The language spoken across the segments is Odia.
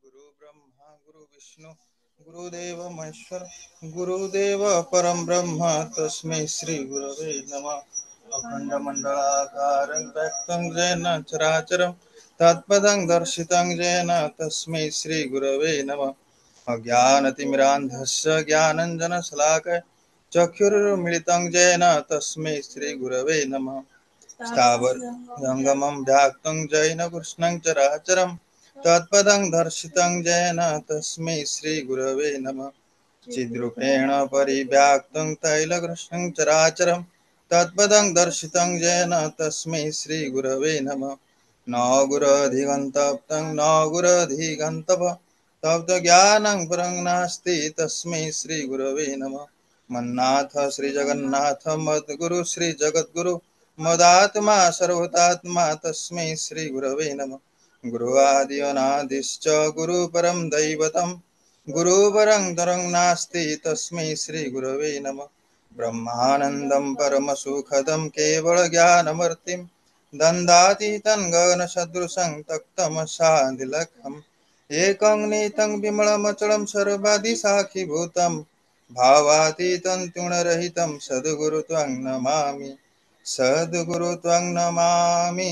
गुरु ब्रह्मा गुरु विष्णु गुरुदेव महेश्वर गुरुदेव परम ब्रह्म तस्मै श्री गुरवे नमः। अखंड मंडलाकारं व्यक्तं येन चराचरं तत्पदं दर्शितं येन तस्मै श्री गुरवे नमः। अज्ञानतिमिरान्धस्य ज्ञानञ्जनशलाकया चक्षुरुन्मिलितं येन तस्मै श्री गुरवे नमः। स्थावरजङ्गमं व्याप्तं येन कृष्णं चराचरं तत्पदं दर्शितं येन तस्मै श्रीगुरवे नमः। चिद्रूपेण परिव्याप्तं तैलकृष्णं चराचरं तत्पदं दर्शितं येन तस्मै श्रीगुरवे नमः। न गुरधिगन्तप्तं न गुरधिगन्तपः तप्तज्ञानं परं नास्ति तस्मै श्रीगुरवे नमः। मन्नाथ श्रीजगन्नाथ मद्गुरु श्रीजगद्गुरु मदात्मा सर्वतात्मा तस्मै श्रीगुरवे नमः। गुरुवादि अनादिश्च गुरुपरं दैवतं गुरुपरं तरं नास्ति तस्मै श्रीगुरवे नमः। ब्रह्मानन्दं परमसुखदं केवलज्ञानमूर्तिं दन्दातीतं गगनसदृशं तक्तमसादिलक्ष्यम् एकं नीतं विमलमचलं सर्वादिसाक्षिभूतं भावातीतं त्रिगुणरहितं सद्गुरु त्वं नमामि। सद्गुरु त्वं नमामि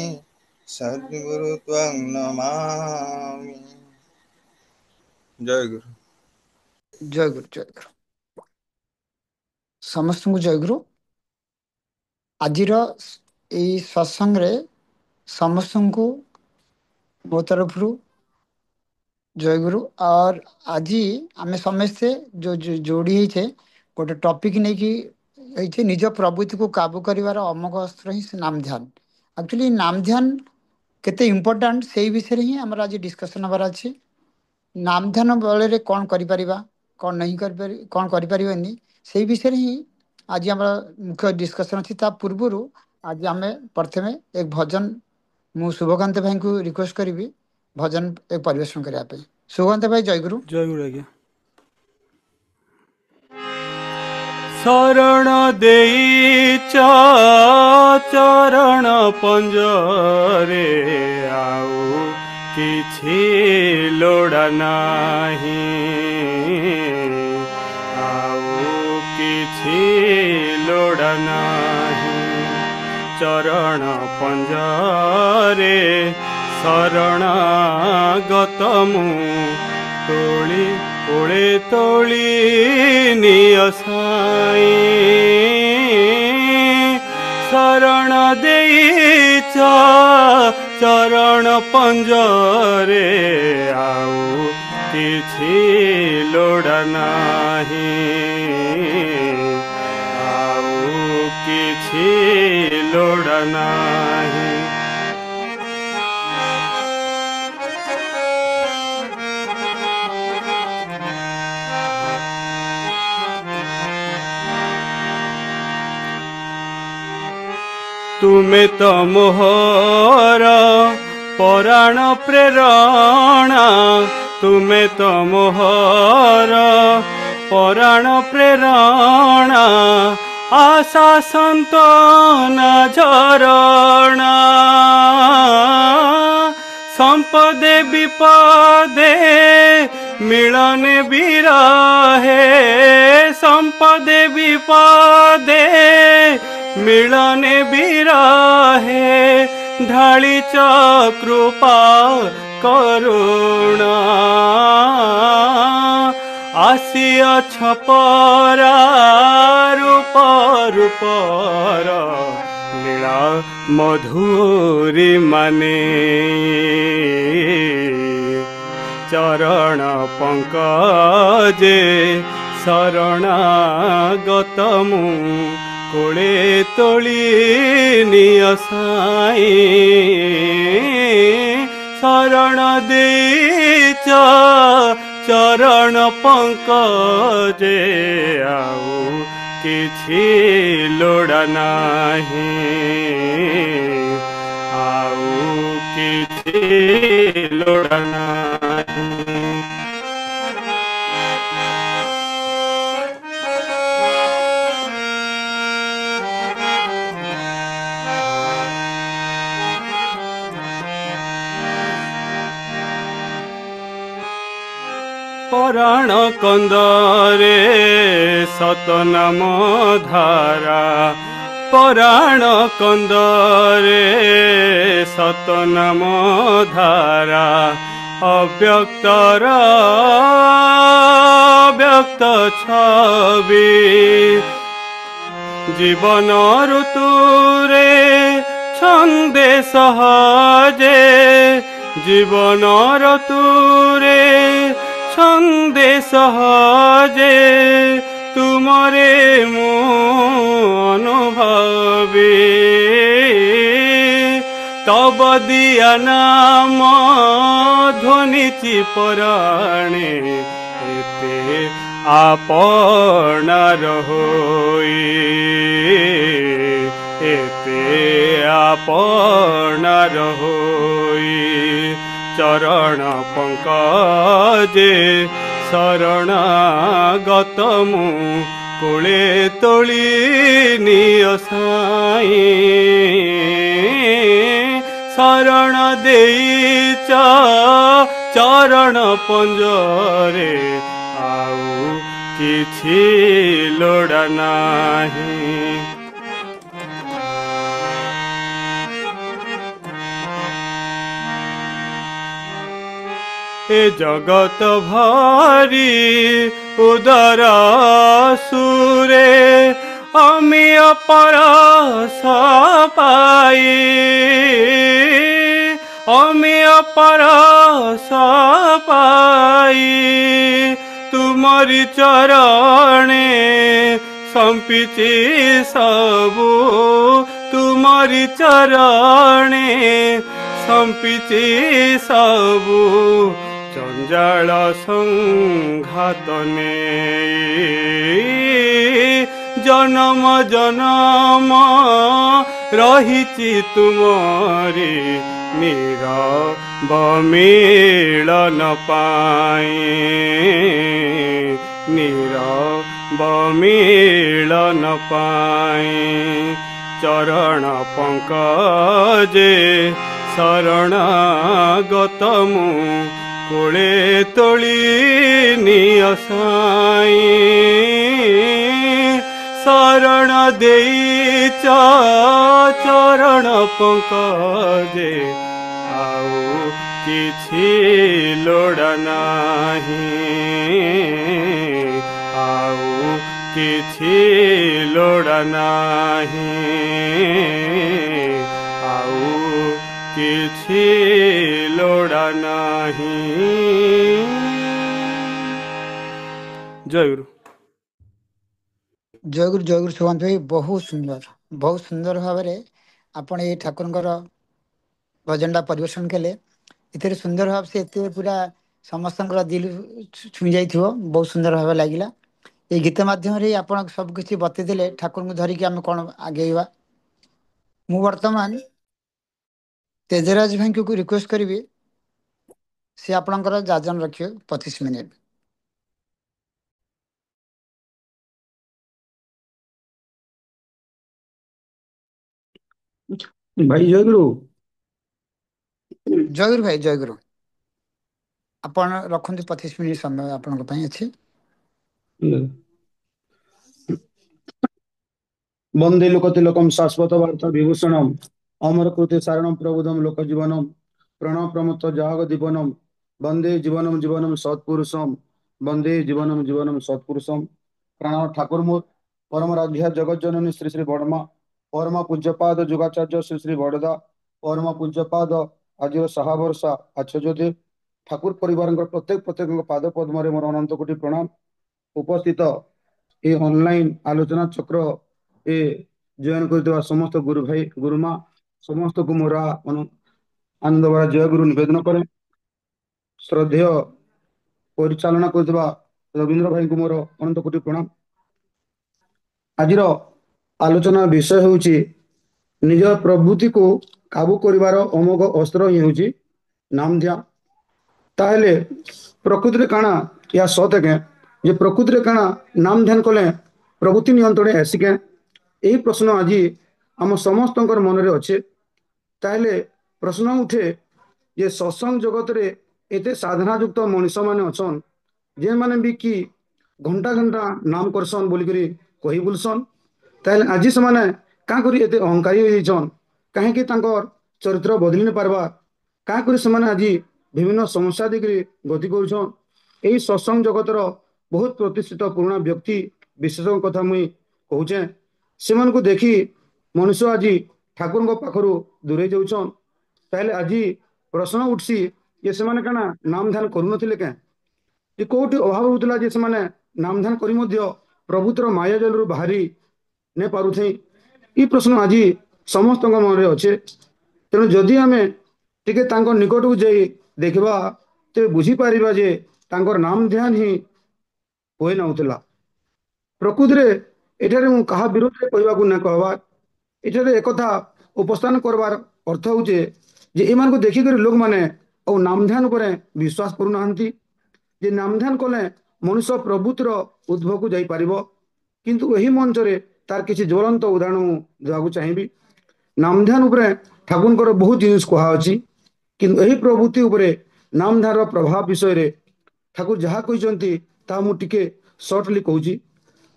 सद्गुरु त्वं नमामि। जय गुरु। जय गुरु जय गुरु समस्त को जय गुरु। आज सत्संग समस्त को मो तरफ जय गुरु। और आज आम समस्ते जो जोड़ी होते गोटे टॉपिक नहीं कि निज प्रवृत्ति को काबू करिवार अमोघ अस्त्र ही नाम ध्यान। एक्चुअली नाम ध्यान केते इम्पोर्टेंट से विषय ही आम आज डिस्कसन हबार अच्छे। नाम ध्यान बल कौन करिपरिबा कौन नहीं कौन करिपरिबानी से विषय ही आज आम मुख्य डिस्कसन अच्छी। पूर्व आज आम प्रथमे एक भजन मु शुभकांत भाई को रिक्वेस्ट करी भजन एक परिवेशन करने। शुभकांत भाई जय गुरु। जय गुरु आज्ञा। शरण देई चरण पंजरे आउ किछि लोड़ा नाही आउ किछि लोड़ा नाही चरण पंजरे शरणागत मु तोली ओळे तोली नियसाई शरण देई चरण पंजरे आउ किछि लोड़ा नाही आउ किछि लोड़ा नाही। तुमे तो मोहर पराण प्रेरणा तुमे तो मोहर पराण प्रेरणा आशा संतना झरणा संपदे विपदे मिलने बिरहे संपदे विपदे मिलने बिरहे ढाली कृपा करुणा आसिया छपरा रूप रूपर लीला मधुरी माने चरण पंकजे शरणागत मु कोळे तोली नियसाई शरण देई चरण पंकजे आउ किछि लोड़ा नाही आउ किछि लोड़ा नाही। ପରାଣ କନ୍ଦରେ ସତନାମ ଧାରା ପରାଣ କନ୍ଦରେ ସତନାମ ଧାରା ଅବ୍ୟକ୍ତର ବ୍ୟକ୍ତ ଛବି ଜୀବନ ଋତୁରେ ଛନ୍ଦେ ସହଜେ ଜୀବନ ଋତୁରେ ଛନ୍ଦେ ସହଜେ ତୁମରେ ମୁଁ ଅନୁଭବୀ তব দিয়া নাম ধ্বনিছি পরাণে এতে আপনার হই এতে আপনার হই চরণ পঙ্কজে শরণাগত মু কোলে তোলি নিয় সাই শরণ দেইছ চরণ পঞ্জরে আউ କିଛି ଲୋଡ଼ା ନାହିଁ ଏ ଜଗତ ଭରି ଉଦର ସୁରେ ଅମିୟ ପରଶ ପାଇ ଅମିୟ ପରଶ ପାଇ ତୁମରି ଚରଣେ ସମ୍ପିଛି ସବୁ ତୁମରି ଚରଣେ ସମ୍ପିଛି ସବୁ ଜଞ୍ଜାଳ ସଂଘାତ ନେଇ ଜନମ ଜନମ ରହିଛି ତୁମରି ନିରବ ମିଳନ ପାଇଁ ନିରବ ମିଳନ ପାଇଁ ଚରଣ ପଙ୍କଜେ ଶରଣାଗତ ମୁଁ କୋଳେ ତୋଳି ନିଅ ସାଇ ଶରଣ ଦେଇଛ ଚରଣ ପଙ୍କଜେ ଆଉ କିଛି ଲୋଡ଼ା ନାହିଁ ଆଉ କିଛି ଲୋଡ଼ା ନାହିଁ ଆଉ କିଛି ଲୋଡ଼ା ନାହିଁ ଜୟଗୁରୁ ଜୟଗୁରୁ ସୁଭନ୍ତ ଭାଇ ବହୁତ ସୁନ୍ଦର ଭାବରେ ଆପଣ ଏଇ ଠାକୁରଙ୍କର ଭଜନଟା ପରିବେଷଣ କଲେ ଏଥିରେ ସୁନ୍ଦର ଭାବ ସେ ଏତେ ପୁରା ସମସ୍ତଙ୍କର ଦିଲ ଛୁଇଁ ଯାଇଥିବ ବହୁତ ସୁନ୍ଦର ଭାବେ ଲାଗିଲା এই ଗୀତ ମାଧ୍ୟମରେ ଆପଣ ସବୁ କିଛି ବତେଇଦେଲେ ଠାକୁରଙ୍କୁ ଧରିକି ଆମେ କ'ଣ ଆଗେଇବା ମୁଁ ବର୍ତ୍ତମାନ ତେଜରାଜ ଭାଇଙ୍କୁ ରିକ୍ୱେଷ୍ଟ କରିବି ସେ ଆପଣଙ୍କର ଯାଜନ ରଖିବେ 25 ମିନିଟ୍ ଭାଇ ଜୟଗୁରୁ ଭାଇ ଜୟଗୁରୁ ଆପଣ ରଖନ୍ତୁ 25 ମିନିଟ୍ ସମୟ ଆପଣଙ୍କ ପାଇଁ ଅଛି ବନ୍ଦେ ଲୋକତିଲକମ୍ ଶାଶ୍ୱତ ବାର୍ତ୍ତା ବିଭୂଷଣମ୍ ଅମର କୃତେ ସାరణମ୍ ପ୍ରବୁଧମ୍ ଲୋକ ଜୀବନମ୍ ପ୍ରଣବ ପ୍ରମତ୍ତ ଜାହଗ ଦୀପନମ୍ ବନ୍ଦେ ଜୀବନମ୍ ଜୀବନମ୍ ସତ୍ପୁରୁଷମ୍ ବନ୍ଦେ ଜୀବନମ୍ ସତ୍ପୁରୁଷମ୍ ପ୍ରାଣ ଠାକୁର ମୋର ପରମ ରାଧ୍ୟା ଜଗତ ଜନନୀ ଶ୍ରୀ ଶ୍ରୀ ବଡ଼ମା ପରମ ପୂଜ୍ୟପାଦ ଯୁଗାଚାର୍ଯ୍ୟ ଶ୍ରୀ ଶ୍ରୀ ବଡ଼ଦା ପରମ ପୂଜ୍ୟପାଦ ଆଜିର ସାହାବର୍ଷା ଆଚାର୍ଯ୍ୟଦେବ ଠାକୁର ପରିବାରଙ୍କର ପ୍ରତ୍ୟେକଙ୍କ ପାଦ ପଦ୍ମରେ ମୋର ଅନନ୍ତ କୋଟି ପ୍ରଣାମ ଉପସ୍ଥିତ ଏ ଅନଲାଇନ୍ ଆଲୋଚନା ଚକ୍ର ଏ ଜଏନ୍ କରିଥିବା ସମସ୍ତ ଗୁରୁ ଭାଇ ଗୁରୁମା ସମସ୍ତଙ୍କୁ ମୋର ଆନନ୍ଦ ଭରା ଜୟଗୁରୁ ନିବେଦନ କରେ ଶ୍ରଦ୍ଧେୟ ପରିଚାଳନା କରୁଥିବା ରବୀନ୍ଦ୍ର ଭାଇଙ୍କୁ ମୋର ଅନନ୍ତ କୋଟି ପ୍ରଣାମ ଆଜିର ଆଲୋଚନା ବିଷୟ ହେଉଛି ନିଜ ପ୍ରବୃତ୍ତିକୁ କାବୁ କରିବାର ଅମୋଘ ଅସ୍ତ୍ର ହିଁ ହେଉଛି ନାମ ଧ୍ୟାନ ତାହେଲେ ପ୍ରକୃତିରେ କାଣା ଏହା ସତ ଆଜ୍ଞା ଯେ ପ୍ରକୃତିରେ କାଣା ନାମ ଧ୍ୟାନ କଲେ ପ୍ରବୃତ୍ତି ନିୟନ୍ତ୍ରଣ ଆସିକେ ଏହି ପ୍ରଶ୍ନ ଆଜି ଆମ ସମସ୍ତଙ୍କର ମନରେ ଅଛି ତାହେଲେ ପ୍ରଶ୍ନ ଉଠେ ଯେ ସତ୍ସଙ୍ଗ ଜଗତରେ ଏତେ ସାଧନା ଯୁକ୍ତ ମଣିଷମାନେ ଅଛନ୍ ଯେମାନେ ବି କି ଘଣ୍ଟା ଘଣ୍ଟା ନାମ କରସନ୍ ବୋଲିକରି କହି ବୁଲସନ୍, ତାହେଲେ ଆଜି ସେମାନେ କାଁ କରି ଏତେ ଅହଙ୍କାରୀ ହୋଇଯାଇଛନ୍, କାହିଁକି ତାଙ୍କର ଚରିତ୍ର ବଦଳି ନି ପାରବା, କାଁ କରି ସେମାନେ ଆଜି ବିଭିନ୍ନ ସମସ୍ୟା ଦେଇକରି ଗତି କରୁଛନ୍। ଏହି ସତ୍ସଙ୍ଗ ଜଗତର ବହୁତ ପ୍ରତିଷ୍ଠିତ ପୁରୁଣା ବ୍ୟକ୍ତି ବିଶେଷଙ୍କ କଥା ମୁଇଁ କହୁଛେଁ। ସେମାନଙ୍କୁ ଦେଖି ମଣିଷ ଆଜି ଠାକୁରଙ୍କ ପାଖରୁ ଦୂରେଇ ଯାଉଛନ୍। ତାହେଲେ ଆଜି ପ୍ରଶ୍ନ ଉଠସି ଯେ ସେମାନେ କାଣା ନାମ ଧ୍ୟାନ କରୁନଥିଲେ କେଁ, ଯେ କୋଉଠି ଅଭାବ ହଉଥିଲା ଯେ ସେମାନେ ନାମ ଧ୍ୟାନ କରି ମଧ୍ୟ ପ୍ରଭୁତର ମାୟା ଜଲରୁ ବାହାରି ନେଇ ପାରୁଥେଇ। ଏ ପ୍ରଶ୍ନ ଆଜି ସମସ୍ତଙ୍କ ମନରେ ଅଛେ। ତେଣୁ ଯଦି ଆମେ ଟିକେ ତାଙ୍କ ନିକଟକୁ ଯାଇ ଦେଖିବା, ତେବେ ବୁଝିପାରିବା ଯେ ତାଙ୍କର ନାମ ଧ୍ୟାନ ହିଁ ହୋଇ ନଉଥିଲା। ପ୍ରକୃତିରେ ଏଠାରେ ମୁଁ କାହା ବିରୋଧରେ କହିବାକୁ ନା କହିବା, ଏଠାରେ ଏକଥା ଉପସ୍ଥାନ କରବାର ଅର୍ଥ ହଉଛେ ଯେ ଏମାନଙ୍କୁ ଦେଖିକରି ଲୋକମାନେ ଆଉ ନାମ ଧ୍ୟାନ ଉପରେ ବିଶ୍ୱାସ କରୁନାହାନ୍ତି, ଯେ ନାମ ଧ୍ୟାନ କଲେ ମଣିଷ ପ୍ରଭୁତିର ଉଦ୍ଭବକୁ ଯାଇପାରିବ। କିନ୍ତୁ ଏହି ମଞ୍ଚରେ ତାର କିଛି ଜ୍ୱଳନ୍ତ ଉଦାହରଣ ମୁଁ ଦେବାକୁ ଚାହିଁବି। ନାମ ଧ୍ୟାନ ଉପରେ ଠାକୁରଙ୍କର ବହୁତ ଜିନିଷ କୁହାଅଛି, କିନ୍ତୁ ଏହି ପ୍ରଭୃତି ଉପରେ ନାମ ଧ୍ୟାନର ପ୍ରଭାବ ବିଷୟରେ ଠାକୁର ଯାହା କହିଛନ୍ତି ତାହା ମୁଁ ଟିକେ ସର୍ଟଲି କହୁଛି।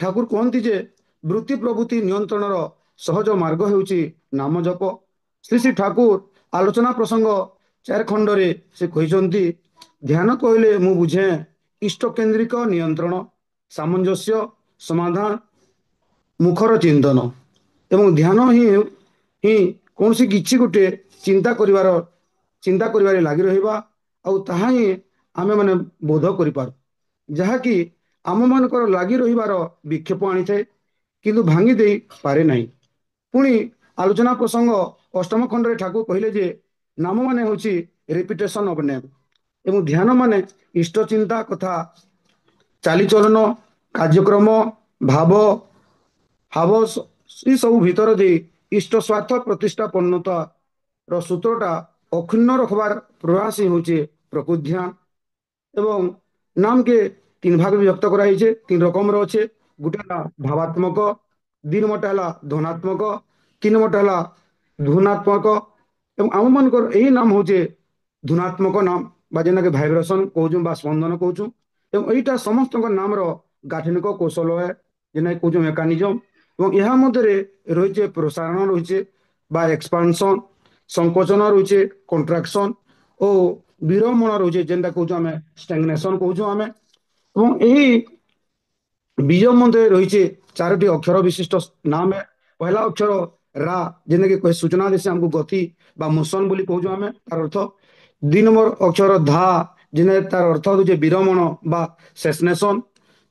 ଠାକୁର କୁହନ୍ତି ଯେ ବୃତ୍ତି ପ୍ରଭୃତି ନିୟନ୍ତ୍ରଣର ସହଜ ମାର୍ଗ ହେଉଛି ନାମ ଜପ। ଶ୍ରୀ ଶ୍ରୀ ଠାକୁର ଆଲୋଚନା ପ୍ରସଙ୍ଗ 4 ଖଣ୍ଡରେ ସେ କହିଛନ୍ତି, ଧ୍ୟାନ କହିଲେ ମୁଁ ବୁଝେ ଇଷ୍ଟକେନ୍ଦ୍ରିକ ନିୟନ୍ତ୍ରଣ, ସାମଞ୍ଜସ୍ୟ, ସମାଧାନ, ମୁଖର ଚିନ୍ତନ। ଏବଂ ଧ୍ୟାନ ହିଁ ହିଁ କୌଣସି କିଛି ଗୋଟେ ଚିନ୍ତା କରିବାରେ ଲାଗି ରହିବା, ଆଉ ତାହା ହିଁ ଆମେମାନେ ବୋଧ କରିପାରୁ, ଯାହାକି ଆମମାନଙ୍କର ଲାଗି ରହିବାର ବିକ୍ଷେପ ଆଣିଥାଏ, କିନ୍ତୁ ଭାଙ୍ଗି ଦେଇ ପାରେ ନାହିଁ। ପୁଣି ଆଲୋଚନା ପ୍ରସଙ୍ଗ 8ମ ଖଣ୍ଡରେ ଠାକୁର କହିଲେ ଯେ ନାମ ମାନେ ହେଉଛି ରିପିଟେସନ ଅଫ ନେମ୍, ଏବଂ ଧ୍ୟାନ ମାନେ ଇଷ୍ଟ ଚିନ୍ତା କଥା, ଚାଲିଚଳନ, କାର୍ଯ୍ୟକ୍ରମ, ଭାବ ହାବ ସବୁ ଭିତର ଦେଇ ଇଷ୍ଟ ସ୍ୱାର୍ଥ ପ୍ରତିଷ୍ଠାପନ୍ନତାର ସୂତ୍ରଟା ଅକ୍ଷୁଣ୍ଣ ରଖବାର ପ୍ରୟାସ ହିଁ ହେଉଛି ପ୍ରକୃତି ଧ୍ୟାନ। ଏବଂ ନାମକେ 3 ଭାଗ ବିଭକ୍ତ କରାଯାଇଛି, 3 ରକମର ଅଛେ। ଗୋଟେ ହେଲା ଭାବାତ୍ମକ, 2 ନମ୍ବରଟା ହେଲା ଧନାତ୍ମକ, 3 ନମ୍ବରଟା ହେଲା ଧୁନାତ୍ମକ। ଏବଂ ଆମମାନଙ୍କର ଏହି ନାମ ହଉଛି ଧୁନାତ୍ମକ ନାମ, ବା ଯେନ୍ଟାକି ଭାଇବ୍ରେସନ କହୁଛୁ ବା ସ୍ପନ୍ଦନ କହୁଛୁ। ଏବଂ ଏଇଟା ସମସ୍ତଙ୍କ ନାମର ଗାଠନିକ କୌଶଳ ହେ, ଯେନ୍ଟାକି କହୁଛୁ ମେକାନିଜମ। ଏବଂ ଏହା ମଧ୍ୟରେ ରହିଛି ପ୍ରସାରଣ ରହିଛି ବା ଏକ୍ସପାନସନ, ସଂକୋଚନ ରହିଛି କଣ୍ଟ୍ରାକ୍ସନ, ଓ ବିରମଣ ରହୁଛି ଯେନ୍ଟା କହୁଛୁ ଆମେ ଷ୍ଟାଗ୍ନେସନ କହୁଛୁ ଆମେ। ଏବଂ ଏହି ବିଜୟ ମଧ୍ୟରେ ରହିଛି 4ଟି ଅକ୍ଷର ବିଶିଷ୍ଟ ନାମ। ପହିଲା ଅକ୍ଷର ରା, ଯେନ୍ଟାକି ସୂଚନା ଦେସି ଆମକୁ ଗତି ବା ମୋସନ ବୋଲି କହୁଛୁ ଆମେ ତାର ଅର୍ଥ। 2 ନମ୍ବର ଅକ୍ଷର ଧା, ଯେନେ ତାର ଅର୍ଥ ହଉଛି ବିରମଣ ବା ସେସନେସନ।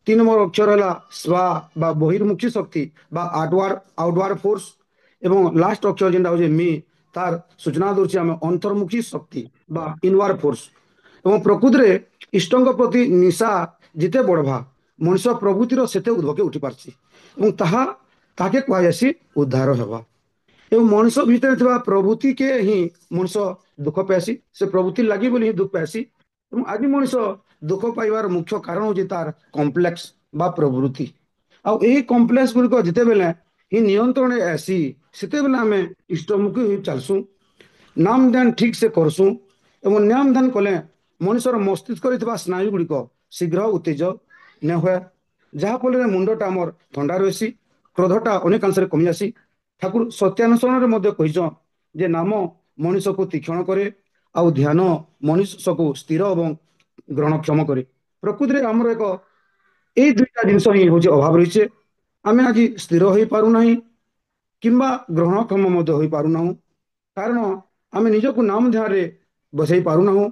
3 ନମ୍ବର ଅକ୍ଷର ହେଲା ସ୍ୱା ବା ବହିର୍ମୁଖୀ ଶକ୍ତି ବା ଆଉଟୱାର୍ଡ ଫୋର୍ସ। ଏବଂ ଲାଷ୍ଟ ଅକ୍ଷର ଯେନ୍ଟା ହଉଛି ମି, ତାର ସୂଚନା ଦଉଛି ଆମେ ଅନ୍ତର୍ମୁଖୀ ଶକ୍ତି ବା ଇନୱାର୍ଡ ଫୋର୍ସ। ଏବଂ ପ୍ରକୃତିରେ ଇଷ୍ଟଙ୍କ ପ୍ରତି ନିଶା ଯେତେ ବଢ଼ବା, ମଣିଷ ପ୍ରଭୃତିର ସେତେ ଉଦ୍ଭକେ ଉଠି ପାରଛି, ଏବଂ ତାହାକେ କୁହାଯାସି ଉଦ୍ଧାର ହେବା। ଏବଂ ମଣିଷ ଭିତରେ ଥିବା ପ୍ରଭୃତିକେ ହିଁ ମଣିଷ ଦୁଃଖ ପାଏସି, ସେ ପ୍ରଭୃତି ଲାଗି ବୋଲି ହିଁ ଦୁଃଖ ପାଏସି। ଏବଂ ଆଜି ମଣିଷ ଦୁଃଖ ପାଇବାର ମୁଖ୍ୟ କାରଣ ହେଉଛି ତାର କମ୍ପ୍ଲେକ୍ସ ବା ପ୍ରବୃତ୍ତି। ଆଉ ଏହି କମ୍ପ୍ଲେକ୍ସ ଗୁଡ଼ିକ ଯେତେବେଳେ ହିଁ ନିୟନ୍ତ୍ରଣରେ ଆସି, ସେତେବେଳେ ଆମେ ଇଷ୍ଟମୁଖୀ ହୋଇ ଚାଲସୁଁ, ନାମ ଧ୍ୟାନ ଠିକ୍ ସେ କରସୁଁ। ଏବଂ ନାମ ଧ୍ୟାନ କଲେ ମଣିଷର ମସ୍ତିଷ୍କରେ ଥିବା ସ୍ନାୟୁ ଗୁଡ଼ିକ ଶୀଘ୍ର ଉତ୍ତେଜ ନ ହୁଏ, ଯାହାଫଳରେ ମୁଣ୍ଡଟା ଆମର ଥଣ୍ଡା ରହିସି, କ୍ରୋଧଟା ଅନେକାଂଶରେ କମି ଆସି। ଠାକୁର ସତ୍ୟାନୁସରଣରେ ମଧ୍ୟ କହିଛନ୍ ଯେ ନାମ ମଣିଷକୁ ତୀକ୍ଷଣ କରେ, ଆଉ ଧ୍ୟାନ ମଣିଷକୁ ସ୍ଥିର ଏବଂ ଗ୍ରହଣକ୍ଷମ କରେ। ପ୍ରକୃତିରେ ଆମର ଏଇ 2ଟା ଜିନିଷ ହିଁ ହେଉଛି ଅଭାବ ରହିଛେ। ଆମେ ଆଜି ସ୍ଥିର ହୋଇପାରୁନାହିଁ କିମ୍ବା ଗ୍ରହଣକ୍ଷମ ମଧ୍ୟ ହୋଇପାରୁନାହୁଁ, କାରଣ ଆମେ ନିଜକୁ ନାମ ଧ୍ୟାନରେ ବସାଇ ପାରୁନାହୁଁ।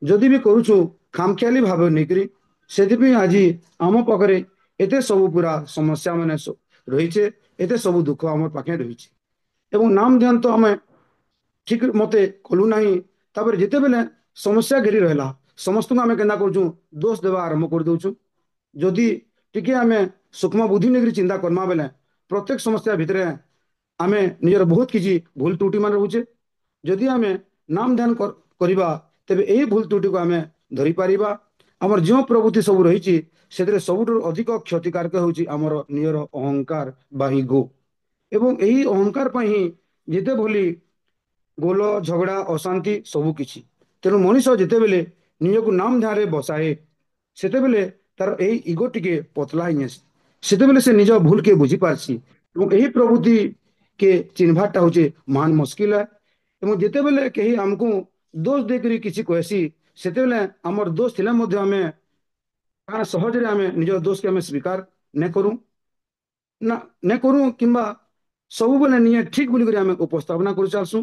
ଯଦି ବି କରୁଛୁ ଖାମଖିଆଲି ଭାବେ ନେଇକରି, ସେଥିପାଇଁ ଆଜି ଆମ ପାଖରେ ଏତେ ସବୁ ପୁରା ସମସ୍ୟା ମାନେ ରହିଛେ, ଏତେ ସବୁ ଦୁଃଖ ଆମ ପାଖେ ରହିଛି। ଏବଂ ନାମ ଧ୍ୟାନ ତ ଆମେ ଠିକ ମତେ କଲୁ ନାହିଁ, ତାପରେ ଯେତେବେଳେ ସମସ୍ୟା ଘେରି ରହିଲା, ସମସ୍ତଙ୍କୁ ଆମେ କେନ୍ତା କରୁଛୁ ଦୋଷ ଦେବା ଆରମ୍ଭ କରିଦଉଛୁ। ଯଦି ଟିକେ ଆମେ ସୂକ୍ଷ୍ମ ବୁଦ୍ଧି ନେଇକରି ଚିନ୍ତା କର୍ମା ବେଲେ ପ୍ରତ୍ୟେକ ସମସ୍ୟା ଭିତରେ ଆମେ ନିଜର ବହୁତ କିଛି ଭୁଲ ତ୍ରୁଟି ମାନେ ରହୁଛେ। ଯଦି ଆମେ ନାମ ଧ୍ୟାନ କରିବା, ତେବେ ଏହି ଭୁଲ ତ୍ରୁଟିକୁ ଆମେ ଧରିପାରିବା। ଆମର ଯେଉଁ ପ୍ରବୃତ୍ତି ସବୁ ରହିଛି, ସେଥିରେ ସବୁଠାରୁ ଅଧିକ କ୍ଷତିକାରକ ହେଉଛି ଆମର ନିଜର ଅହଙ୍କାର ବା ଇଗୋ। ଏବଂ ଏହି ଅହଙ୍କାର ପାଇଁ ହିଁ ଯେତେ ଭଳି ଗୋଲ ଝଗଡ଼ା ଅଶାନ୍ତି ସବୁ କିଛି। ତେଣୁ ମଣିଷ ଯେତେବେଳେ ନିଜକୁ ନାମ ଧ୍ୟାନରେ ବସାଏ, ସେତେବେଳେ ତାର ଏଇ ଇଗୋ ଟିକେ ପତଲା ହେଇଯାସି, ସେତେବେଳେ ସେ ନିଜ ଭୁଲ କେ ବୁଝିପାରସି ଏବଂ ଏହି ପ୍ରଭୃତି କେ ଚିହ୍ନବାରଟା ହଉଛି ମହାନ ମୁସ୍କିଲ है। ଏବଂ ଯେତେବେଳେ କେହି ଆମକୁ ଦୋଷ ଦେଇକରି କିଛି କହେସି, ସେତେବେଳେ ଆମର ଦୋଷ ଥିଲେ ମଧ୍ୟ ଆମେ କାରଣ ସହଜରେ ଆମେ ନିଜ ଦୋଷକେ ଆମେ ସ୍ୱୀକାର ନେ କରୁ ନା ନେ କରୁ କିମ୍ବା ସବୁବେଳେ ନିଏ ଠିକ ବୋଲିକରି ଆମେ ଉପସ୍ଥାପନା କରି ଚାଲସୁଁ।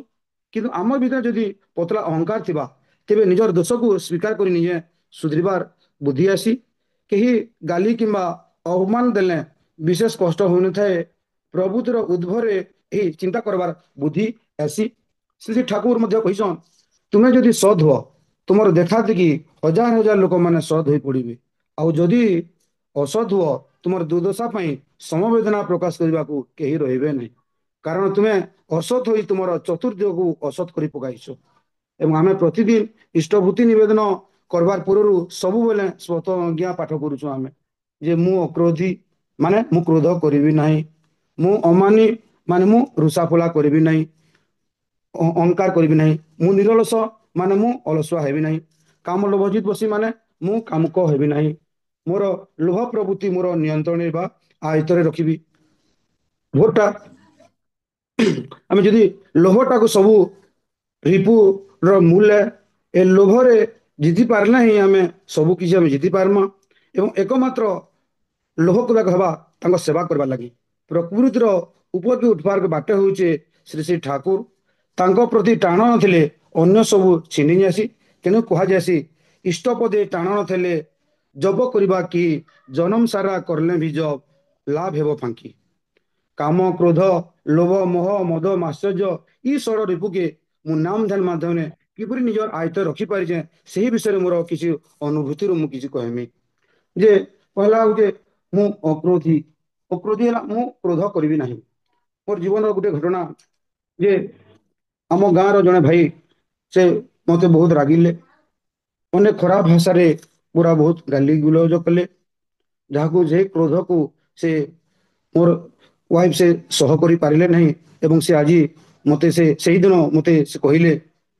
କିନ୍ତୁ ଆମ ଭିତରେ ଯଦି ପତଳା ଅହଙ୍କାର ଥିବା, ତେବେ ନିଜର ଦୋଷକୁ ସ୍ୱୀକାର କରି ନିଜେ ସୁଧରିବାର ବୁଦ୍ଧି ଆସି। କେହି ଗାଲି କିମ୍ବା ଅପମାନ ଦେଲେ ବିଶେଷ କଷ୍ଟ ହୋଇନଥାଏ, ପ୍ରଭୁତିର ଉଦ୍ଭବରେ ଏହି ଚିନ୍ତା କରବାର ବୁଦ୍ଧି ଆସି। ଶ୍ରୀ ଠାକୁର ମଧ୍ୟ କହିଛନ୍, ତୁମେ ଯଦି ସଦ୍ ହୁଅ, ତୁମର ଦେଖା ଦେଖି ହଜାର ହଜାର ଲୋକମାନେ ସଦ୍ ହୋଇ ପଡ଼ିବେ, ଆଉ ଯଦି ଅସଦ୍ ହୁଅ, ତୁମର ଦୁର୍ଦଶା ପାଇଁ ସମବେଦନା ପ୍ରକାଶ କରିବାକୁ କେହି ରହିବେ ନାହିଁ। କାରଣ ତୁମେ ଅସତ୍ ହୋଇ ତୁମର ଚତୁର୍ଦିଗକୁ ଅସତ୍ କରି ପକାଇଛ। ଏବଂ ଆମେ ପ୍ରତିଦିନ ଇଷ୍ଟଭୂତି ନିବେଦନ କରବାର ପୂର୍ବରୁ ସବୁବେଳେ ସ୍ୱତ ଅଜ୍ଞା ପାଠ କରୁଛୁ ଆମେ, ଯେ ମୁଁ ଅକ୍ରୋଧୀ ମାନେ ମୁଁ କ୍ରୋଧ କରିବି ନାହିଁ, ମୁଁ ଅମାନି ମାନେ ମୁଁ ରୁଷାଫୁଲା କରିବି ନାହିଁ, ଅହଙ୍କାର କରିବି ନାହିଁ, ମୁଁ ନିରଳସ ମାନେ ମୁଁ ଅଳସୁଆ ହେବି ନାହିଁ, କାମ ଲୋଭଜିତ ବସି ମାନେ ମୁଁ କାମୁକ ହେବି ନାହିଁ, ମୋର ଲୋଭ ପ୍ରବୃତ୍ତି ମୋର ନିୟନ୍ତ୍ରଣରେ ବା ଆୟତରେ ରଖିବି। ଭୋଟଟା ଆମେ ଯଦି ଲୋଭଟାକୁ ସବୁ ରିପୁର ମୂଲ୍ୟ, ଏ ଲୋଭରେ ଜିତି ପାରିଲେ ହିଁ ଆମେ ସବୁ କିଛି ଆମେ ଜିତି ପାରମା। ଏବଂ ଏକମାତ୍ର ଲୋଭକୁ ହେବା ତାଙ୍କ ସେବା କରିବା ଲାଗି ପ୍ରକୃତିର ଉପରକୁ ଉଠିବାର ବାଟ ହେଉଛି ଶ୍ରୀ ଶ୍ରୀ ଠାକୁର। ତାଙ୍କ ପ୍ରତି ଟାଣ ନଥିଲେ ଅନ୍ୟ ସବୁ ଛିଣ୍ଡି ଆସି, ତେଣୁ କୁହାଯାଏସି ଇଷ୍ଟପଦେ ଟାଣ ନଥିଲେ ଜବ କରିବା କି, ଜନମ ସାରା କରଲେ ବି ଜବ ଲାଭ ହେବ ଫାଙ୍କି। କାମ କ୍ରୋଧ ଲୋଭ ମୋହ ମଦ ମାଶ୍ଚର୍ଯ୍ୟ ଇ ଷଡ଼ ରିପୁକେ ମୁଁ ନାମ ଧ୍ୟାନ ମାଧ୍ୟମରେ କିପରି ନିଜର ଆୟତ ରଖିପାରିଛେ, ସେହି ବିଷୟରେ ମୋର କିଛି ଅନୁଭୂତିରୁ ମୁଁ କିଛି କହିମି। ଯେ କହିଲା ହଉଛି ମୁଁ ଅକ୍ରୋଧୀ, ଅକ୍ରୋଧୀ ହେଲା ମୁଁ କ୍ରୋଧ କରିବି ନାହିଁ। ମୋର ଜୀବନର ଗୋଟେ ଘଟଣା ଯେ ଆମ ଗାଁର ଜଣେ ଭାଇ, ସେ ମୋତେ ବହୁତ ରାଗିଲେ, ଅନେକ ଖରାପ ଭାଷାରେ ପୁରା ବହୁତ ଗାଲି ଗୁଲଜ କଲେ, ଯାହାକୁ ଯେ କ୍ରୋଧକୁ ସେ ମୋର ୱାଇଫ ସେ ସହ କରିପାରିଲେ ନାହିଁ। ଏବଂ ସେ ଆଜି ମୋତେ ସେହିଦିନ ମୋତେ ସେ କହିଲେ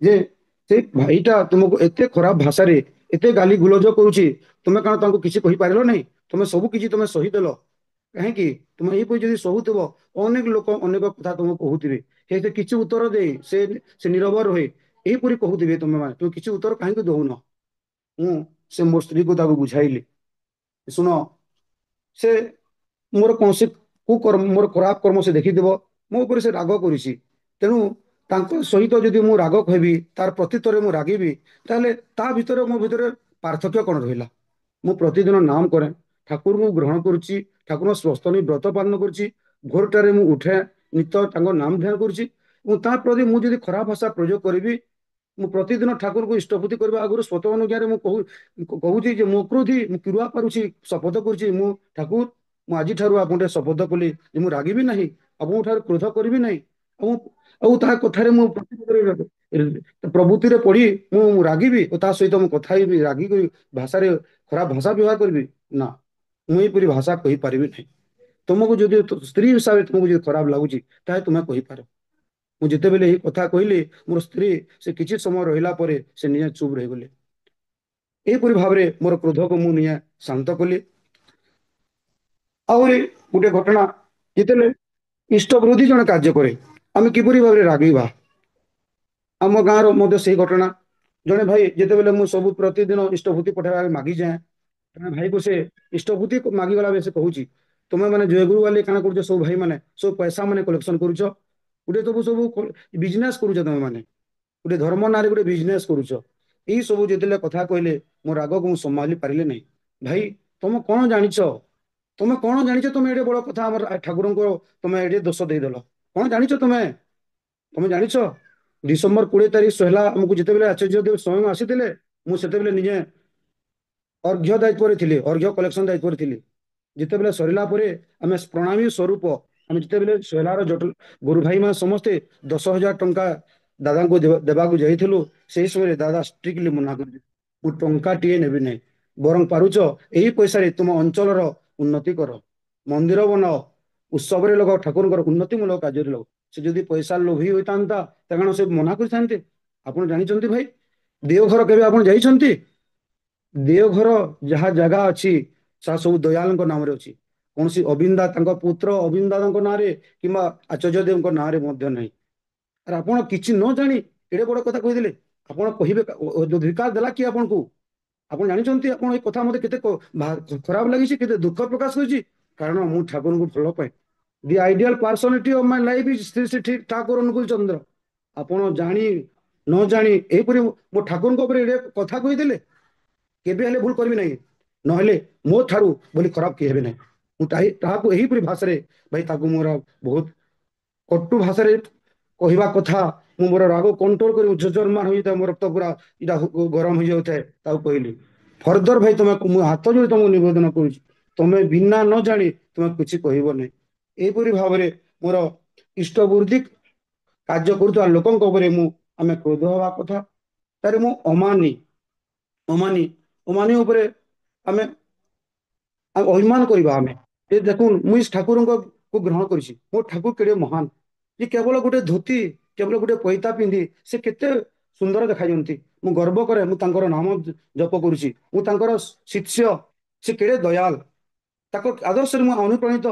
ଯେ ସେ ଭାଇଟା ତୁମକୁ ଏତେ ଖରାପ ଭାଷାରେ ଏତେ ଗାଲି ଗୁଲଜ କରୁଛି, ତୁମେ କଣ ତାଙ୍କୁ କିଛି କହିପାରିଲ ନାହିଁ? ତୁମେ ସବୁ କିଛି ତୁମେ ସହିଦେଲ କାହିଁକି? ତୁମେ ଏହିପରି ଯଦି ସହୁଥିବ, ଅନେକ ଲୋକ ଅନେକ କଥା ତୁମକୁ କହୁଥିବେ, ସେ କିଛି ଉତ୍ତର ଦେଇ ସେ ନିରବ ରହେ, ଏହିପରି କହୁଥିବେ ତୁମେ ମାନେ, ତୁମେ କିଛି ଉତ୍ତର କାହିଁକି ଦଉନ? ମୁଁ ସେ ମୋ ସ୍ତ୍ରୀକୁ ତାକୁ ବୁଝାଇଲି, ଶୁଣ ସେ ମୋର କୌଣସି କୁକର୍ମ ମୋର ଖରାପ କର୍ମ ସେ ଦେଖିଥିବ, ମୋ ଉପରେ ସେ ରାଗ କରିଛି, ତେଣୁ ତାଙ୍କ ସହିତ ଯଦି ମୁଁ ରାଗ କହିବି, ତାର ପ୍ରତ୍ୟୁତ୍ତରେ ମୁଁ ରାଗିବି, ତାହେଲେ ତା ଭିତରେ ମୋ ଭିତରେ ପାର୍ଥକ୍ୟ କ'ଣ ରହିଲା? ମୁଁ ପ୍ରତିଦିନ ନାମ କରେ, ଠାକୁରଙ୍କୁ ଗ୍ରହଣ କରୁଛି, ଠାକୁର ସ୍ୱସ୍ଥ ନେଇ ବ୍ରତ ପାଳନ କରୁଛି, ଭୋରଟାରେ ମୁଁ ଉଠେ, ନିତ ତାଙ୍କ ନାମ ଧ୍ୟାନ କରୁଛି। ଏବଂ ତା ପ୍ରତି ମୁଁ ଯଦି ଖରାପ ଭାଷା ପ୍ରୟୋଗ କରିବି, ମୁଁ ପ୍ରତିଦିନ ଠାକୁରଙ୍କୁ ଇଷ୍ଟଭୂତି କରିବା ଆଗରୁ ସ୍ୱତ ଅନୁଜ୍ଞାରେ ମୁଁ କହୁଛି ଯେ ମୁଁ କ୍ରୋଧୀ, ମୁଁ କିରୁଆ ପାରୁଛି, ଶପଥ କରୁଛି, ମୁଁ ଠାକୁର ମୁଁ ଆଜିଠାରୁ ଆପଣଙ୍କ ଶପଥ କଲି ଯେ ମୁଁ ରାଗିବି ନାହିଁ, ଆପଣଙ୍କ ଠାରୁ କ୍ରୋଧ କରିବି ନାହିଁ, ଆଉ ଆଉ ତାହା କଥାରେ ମୁଁ ପ୍ରଭୃତିରେ ପଢି ମୁଁ ରାଗିବି ଓ ତା ସହିତ ମୁଁ କଥା ହେବି, ରାଗିକି ଭାଷାରେ ଖରାପ ଭାଷା ବ୍ୟବହାର କରିବି ନା, ମୁଁ ଏହିପରି ଭାଷା କହିପାରିବି ନାହିଁ। ତୁମକୁ ଯଦି ସ୍ତ୍ରୀ ହିସାବରେ ତୁମକୁ ଯଦି ଖରାପ ଲାଗୁଛି, ତାହେଲେ ତୁମେ କହିପାର। ମୁଁ ଯେତେବେଳେ ଏହି କଥା କହିଲି, ମୋର ସ୍ତ୍ରୀ ସେ କିଛି ସମୟ ରହିଲା ପରେ ସେ ନିଜେ ଚୁପ୍ ରହିଗଲେ। ଏହିପରି ଭାବରେ ମୋର କ୍ରୋଧକୁ ମୁଁ ନିଜେ ଶାନ୍ତ କଲି। ଆହୁରି ଗୋଟେ ଘଟଣା, ଯେତେବେଳେ ଇଷ୍ଟ ବିରୋଧୀ ଜଣେ କାର୍ଯ୍ୟ କରେ, ଆମେ କିପରି ଭାବରେ ରାଗିବା? ଆମ ଗାଁର ମଧ୍ୟ ସେଇ ଘଟଣା, ଜଣେ ଭାଇ ଯେତେବେଳେ ମୁଁ ସବୁ ପ୍ରତିଦିନ ଇଷ୍ଟଭୂତି ପଠାଇବା ମାଗିଯାଏ, ଜଣେ ଭାଇକୁ ସେ ଇଷ୍ଟଭୂତି ମାଗିଗଲା ବେଳେ ସେ କହୁଛି, ତୁମେ ମାନେ ଜୟଗୁରୁ ବାଲି କାଣା କରୁଛ, ସବୁ ଭାଇ ମାନେ ସବୁ ପଇସା ମାନେ କଲେକ୍ସନ କରୁଛ, ଗୋଟେ ସବୁ ସବୁ ବିଜନେସ କରୁଛ, ତମେ ମାନେ ଗୋଟେ ଧର୍ମ ନାଁରେ ଗୋଟେ ବିଜନେସ କରୁଛ। ଏଇ ସବୁ ଯେତେବେଳେ କଥା କହିଲେ, ମୋ ରାଗକୁ ମୁଁ ସମ୍ଭାଳି ପାରିଲି ନାହିଁ। ଭାଇ ତମେ କ'ଣ ଜାଣିଛ? ତମେ କ'ଣ ଜାଣିଛ? ତମେ ଏଡେ ବଡ କଥା ଆମର ଠାକୁରଙ୍କ ତମେ ଏଡେ ଦୋଷ ଦେଇଦେଲ, କ'ଣ ଜାଣିଛ ତମେ? ତମେ ଜାଣିଛ ଡିସେମ୍ବର 20 ତାରିଖ ସହିଲା ଆମକୁ ଯେତେବେଳେ ଆଚାର୍ଯ୍ୟ ଦେବ ସ୍ୱୟଂ ଆସିଥିଲେ, ମୁଁ ସେତେବେଳେ ନିଜେ ଅର୍ଘ୍ୟ ଦାୟିତ୍ୱରେ ଥିଲି, ଅର୍ଘ୍ୟ କଲେକ୍ସନ ଦାୟିତ୍ୱରେ ଥିଲି। ଯେତେବେଳେ ସରିଲା ପରେ ଆମେ ପ୍ରଣାମୀ ସ୍ୱରୂପ ଆମେ ଯେତେବେଳେ ସହିଲାର ଗୁରୁ ଭାଇ ମାନେ ସମସ୍ତେ 10,000 ଟଙ୍କା ଦାଦାଙ୍କୁ ଦେବାକୁ ଯାଇଥିଲୁ, ସେହି ସମୟରେ ଦାଦା ଷ୍ଟ୍ରିକ୍ଟଲି ମନା କରିଥିଲେ, ମୁଁ ଟଙ୍କାଟିଏ ନେବି ନାହିଁ, ବରଂ ପାରୁଛ ଏହି ପଇସାରେ ତୁମ ଅଞ୍ଚଳର ଉନ୍ନତି କର, ମନ୍ଦିର ବନାଅ, ଉତ୍ସବରେ ଲଗାଅ, ଠାକୁରଙ୍କର ଉନ୍ନତିମୂଳକ କାର୍ଯ୍ୟରେ ଲଗାଅ। ସେ ଯଦି ପଇସା ଲୋଭି ହୋଇଥାନ୍ତା, ତା କାରଣ ସେ ମନା କରିଥାନ୍ତେ? ଆପଣ ଜାଣିଛନ୍ତି ଭାଇ, ଦେଓଘର କେବେ ଆପଣ ଯାଇଛନ୍ତି? ଦେଓଘର ଯାହା ଜାଗା ଅଛି, ତାହା ସବୁ ଦୟାଳଙ୍କ ନାମରେ ଅଛି। କୌଣସି ଅବିନ୍ଦା ତାଙ୍କ ପୁତ୍ର ଅବିନ୍ଦାଙ୍କ ନାଁରେ କିମ୍ବା ଆଚାର୍ଯ୍ୟ ଦେବଙ୍କ ନାଁରେ ମଧ୍ୟ ନାହିଁ। ଆରେ ଆପଣ କିଛି ନ ଜାଣି ଏଡ଼େ ବଡ଼ କଥା କହିଦେଲେ, ଆପଣ କହିବେ ଅଧିକାର ଦେଲା କିଏ ଆପଣଙ୍କୁ? ଆପଣ ଜାଣିଛନ୍ତି ଆପଣ ଏ କଥା ମୋତେ କେତେ ଖରାପ ଲାଗିଛି, କେତେ ଦୁଃଖ ପ୍ରକାଶ କରିଛି? କାରଣ ମୁଁ ଠାକୁରଙ୍କୁ ଭଲ ପାଏ। The ideal personality of my life is Shri Shri Thakur Anukul Chandra. ଆପଣ ଜାଣି ନ ଜାଣି ଏହିପରି ମୋ ଠାକୁରଙ୍କ ଉପରେ ଏଡ଼େ କଥା କହିଦେଲେ, କେବେ ହେଲେ ଭୁଲ କରିବି ନାହିଁ। ନହେଲେ ମୋ ଠାରୁ ବୋଲି ଖରାପ କିଏ ହେବେ ନାହିଁ। ମୁଁ ତାହାକୁ ଏହିପରି ଭାଷାରେ ଭାଇ ତାକୁ ମୋର ବହୁତ କଟୁ ଭାଷାରେ କହିବା କଥା, ମୁଁ ମୋର ରାଗ କଣ୍ଟ୍ରୋଲ କରି ଜର୍ଜରମାନ ହୋଇଯାଏ, ମୋ ରକ୍ତ ପୁରା ଏଇଟା ଗରମ ହେଇଯାଉଥାଏ। ତାକୁ କହିଲି ଫର୍ଦର ଭାଇ ତମେ, ମୁଁ ହାତ ଯୋଡ଼ି ତମକୁ ନିବେଦନ କରୁଛି, ତମେ ବିନା ନ ଜାଣି ତୁମେ କିଛି କହିବ ନାହିଁ। ଏହିପରି ଭାବରେ ମୋର ଇଷ୍ଟବୃଦ୍ଧି କାର୍ଯ୍ୟ କରୁଥିବା ଲୋକଙ୍କ ଉପରେ ଆମେ କ୍ରୋଧ ହେବା କଥା। ତାରେ ମୁଁ ଅମାନି ଅମାନି ଅମାନି ଉପରେ ଆମେ ଅଭିମାନ କରିବା। ଆମେ ଦେଖୁନ ମୁଇଁ ଠାକୁରଙ୍କୁ ଗ୍ରହଣ କରିଛି, ମୋ ଠାକୁର କେଡ଼େ ମହାନ ଯେ କେବଳ ଗୋଟେ ଧୋତି, କେବଳ ଗୋଟେ ପଇତା ପିନ୍ଧି ସେ କେତେ ସୁନ୍ଦର ଦେଖାଯାନ୍ତି। ମୁଁ ଗର୍ବ କରେ, ମୁଁ ତାଙ୍କର ନାମ ଜପ କରୁଛି, ମୁଁ ତାଙ୍କର ଶିଷ୍ୟ। ସେ କେଡ଼େ ଦୟାଳ, ତାଙ୍କ ଆଦର୍ଶରେ ମୁଁ ଅନୁପ୍ରାଣିତ।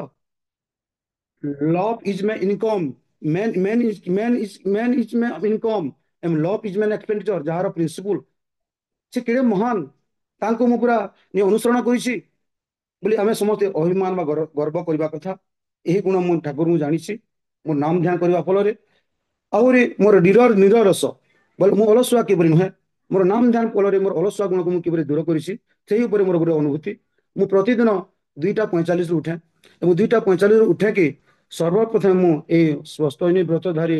Love is my income, man is my income and love is my expenditure, ଯାହାର ପ୍ରିନ୍ସିପଲ ସେ କେଡ଼େ ମହାନ, ତାଙ୍କୁ ମୁଁ ପୁରା ଅନୁସରଣ କରିଛି ବୋଲି ଆମେ ସମସ୍ତେ ଅଭିମାନ ବା ଗର୍ବ କରିବା କଥା। ଏହି ଗୁଣ ମୁଁ ଠାକୁରଙ୍କୁ ଜାଣିଛି। ମୋ ନାମ ଧ୍ୟାନ କରିବା ଫଳରେ ଆହୁରି ମୋର ନିରରସ ବୋଲେ ମୁଁ ଅଳସୁଆ କିପରି ନୁହେଁ, ମୋର ନାମ ଧ୍ୟାନ ଫଳରେ ମୋର ଅଳସୁଆ ଗୁଣକୁ ମୁଁ କିପରି ଦୂର କରିଛି, ସେହି ଉପରେ ମୋର ଗୋଟେ ଅନୁଭୂତି। ମୁଁ ପ୍ରତିଦିନ 2:45 ଉଠେ ଏବଂ 2:45 ଉଠେକି ସର୍ବପ୍ରଥମେ ମୁଁ ଏଇ ସ୍ୱସ୍ତୟିନୀ ବ୍ରତଧାରୀ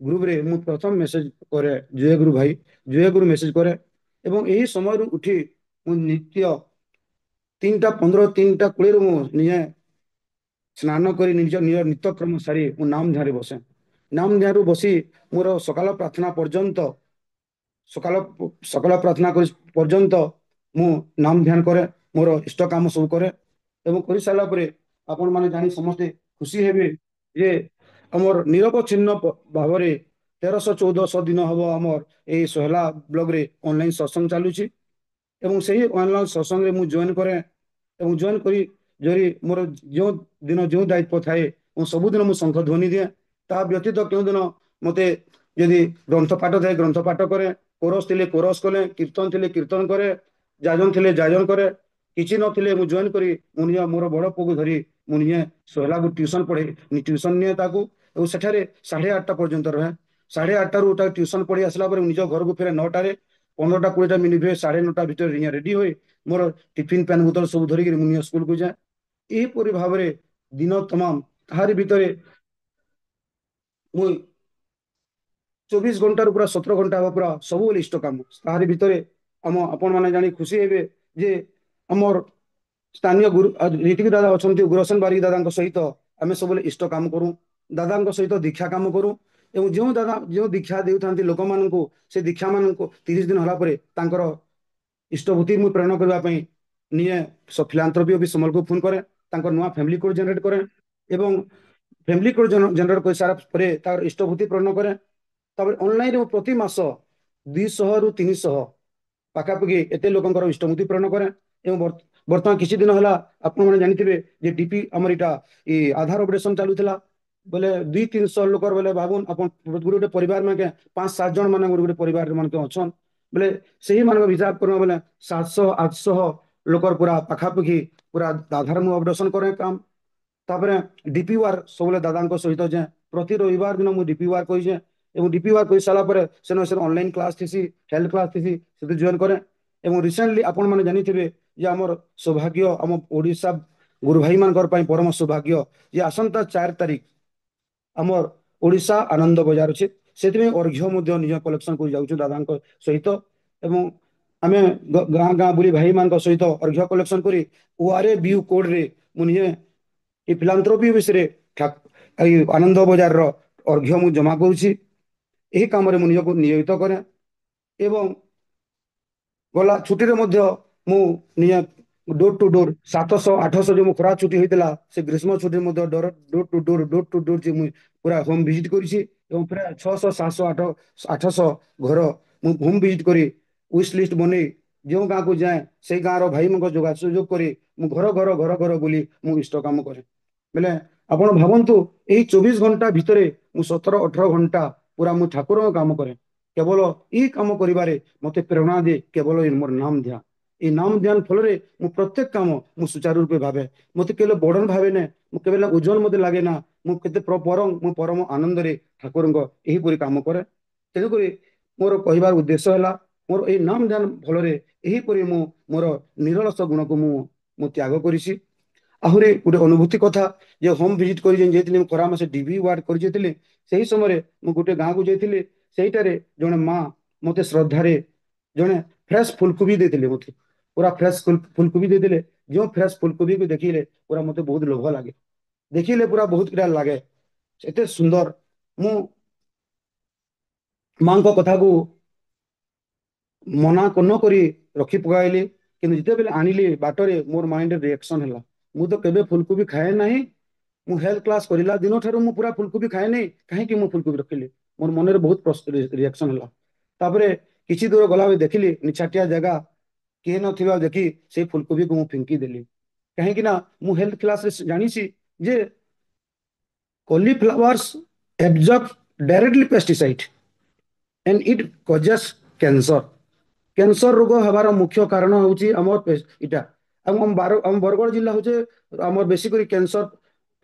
ଗ୍ରୁପରେ ମୁଁ ପ୍ରଥମ ମେସେଜ କରେ, ଜୟଗୁରୁ ଭାଇ ଜୟଗୁରୁ ମେସେଜ କରେ। ଏବଂ ଏହି ସମୟରୁ ଉଠି ମୁଁ ନିତ୍ୟ 3:15 3:20 ମୁଁ ନିଜେ ସ୍ନାନ କରି ନିଜ ନିତ୍ୟକ୍ରମ ସାରି ମୁଁ ନାମ ଧ୍ୟାନରେ ବସେ। ନାମ ଧ୍ୟାନରୁ ବସି ମୋର ସକାଳ ପ୍ରାର୍ଥନା ପର୍ଯ୍ୟନ୍ତ ସକାଳ ସକାଳ ପ୍ରାର୍ଥନା କରି ପର୍ଯ୍ୟନ୍ତ ମୁଁ ନାମ ଧ୍ୟାନ କରେ, ମୋର ଇଷ୍ଟ କାମ ସବୁ କରେ। ଏବଂ କରିସାରିଲା ପରେ ଆପଣମାନେ ଜାଣି ସମସ୍ତେ ଖୁସି ହେବେ ଯେ ଆମର ନିରବଚ୍ଛିନ୍ନ ଭାବରେ 1314 ଦିନ ହେବ ଆମର ଏଇ ସୋହେଲା ବ୍ଲଗରେ ଅନଲାଇନ ସତ୍ସଙ୍ଗ ଚାଲୁଛି। ଏବଂ ସେହି ଅନଲାଇନ ସତ୍ସଙ୍ଗରେ ମୁଁ ଜଏନ କରେ ଏବଂ ଜଏନ କରି ଯଦି ମୋର ଯେଉଁ ଦିନ ଯେଉଁ ଦାୟିତ୍ୱ ଥାଏ, ମୁଁ ସବୁଦିନ ମୁଁ ଶଙ୍ଖ ଧ୍ୱନି ଦିଏ। ତା ବ୍ୟତୀତ କେଉଁଦିନ ମୋତେ ଯଦି ଗ୍ରନ୍ଥ ପାଠ ଥାଏ ଗ୍ରନ୍ଥ ପାଠ କରେ, କୋରସ ଥିଲେ କୋରସ କଲେ, କୀର୍ତ୍ତନ ଥିଲେ କୀର୍ତ୍ତନ କରେ, ଯାଜନ ଥିଲେ ଯାଜନ କରେ। କିଛି ନଥିଲେ ମୁଁ ଜଏନ କରି ମୁଁ ନିଜେ ମୋର ବଡ଼ ପୁଅକୁ ଧରି ମୁଁ ନିଜେ ସୋହେଲାକୁ ଟ୍ୟୁସନ ପଢ଼େ, ଟ୍ୟୁସନ ନିଏ ତାକୁ ଏବଂ ସେଠାରେ 8:30 ପର୍ଯ୍ୟନ୍ତ ରହେ। 8:30ରୁ ତାକୁ ଟ୍ୟୁସନ ପଢ଼ି ଆସିଲା ପରେ ନିଜ ଘରକୁ ଫେରେ 9ଟାରେ 15ଟା 20ଟା ମିନିଟ୍ ହୁଏ, 9:30 ଭିତରେ ରେଡି ହୁଏ, ମୋର ଟିଫିନ ପ୍ୟାନ୍ ବୋତଲ ସବୁ ଧରିକି ମୁଁ ନିଜ ସ୍କୁଲକୁ ଯାଏ। ଏହିପରି ଭାବରେ ଦିନ ତମାମ ତାହାରି ଭିତରେ ମୁଁ 24 ଘଣ୍ଟାରୁ ପୁରା 17 ଘଣ୍ଟା ହବ ପୁରା ସବୁବେଳେ ଇଷ୍ଟ କାମ। ତାହାରି ଭିତରେ ଆପଣମାନେ ଜାଣି ଖୁସି ହେବେ ଯେ ଆମର ସ୍ଥାନୀୟ ଗୁରୁ ରୀତିକି ଦାଦା ଅଛନ୍ତି, ଉଗ୍ରସେନ ବାରିକ ଦାଦାଙ୍କ ସହିତ ଆମେ ସବୁବେଳେ ଇଷ୍ଟ କାମ କରୁ, ଦାଦାଙ୍କ ସହିତ ଦୀକ୍ଷା କାମ କରୁ। ଏବଂ ଯେଉଁ ଦାଦା ଯେଉଁ ଦୀକ୍ଷା ଦେଉଥାନ୍ତି ଲୋକମାନଙ୍କୁ, ସେ ଦୀକ୍ଷା ମାନଙ୍କୁ 30 ଦିନ ହେଲା ପରେ ତାଙ୍କର ଇଷ୍ଟଭୂତି ମୁଁ ପ୍ରେରଣ କରିବା ପାଇଁ ନିଏ ଫିଲାନ୍ଥ୍ରୋପି ଅଫିସ ସମ୍ବଲକୁ ଫୋନ କରେ, ତାଙ୍କର ନୂଆ ଫ୍ୟାମିଲି କୋଡ୍ ଜେନେରେଟ୍ କରେ ଏବଂ ଫ୍ୟାମିଲି କୋଡ୍ ଜେନେରେଟ୍ କରିସାରିଲା ପରେ ତାର ଇଷ୍ଟଭୂତି ପ୍ରେରଣ କରେ। ତାପରେ ଅନଲାଇନରେ ପ୍ରତି ମାସ 200ରୁ 300 ପାଖାପାଖି ଏତେ ଲୋକଙ୍କର ଇଷ୍ଟଭୂତି ପ୍ରେରଣ କରେ। ଏବଂ ବର୍ତ୍ତମାନ କିଛି ଦିନ ହେଲା ଆପଣମାନେ ଜାଣିଥିବେ ଯେ ଡିପି ଆମର ଏଇଟା ଆଧାର ଅପରେସନ ଚାଲୁଥିଲା, ବୋଲେ 200-300 ଲୋକର ବୋଲେ ଭାବୁନ ଆପଣ ଗୋଟେ ପରିବାର ମାନେ 5-7 ଜଣ ମାନେ ଗୋଟେ ପରିବାର ମାନେ ଅଛନ୍, ବୋଲେ ସେହି ମାନଙ୍କ ହିସାବ କରିବା ବୋଲେ 700-800 ଲୋକର ପୁରା ପାଖାପାଖି ପୁରା ଆଧାର ମୁଁ ଅପରେସନ କରେ କାମ। ତାପରେ ଡିପି ୱାର୍ ସବୁବେଳେ ଦାଦାଙ୍କ ସହିତ ଯାଏ, ପ୍ରତି ରବିବାର ଦିନ ମୁଁ ଡିପି ୱାର୍ କରିଛେ ଏବଂ ଡିପି ୱାର୍ କରି ସାରିଲା ପରେ ସେନ ଅନଲାଇନ କ୍ଲାସ ଥିସି, ହେଲ୍ଥ କ୍ଲାସ ଥିସି, ସେଠି ଜଏନ କରେ। ଏବଂ ରିସେଣ୍ଟଲି ଆପଣମାନେ ଜାଣିଥିବେ ଯେ ଆମର ସୌଭାଗ୍ୟ ଆମ ଓଡ଼ିଶା ଗୁରୁ ଭାଇମାନଙ୍କର ପାଇଁ ପରମ ସୌଭାଗ୍ୟ ଯେ ଆସନ୍ତା 4 ତାରିଖ ଆମର ଓଡ଼ିଶା ଆନନ୍ଦ ବଜାର ଅଛି, ସେଥିପାଇଁ ଅର୍ଘ୍ୟ ମଧ୍ୟ ନିଜ କଲେକ୍ସନ କରି ଯାଉଛୁ ଦାଦାଙ୍କ ସହିତ। ଏବଂ ଆମେ ଗାଁ ଗାଁ ବୁଲି ଭାଇମାନଙ୍କ ସହିତ ଅର୍ଘ୍ୟ କଲେକ୍ସନ କରି ORABU କୋଡରେ ମୁଁ ନିଜେ ଏ ଫିଲାନ୍ଥ୍ରୋପି ବିଷୟରେ ଏଇ ଆନନ୍ଦ ବଜାରର ଅର୍ଘ୍ୟ ମୁଁ ଜମା କରୁଛି। ଏହି କାମରେ ମୁଁ ନିଜକୁ ନିୟୋଜିତ କରେ ଏବଂ ଗଲା ଛୁଟିରେ ମଧ୍ୟ ମୁଁ ନିଜେ ଡୋର ଟୁ ଡୋର 700-800 ଯେଉଁ ଖରା ଛୁଟି ହୋଇଥିଲା, ସେ ଗ୍ରୀଷ୍ମ ଛୁଟି ମଧ୍ୟ ଡୋର ଟୁ ଡୋର ଯେ ମୁଁ ପୁରା ହୋମ ଭିଜିଟ କରିଛି ଏବଂ ପ୍ରାୟ 600-700-800 ଘର ମୁଁ ହୋମ ଭିଜିଟ କରି ୱିଶ ଲିଷ୍ଟ ବନେଇ ଯେଉଁ ଗାଁକୁ ଯାଏ ସେଇ ଗାଁର ଭାଇମାନଙ୍କ ଯୋଗାଯୋଗ କରି ମୁଁ ଘର ଘର ଘର ଘର ବୁଲି ମୁଁ ଇଷ୍ଟ କାମ କରେ। ବେଲେ ଆପଣ ଭାବନ୍ତୁ ଏହି 24 ଘଣ୍ଟା ଭିତରେ ମୁଁ 17-18 ଘଣ୍ଟା ପୁରା ମୁଁ ଠାକୁରଙ୍କ କାମ କରେ। କେବଳ ଏଇ କାମ କରିବାରେ ମତେ ପ୍ରେରଣା ଦିଏ କେବଳ ମୋର ନାମ ଧ୍ୟାନ। এই নাম ধ্যান ফলরে ମୁଁ ପ୍ରତ୍ୟେକ କାମ ମୁଁ ସୁଚାରୁ ରୂପେ ଭାବେ। ମତେ କେବେ ବର୍ଡନ ଭାବେ ନା, ମୁଁ କେବେ ଓଜନ ମତେ ଲାଗେ ନା। ମୁଁ କେତେ ମୁଁ ପରମ ଆନନ୍ଦରେ ଠାକୁରଙ୍କ ଏହିପରି କାମ କରେ। ତେଣୁକରି ମୋର କହିବାର ଉଦ୍ଦେଶ୍ୟ ହେଲା ମୋର ଏଇ ନାମ ଧ୍ୟାନ ଫଳରେ ଏହିପରି ମୁଁ ମୋର ନିରଳସ ଗୁଣକୁ ମୁଁ ତ୍ୟାଗ କରିଛି। ଆହୁରି ଗୋଟେ ଅନୁଭୂତି କଥା ଯେ ହୋମ ଭିଜିଟ କରି ଯାଇଥିଲି, ମୁଁ ଖରା ମାସେ ଡିଭି ୱାର୍ଡ କରି ଯାଇଥିଲି। ସେହି ସମୟରେ ମୁଁ ଗୋଟେ ଗାଁକୁ ଯାଇଥିଲି। ସେଇଟାରେ ଜଣେ ମା ମତେ ଶ୍ରଦ୍ଧାରେ ଜଣେ ଫ୍ରେଶ ଫୁଲକୋବି ଦେଇଥିଲେ। ମତେ ପୁରା ଫ୍ରେଶ ଫୁଲକୋବି ଦେଇଥିଲେ। ଯେଉଁ ଫ୍ରେଶ ଫୁଲକୋବିକୁ ଦେଖିଲେ ପୁରା ମତେ ବହୁତ ଲୋଭ ଲାଗେ। ଦେଖିଲେ ପୁରା ବହୁତ କିଟା ଲାଗେ, ଏତେ ସୁନ୍ଦର। ମୁଁ ମାଙ୍କ କଥାକୁ ମନା ନ କରି ରଖି ପକାଇଲି। କିନ୍ତୁ ଯେତେବେଳେ ଆଣିଲି ବାଟରେ ମୋର ମାଇଣ୍ଡରେ ରିଆକ୍ସନ ହେଲା। ମୁଁ ତ କେବେ ଫୁଲକୋବି ଖାଏ ନାହିଁ। ମୁଁ ହେଲ୍ଥ କ୍ଲାସ କରିଲା ଦିନ ଠାରୁ ମୁଁ ପୁରା ଫୁଲକୋବି ଖାଏ ନାହିଁ। କାହିଁକି ମୁଁ ଫୁଲକୋବି ରଖିଲି? ମୋର ମନରେ ବହୁତ ରିଆକ୍ସନ ହେଲା। ତାପରେ କିଛି ଦୂର ଗଲାବେଳେ ଦେଖିଲି ନିଛାଟିଆ ଜାଗା, କିଏ ନଥିବା ଦେଖି ସେଇ ଫୁଲକୋବିକୁ ମୁଁ ଫିଙ୍କି ଦେଲି। କାହିଁକି ନା ମୁଁ ହେଲ୍ଥ କ୍ଲାସରେ ଜାଣିଛି ଯେ cauliflowers absorb directly pesticide and it causes cancer. Cancer ରୋଗ ହେବାର ମୁଖ୍ୟ କାରଣ ହେଉଛି ଆମର ଇଟା। ଆମ ବରଗଡ଼ ଜିଲ୍ଲା ହଉଛି ଆମର ବେଶୀ କରି କ୍ୟାନ୍ସର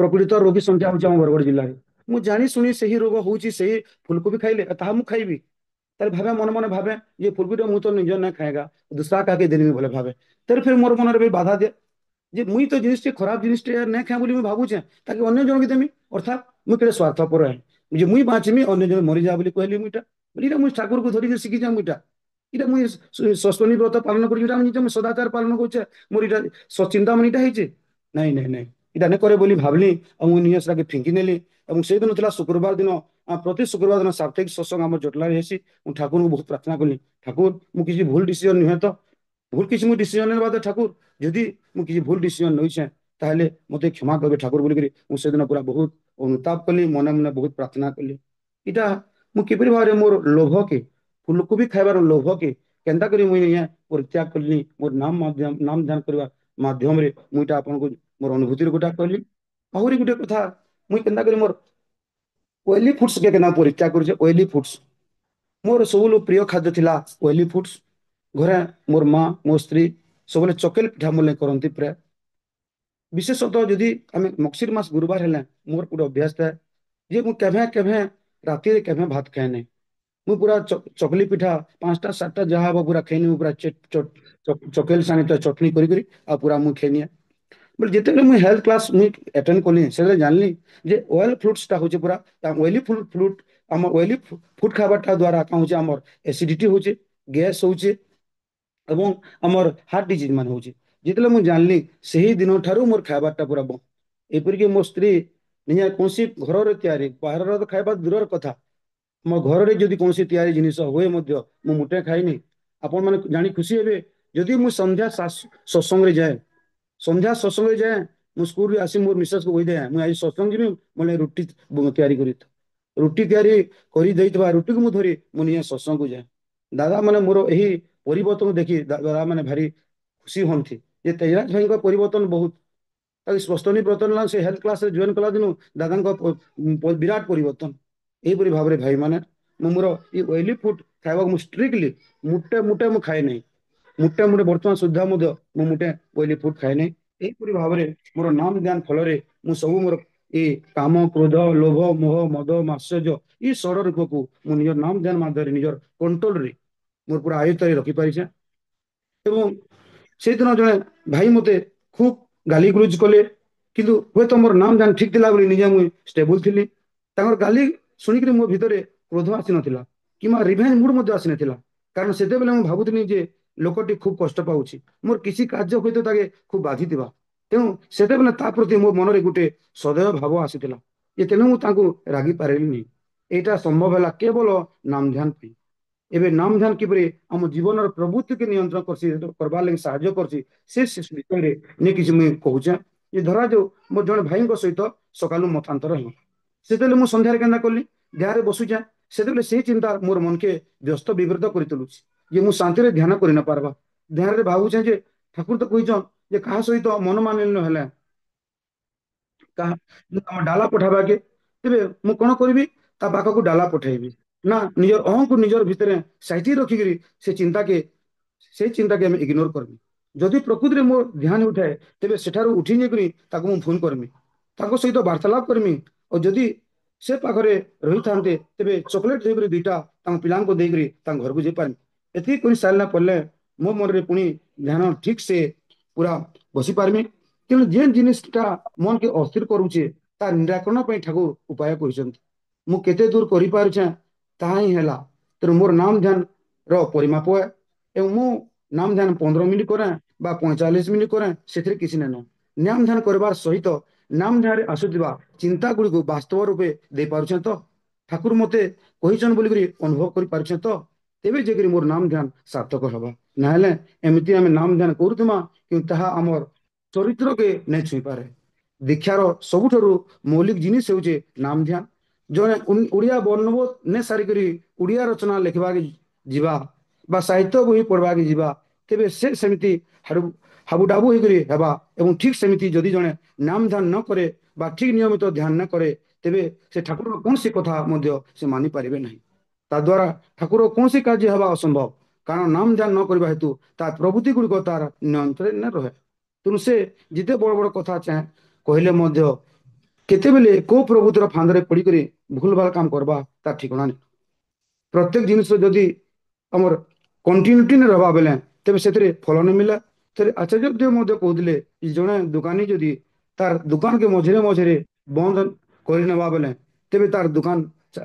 ପ୍ରପୀଡ଼ିତ ରୋଗୀ ସଂଖ୍ୟା ହଉଛି ଆମ ବରଗଡ଼ ଜିଲ୍ଲାରେ। ମୁଁ ଜାଣି ଶୁଣି ସେହି ରୋଗ ହଉଛି ସେହି ଫୁଲକୋବି ଖାଇଲେ ତାହା ମୁଁ ଖାଇବି। ତାହେଲେ ଭାବେ ମନେ ମନେ ଭାବେ ଯେ ଫୁଲକୋବିଟା ମୁଁ ତ ନିଜ ନା ଖାଏଗା, ଦୁସରା କାହାକେ ଦେଲି ବୋଲେ ଭାବେ। ତାହେଲେ ଫିର ମୋର ମନରେ ବି ବାଧା ଦିଏ ଯେ ମୁଇଁ ତ ଜିନିଷଟି ଖରାପ ଜିନିଷଟେ ନାଇଁ ଖାଏ ବୋଲି ମୁଁ ଭାବୁଛେ, ତାକେ ଅନ୍ୟ ଜଣକୁ ଦେମି। ଅର୍ଥାତ୍ ମୁଁ କେତେ ସ୍ୱାର୍ଥପର ହେ ଯେ ମୁଇଁ ବାঁଚିମି ଅନ୍ୟ ଜଣ ମରିଯା ବୋଲି କହିଲି। ମୁଇଟା ଏଇଟା ମୁଁ ଠାକୁରକୁ ଧରିକି ଶିଖିଛେ। ମୁଇଟା ଏଇଟା ମୁଇଁ ସସ୍ତନୀ ବ୍ରତ ପାଳନ କରୁଛି। ଏଇଟା ମୁଁ ସଦାଚାର ପାଳନ କରୁଛେ। ମୋର ଏଇଟା ଚିନ୍ତା ମାନେ ଏଇଟା ହେଇଛି। ନାଇଁ ନାଇଁ ନାଇଁ, ଏଇଟା ନାଇଁ କରେ ବୋଲି ଭାବିଲି। ଆଉ ମୁଁ ନିଜ ସେଟାକେ ଫିଙ୍କି ନେଲି। ଏବଂ ସେଇଦିନ ଥିଲା ଶୁକ୍ରବାର ଦିନ। ପ୍ରତି ଶୁକ୍ରବାର ଦିନ ସାପ୍ତାହିକ ସତ୍ସଙ୍ଗ ଆମର ଜଟଲାରେ ହେଇସି। ମୁଁ ଠାକୁରଙ୍କୁ ବହୁତ ପ୍ରାର୍ଥନା କଲି, ଠାକୁର ମୁଁ କିଛି ଭୁଲ ଡିସିଜନ ନୁହେଁ ତ, ଭୁଲ କିଛି ମୁଁ ଡିସିଜନ ନେବା ତ ଠାକୁର, ଯଦି ମୁଁ କିଛି ଭୁଲ ଡିସିଜନ ନେଇଛେ ତାହେଲେ ମତେ କ୍ଷମା କରିବେ ଠାକୁର ବୋଲିକିରି ମୁଁ ସେଦିନ ପୁରା ବହୁତ ଅନୁତାପ କଲି, ମନେ ମନେ ବହୁତ ପ୍ରାର୍ଥନା କଲି। ଏଇଟା ମୁଁ କିପରି ଭାବରେ ମୋର ଲୋଭ କେ ଫୁଲକୋବି ଖାଇବାର ଲୋଭ କେ କେନ୍ତା କରି ମୁଇଁ ପରିତ୍ୟାଗ କଲି ମୋର ନାମ ଧ୍ୟାନ କରିବା ମାଧ୍ୟମରେ। ମୁଁ ଏଇଟା ଆପଣଙ୍କୁ ମୋର ଅନୁଭୂତିରେ ଗୋଟା କହିଲି। ଆହୁରି ଗୋଟେ କଥା, ମୁଇଁ କେନ୍ତା କରି ମୋର ଅଏଲି ଫୁଡ୍ସ କେ କେନ୍ତା ପରିତ୍ୟାଗ କରୁଛେ। ଅଏଲି ଫୁଡ୍ସ ମୋର ସବୁଠୁ ପ୍ରିୟ ଖାଦ୍ୟ ଥିଲା। ଅଏଲି ଫୁଡ୍ସ ଘରେ ମୋର ମା ମୋ ସ୍ତ୍ରୀ ସବୁବେଳେ ଚକେଲ ପିଠା ମୋ ଲାଗି କରନ୍ତି ପ୍ରାୟ। ବିଶେଷତଃ ଯଦି ଆମେ ମଗଶିର ମାସ ଗୁରୁବାର ହେଲେ ମୋର ଗୋଟେ ଅଭ୍ୟାସ ଥାଏ ଯେ ମୁଁ କେଭେ କେଭେ ରାତିରେ କେଭେ ଭାତ ଖାଏ ନାହିଁ। ମୁଁ ପୁରା ଚକଲି ପିଠା 5ଟା 7ଟା ଯାହା ହବ ପୁରା ଖାଇନି। ମୁଁ ପୁରା ଚକେଲ ସାଙ୍ଗେ ଚଟଣି କରି ଆଉ ପୁରା ମୁଁ ଖାଇନିଏ। ବୋଲେ ଯେତେବେଳେ ମୁଁ ହେଲ୍ଥ କ୍ଲାସ ମୁଁ ଆଟେଣ୍ଡ କଲି ସେତେବେଳେ ଜାଣିଲି ଯେ ଅଏଲ ଫ୍ରୁଟ୍ସଟା ହଉଛି ପୁରା ଅଏଲି ଫ୍ରୁଟ୍। ଆମର ଅଏଲି ଫୁଡ୍ ଖାଇବାଟା ଦ୍ୱାରା କ'ଣ ହଉଛି ଆମର ଏସିଡିଟି ହଉଛି, ଗ୍ୟାସ୍ ହଉଛି ଏବଂ ଆମର ହାର୍ଟ ଡିଜିଜ ମାନେ ହଉଛି। ଯେତେବେଳେ ମୁଁ ଜାଣିଲି ସେହି ଦିନ ଠାରୁ ମୋର ଖାଇବାରଟା ପୁରା ବନ୍ଦ। ଏପରିକି ମୋ ସ୍ତ୍ରୀ ନିଜେ କୌଣସି ଘରରେ ତିଆରି, ବାହାରର ତ ଖାଇବା ଦୂରର କଥା, ମୋ ଘରରେ ଯଦି କୌଣସି ତିଆରି ଜିନିଷ ହୁଏ ମଧ୍ୟ ମୁଁ ମୋଟେ ଖାଇନି। ଆପଣ ମାନେ ଜାଣି ଖୁସି ହେବେ ଯଦି ମୁଁ ସନ୍ଧ୍ୟା ସତ୍ସଙ୍ଗରେ ଯାଏ, ସନ୍ଧ୍ୟା ସତ୍ସଙ୍ଗରେ ଯାଏ, ମୁଁ ସ୍କୁଲରୁ ଆସି ମୋର ମିସେସକୁ କହିଦିଏ ମୁଁ ଆଜି ସତ୍ସଙ୍ଗ ଯିବି, ମାନେ ରୁଟି ତିଆରି କରି ରୁଟି ତିଆରି କରି ଦେଇଥିବା ରୁଟିକୁ ମୁଁ ଧରି ମୁଁ ନିଜେ ସତ୍ସଙ୍ଗକୁ ଯାଏ। ଦାଦା ମାନେ ମୋର ଏହି ପରିବର୍ତ୍ତନ ଦେଖି ଦାଦା ମାନେ ଭାରି ଖୁସି ହୁଅନ୍ତି ଯେ ତେଜରାଜ ଭାଇଙ୍କ ପରିବର୍ତ୍ତନ ବହୁତ। ତାକୁ ସ୍ପଷ୍ଟନୀ ବର୍ତ୍ତନ ସେ ହେଲ୍ଥ କ୍ଲାସରେ ଜଏନ କଲା ଦିନୁ ଦାଦାଙ୍କ ବିରାଟ ପରିବର୍ତ୍ତନ। ଏହିପରି ଭାବରେ ଭାଇ ମାନେ ମୁଁ ମୋର ଏଇ ଅଏଲି ଫୁଡ୍ ଖାଇବାକୁ ମୁଁ ଷ୍ଟ୍ରିକ୍ଟଲି ମୁଟେ ମୁଁ ଖାଏ ନାହିଁ। ମୁଟେ ବର୍ତ୍ତମାନ ସୁଦ୍ଧା ମଧ୍ୟ ମୁଁ ମୁଟେ ଅଏଲି ଫୁଡ୍ ଖାଏ ନାହିଁ। ଏହିପରି ଭାବରେ ମୋର ନାମ ଧ୍ୟାନ ଫଳରେ ମୁଁ ସବୁ ମୋର ଏ କାମ କ୍ରୋଧ ଲୋଭ ମୋହ ମଦ ମାତ୍ସର୍ଯ୍ୟ ଏଇ ଷଡ଼ ରୂପକୁ ମୁଁ ନିଜର ନାମ ଧ୍ୟାନ ମାଧ୍ୟମରେ ନିଜର କଣ୍ଟ୍ରୋଲରେ ମୋର ପୁରା ଆୟତ୍ତରେ ରଖିପାରିଛେ। ଏବଂ ସେଇଦିନ ଜଣେ ଭାଇ ମତେ ଖୁବ ଗାଲି ଗୁଲଜ କଲେ, କିନ୍ତୁ ହୁଏତ ମୋର ନାମ ଧ୍ୟାନ ଠିକ ଥିଲା ବୋଲି ନିଜେ ମୁଁ ଷ୍ଟେବୁଲ ଥିଲି। ତାଙ୍କର ଗାଲି ଶୁଣିକିରି ମୋ ଭିତରେ କ୍ରୋଧ ଆସିନଥିଲା କିମ୍ବା ରିଭେଞ୍ଜ ମୁଡ ମଧ୍ୟ ଆସିନଥିଲା। କାରଣ ସେତେବେଳେ ମୁଁ ଭାବୁଥିଲି ଯେ ଲୋକଟି ଖୁବ କଷ୍ଟ ପାଉଛି, ମୋର କିଛି କାର୍ଯ୍ୟ ହୁଏତ ତାକେ ଖୁବ ବାଧିଥିବା। ତେଣୁ ସେତେବେଳେ ତା ପ୍ରତି ମୋ ମନରେ ଗୋଟେ ସଦୟ ଭାବ ଆସିଥିଲା ଯେ ତେଣୁ ମୁଁ ତାଙ୍କୁ ରାଗି ପାରିଲିନି। ଏଇଟା ସମ୍ଭବ ହେଲା କେବଳ ନାମ ଧ୍ୟାନ ପାଇଁ। ଏବେ ନାମ ଧ୍ୟାନ କିପରି ଆମ ଜୀବନର ପ୍ରଭୃତିକୁ ନିୟନ୍ତ୍ରଣ କରଛି, କରବାର ଲାଗି ସାହାଯ୍ୟ କରୁଛି, ସେ ବିଷୟରେ ନେଇ କିଛି ମୁଇଁ କହୁଛେ। ଯେ ଧରାଯାଉ ମୋ ଜଣେ ଭାଇଙ୍କ ସହିତ ସକାଳୁ ମତାନ୍ତର ହେଲା, ସେତେବେଳେ ମୁଁ ସନ୍ଧ୍ୟାରେ କେନ୍ତା କଲି ଗାଁରେ ବସୁଛେ, ସେତେବେଳେ ସେଇ ଚିନ୍ତା ମୋର ମନକେ ବ୍ୟସ୍ତ ବିବ୍ରତ କରି ତୁଲୁଛି ଯେ ମୁଁ ଶାନ୍ତିରେ ଧ୍ୟାନ କରି ନ ପାରବା। ଧ୍ୟାନରେ ଭାବୁଛେ ଯେ ଠାକୁର ତ କହିଛନ୍ ଯେ କାହା ସହିତ ମନମାଳିନ୍ୟ ହେଲେ କାହା ଆମ ଡାଲା ପଠାବାକେ, ତେବେ ମୁଁ କଣ କରିବି? ତା ପାଖକୁ ଡାଲା ପଠେଇବି ନା ନିଜର ଅହଂକୁ ନିଜର ଭିତରେ ସାଇତି ରଖିକିରି ସେଇ ଚିନ୍ତାକେ ଆମେ ଇଗ୍ନୋର କରିବି। ଯଦି ପ୍ରକୃତିରେ ମୋ ଧ୍ୟାନ ଉଠାଏ ତେବେ ସେଠାରୁ ଉଠି ଯାଇକରି ତାକୁ ମୁଁ ଫୋନ କରିମି, ତାଙ୍କ ସହିତ ବାର୍ତ୍ତାଳାପ କରିମି। ଆଉ ଯଦି ସେ ପାଖରେ ରହିଥାନ୍ତେ ତେବେ ଚକୋଲେଟ ଦେଇକରି ଦୁଇଟା ତାଙ୍କ ପିଲାଙ୍କୁ ଦେଇକରି ତାଙ୍କ ଘରକୁ ଯାଇପାରିବି। ଏତିକି କରି ସାରିଲା ପରେ ମୋ ମନରେ ପୁଣି ଧ୍ୟାନ ଠିକ ସେ ପୁରା ବସିପାରିମି। ତେଣୁ ଯେ ଜିନିଷଟା ମନକେ ଅସ୍ଥିର କରୁଛେ ତା ନିରାକରଣ ପାଇଁ ଠାକୁର ଉପାୟ କହିଛନ୍ତି। ମୁଁ କେତେ ଦୂର କରିପାରୁଛେ ତାହା ହିଁ ହେଲା। ତେଣୁ ମୋର ନାମ ଧ୍ୟାନ ର ପରିମାପ ଏବଂ ମୁଁ ନାମ ଧ୍ୟାନ 15 ମିନିଟ୍ କରେ ବା 45 ମିନିଟ୍ କରେ, ସେଥିରେ କିଛି ନାହିଁ। ନାମ ଧ୍ୟାନ କରିବାର ସହିତ ନାମ ଧ୍ୟାନରେ ଆସୁଥିବା ଚିନ୍ତା ଗୁଡ଼ିକୁ ବାସ୍ତବ ରୂପେ ଦେଇପାରୁଛେ ତ, ଠାକୁର ମତେ କହିଛନ୍ତି ବୋଲିକରି ଅନୁଭବ କରିପାରୁଛେ ତ, ତେବେ ଯାଇକରି ମୋର ନାମ ଧ୍ୟାନ ସାର୍ଥକ ହେବ। ନହେଲେ ଏମିତି ଆମେ ନାମ ଧ୍ୟାନ କରୁଥିବା କିନ୍ତୁ ତାହା ଆମର ଚରିତ୍ରକେ ନେଇ ଛୁଇଁପାରେ। ଦୀକ୍ଷାର ସବୁଠାରୁ ମୌଳିକ ଜିନିଷ ହେଉଛି ନାମ ଧ୍ୟାନ। ଜଣେ ଓଡ଼ିଆ ବର୍ଣ୍ଣବୋଧ ନେ ସାରିକରି ଓଡ଼ିଆ ରଚନା ଲେଖିବାକେ ଯିବା ବା ସାହିତ୍ୟ ବହି ପଢ଼ବାକେ ଯିବା, ତେବେ ସେ ସେମିତି ହାବୁଡାବୁ ହେଇକରି ହେବା। ଏବଂ ଠିକ ସେମିତି ଯଦି ଜଣେ ନାମ ଧ୍ୟାନ ନ କରେ ବା ଠିକ ନିୟମିତ ଧ୍ୟାନ ନ କରେ, ତେବେ ସେ ଠାକୁରଙ୍କ କୌଣସି କଥା ମଧ୍ୟ ସେ ମାନିପାରିବେ ନାହିଁ। ତା ଦ୍ୱାରା ଠାକୁର କୌଣସି କାର୍ଯ୍ୟ ହେବା ଅସମ୍ଭବ। କାରଣ ନାମ ଧ୍ୟାନ ନ କରିବା ହେତୁ ତା ପ୍ରଭୃତି ଗୁଡ଼ିକ ତାର ନିୟନ୍ତ୍ରଣରେ ରହେ। ତେଣୁ ସେ ଯେତେ ବଡ଼ ବଡ଼ କଥା ଚାହେଁ କହିଲେ ମଧ୍ୟ କେତେବେଳେ କୋଉ ପ୍ରଭୃତିର ଫାନ୍ଦରେ ପଡ଼ିକରି ଭୁଲ ଭାଲ କାମ କରବା ତା ଠିକଣା ନାହିଁ। ପ୍ରତ୍ୟେକ ଜିନିଷ ଯଦି ଆମର କଣ୍ଟିନ୍ୟୁଟି ରହିବା ବେଲେ ତେବେ ସେଥିରେ ଫଳ ନ ମିଳେ। ଥରେ ଆଚାର୍ଯ୍ୟ ଦେବ ମଧ୍ୟ କହୁଥିଲେ ଜଣେ ଦୋକାନୀ ଯଦି ତାର ଦୋକାନକେ ମଝିରେ ମଝିରେ ବନ୍ଦ କରିନେବା ବେଲେ ତେବେ ତାର ଦୋକାନ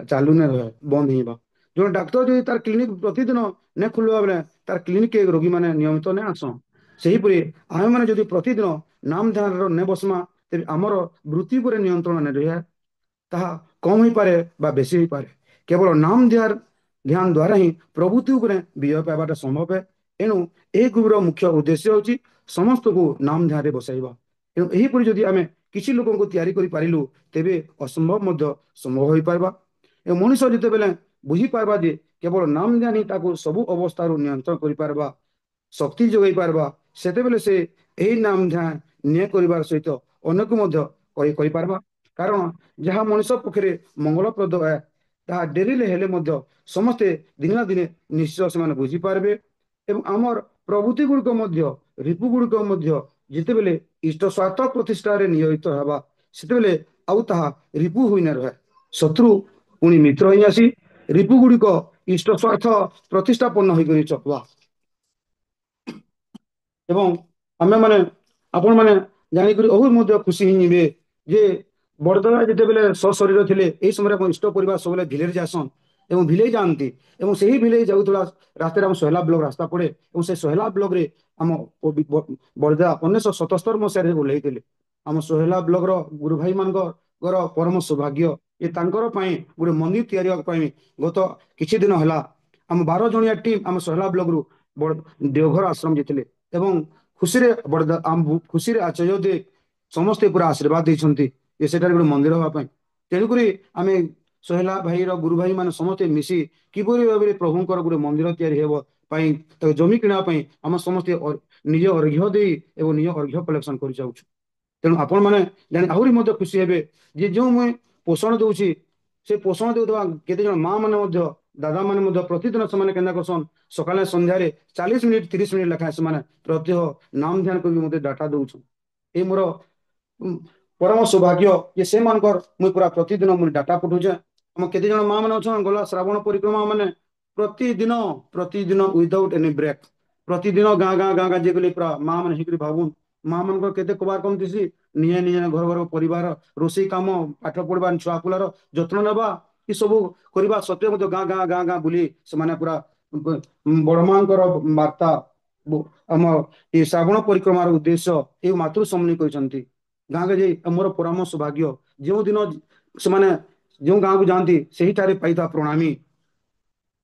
ଚାଲୁ ନ ରହେ, ବନ୍ଦ ହେଇଯିବ। ଜଣେ ଡାକ୍ତର ଯଦି ତାର କ୍ଲିନିକ ପ୍ରତିଦିନ ନେ ଖୋଲିବା ବେଲେ ତାର କ୍ଲିନିକ ରୋଗୀମାନେ ନିୟମିତ ନେ ଆସନ୍। ସେହିପରି ଆମେମାନେ ଯଦି ପ୍ରତିଦିନ ନାମ ଧ୍ୟାନର ନେ ବସମା ତେବେ ଆମର ବୃତ୍ତି ଉପରେ ନିୟନ୍ତ୍ରଣ ନେ ରହେ, ତାହା କମ ହେଇପାରେ ବା ବେଶୀ ହେଇପାରେ। କେବଳ ନାମ ଧ୍ୟାନ ଦ୍ୱାରା ହିଁ ପ୍ରଭୃତି ଉପରେ ବିଜୟ ପାଇବାଟା ସମ୍ଭବ। ଏଣୁ ଏହି ଗୁରୁର ମୁଖ୍ୟ ଉଦ୍ଦେଶ୍ୟ ହେଉଛି ସମସ୍ତଙ୍କୁ ନାମ ଧ୍ୟାନରେ ବସାଇବା। ତେଣୁ ଏହିପରି ଯଦି ଆମେ କିଛି ଲୋକଙ୍କୁ ତିଆରି କରିପାରିଲୁ ତେବେ ଅସମ୍ଭବ ମଧ୍ୟ ସମ୍ଭବ ହୋଇପାରିବା। ଏ ମଣିଷ ଯେତେବେଳେ ବୁଝିପାରବା ଯେ କେବଳ ନାମ ଧ୍ୟାନ ହିଁ ତାକୁ ସବୁ ଅବସ୍ଥାରୁ ନିୟନ୍ତ୍ରଣ କରିପାରିବା, ଶକ୍ତି ଯୋଗାଇ ପାରିବା, ସେତେବେଳେ ସେ ଏହି ନାମ ଧ୍ୟାନ ନ୍ୟାୟ କରିବାର ସହିତ ଅନ୍ୟକୁ ମଧ୍ୟ କରିପାରିବା। କାରଣ ଯାହା ମଣିଷ ପକ୍ଷରେ ମଙ୍ଗଳପ୍ରଦ ତାହା ଡେରିଲେ ହେଲେ ମଧ୍ୟ ସମସ୍ତେ ଦିନେ ନା ଦିନେ ନିଶ୍ଚୟ ସେମାନେ ବୁଝିପାରିବେ। ଏବଂ ଆମର ପ୍ରଭୃତି ଗୁଡ଼ିକ ମଧ୍ୟ ରିପୁ ଗୁଡ଼ିକ ମଧ୍ୟ ଯେତେବେଳେ ଇଷ୍ଟ ସ୍ୱାର୍ଥ ପ୍ରତିଷ୍ଠାରେ ନିୟୋଜିତ ହେବା ସେତେବେଳେ ଆଉ ତାହା ରିପୁ ହୋଇନ ରହେ, ଶତ୍ରୁ ପୁଣି ମିତ୍ର ହୋଇ ଆସି ରିପୁ ଗୁଡ଼ିକ ଇଷ୍ଟ ସ୍ୱାର୍ଥ ପ୍ରତିଷ୍ଠାପନ୍ନ ହୋଇକରି ଚକବା। ଏବଂ ଆମେମାନେ ଆପଣମାନେ ଜାଣିକରି ଆହୁରି ମଧ୍ୟ ଖୁସି ହେଇଯିବେ ଯେ ବଡ଼ଦେବା ଯେତେବେଳେ ସଶରୀର ଥିଲେ ଏହି ସମୟରେ ଆମ ଇଷ୍ଟ ପରିବାର ସବୁବେଳେ ଭିଲେରେ ଯାସନ୍ ଏବଂ ଭିଲେଇ ଯାଆନ୍ତି। ଏବଂ ସେହି ଭିଲେଇ ଯାଉଥିବା ରାସ୍ତାରେ ଆମ ସହେଲା ବ୍ଲକ ରାସ୍ତା ପଡ଼େ ଏବଂ ସେ ସହେଲା ବ୍ଲକରେ ଆମ ବଡ଼ଦେବା 1977 ମସିହାରେ ଓହ୍ଲେଇଥିଲେ। ଆମ ସହେଲା ବ୍ଲକର ଗୁରୁ ଭାଇମାନଙ୍କର ପରମ ସୌଭାଗ୍ୟ ଯେ ତାଙ୍କର ପାଇଁ ଗୋଟେ ମନ୍ଦିର ତିଆରି ହେବା ପାଇଁ ଗତ କିଛି ଦିନ ହେଲା ଆମ 12 ଜଣିଆ ଟିମ୍ ଆମ ସହେଲା ବ୍ଲକରୁ ଦେଓଘର ଆଶ୍ରମ ଯାଇଥିଲେ। ଏବଂ ଖୁସିରେ ଆଚାର୍ଯ୍ୟ ଦେବ ସମସ୍ତେ ପୁରା ଆଶୀର୍ବାଦ ଦେଇଛନ୍ତି ଯେ ସେଠାରେ ଗୋଟେ ମନ୍ଦିର ହେବା ପାଇଁ। ତେଣୁକରି ଆମେ ସହେଲା ଭାଇର ଗୁରୁ ଭାଇମାନେ ସମସ୍ତେ ମିଶି କିପରି ଭାବରେ ପ୍ରଭୁଙ୍କର ଗୋଟେ ମନ୍ଦିର ତିଆରି ହେବ ପାଇଁ ତାକୁ ଜମି କିଣିବା ପାଇଁ ଆମେ ସମସ୍ତେ ନିଜ ଅର୍ଘ୍ୟ ଦେଇ ଏବଂ ନିଜ ଅର୍ଘ୍ୟ କଲେକ୍ସନ କରି ଯାଉଛୁ। ତେଣୁ ଆପଣମାନେ ଜାଣି ଆହୁରି ମଧ୍ୟ ଖୁସି ହେବେ ଯେ ଯେଉଁ ମୁଇଁ ପୋଷଣ ଦେଉଛି ସେ ପୋଷଣ ଦେଉଥିବା କେତେଜଣ ମା ମାନେ ମଧ୍ୟ ଦାଦାମାନେ ମଧ୍ୟ ପ୍ରତିଦିନ ସେମାନେ କେନ୍ତା କରସନ୍ ସକାଳେ ସନ୍ଧ୍ୟାରେ 40 ମିନିଟ୍ 30 ମିନିଟ୍ ଲେଖାଏଁ ସେମାନେ ପ୍ରତ୍ୟହ ନାମ ଧ୍ୟାନ କରିକି ମୋତେ ଡାଟା ଦଉଛନ୍। ଏଇ ମୋର ପରମ ସୌଭାଗ୍ୟ ଯେ ସେମାନଙ୍କର ମୁଇଁ ପୁରା ପ୍ରତିଦିନ ମୁଇଁ ଡାଟା ପଠଉଛେ। ଆମ କେତେ ଜଣ ମା ମାନେ ଅଛନ୍ ଗଲା ଶ୍ରାବଣ ପରିକ୍ରମା ମାନେ ପ୍ରତିଦିନ ୱିଦାଉଟ୍ ଏନି ବ୍ରେକ୍ ପ୍ରତିଦିନ ଗାଁ ଗାଁ ଯାଇକରି ପୁରା ମା ମାନେ ହେଇକରି ଭାବୁନ୍ ମା ମାନଙ୍କର କେତେ କବାର କମ ଥିସି ନିଜେ ନିଜେ ଘର ପରିବାର ରୋଷେଇ କାମ ପାଠ ପଢିବା ଛୁଆ ପିଲାର ଯତ୍ନ ନେବା ଏ ସବୁ କରିବା ସତ୍ତ୍ୱେ ମଧ୍ୟ ଗାଁ ଗାଁ ବୁଲି ସେମାନେ ପୁରା ବଡ ମାଙ୍କର ବାର୍ତ୍ତା ଆମ ଏ ଶ୍ରାବଣ ପରିକ୍ରମାର ଉଦ୍ଦେଶ୍ୟ ଏ ମାତୃ ସମ୍ମିଳନୀ କହିଛନ୍ତି। ଗାଁକେ ଯାଇ ଆମର ପରମ ସୌଭାଗ୍ୟ ଯେଉଁ ଦିନ ସେମାନେ ଯେଉଁ ଗାଁକୁ ଯାଆନ୍ତି ସେହିଠାରେ ପାଇଥିବା ପ୍ରଣାମୀ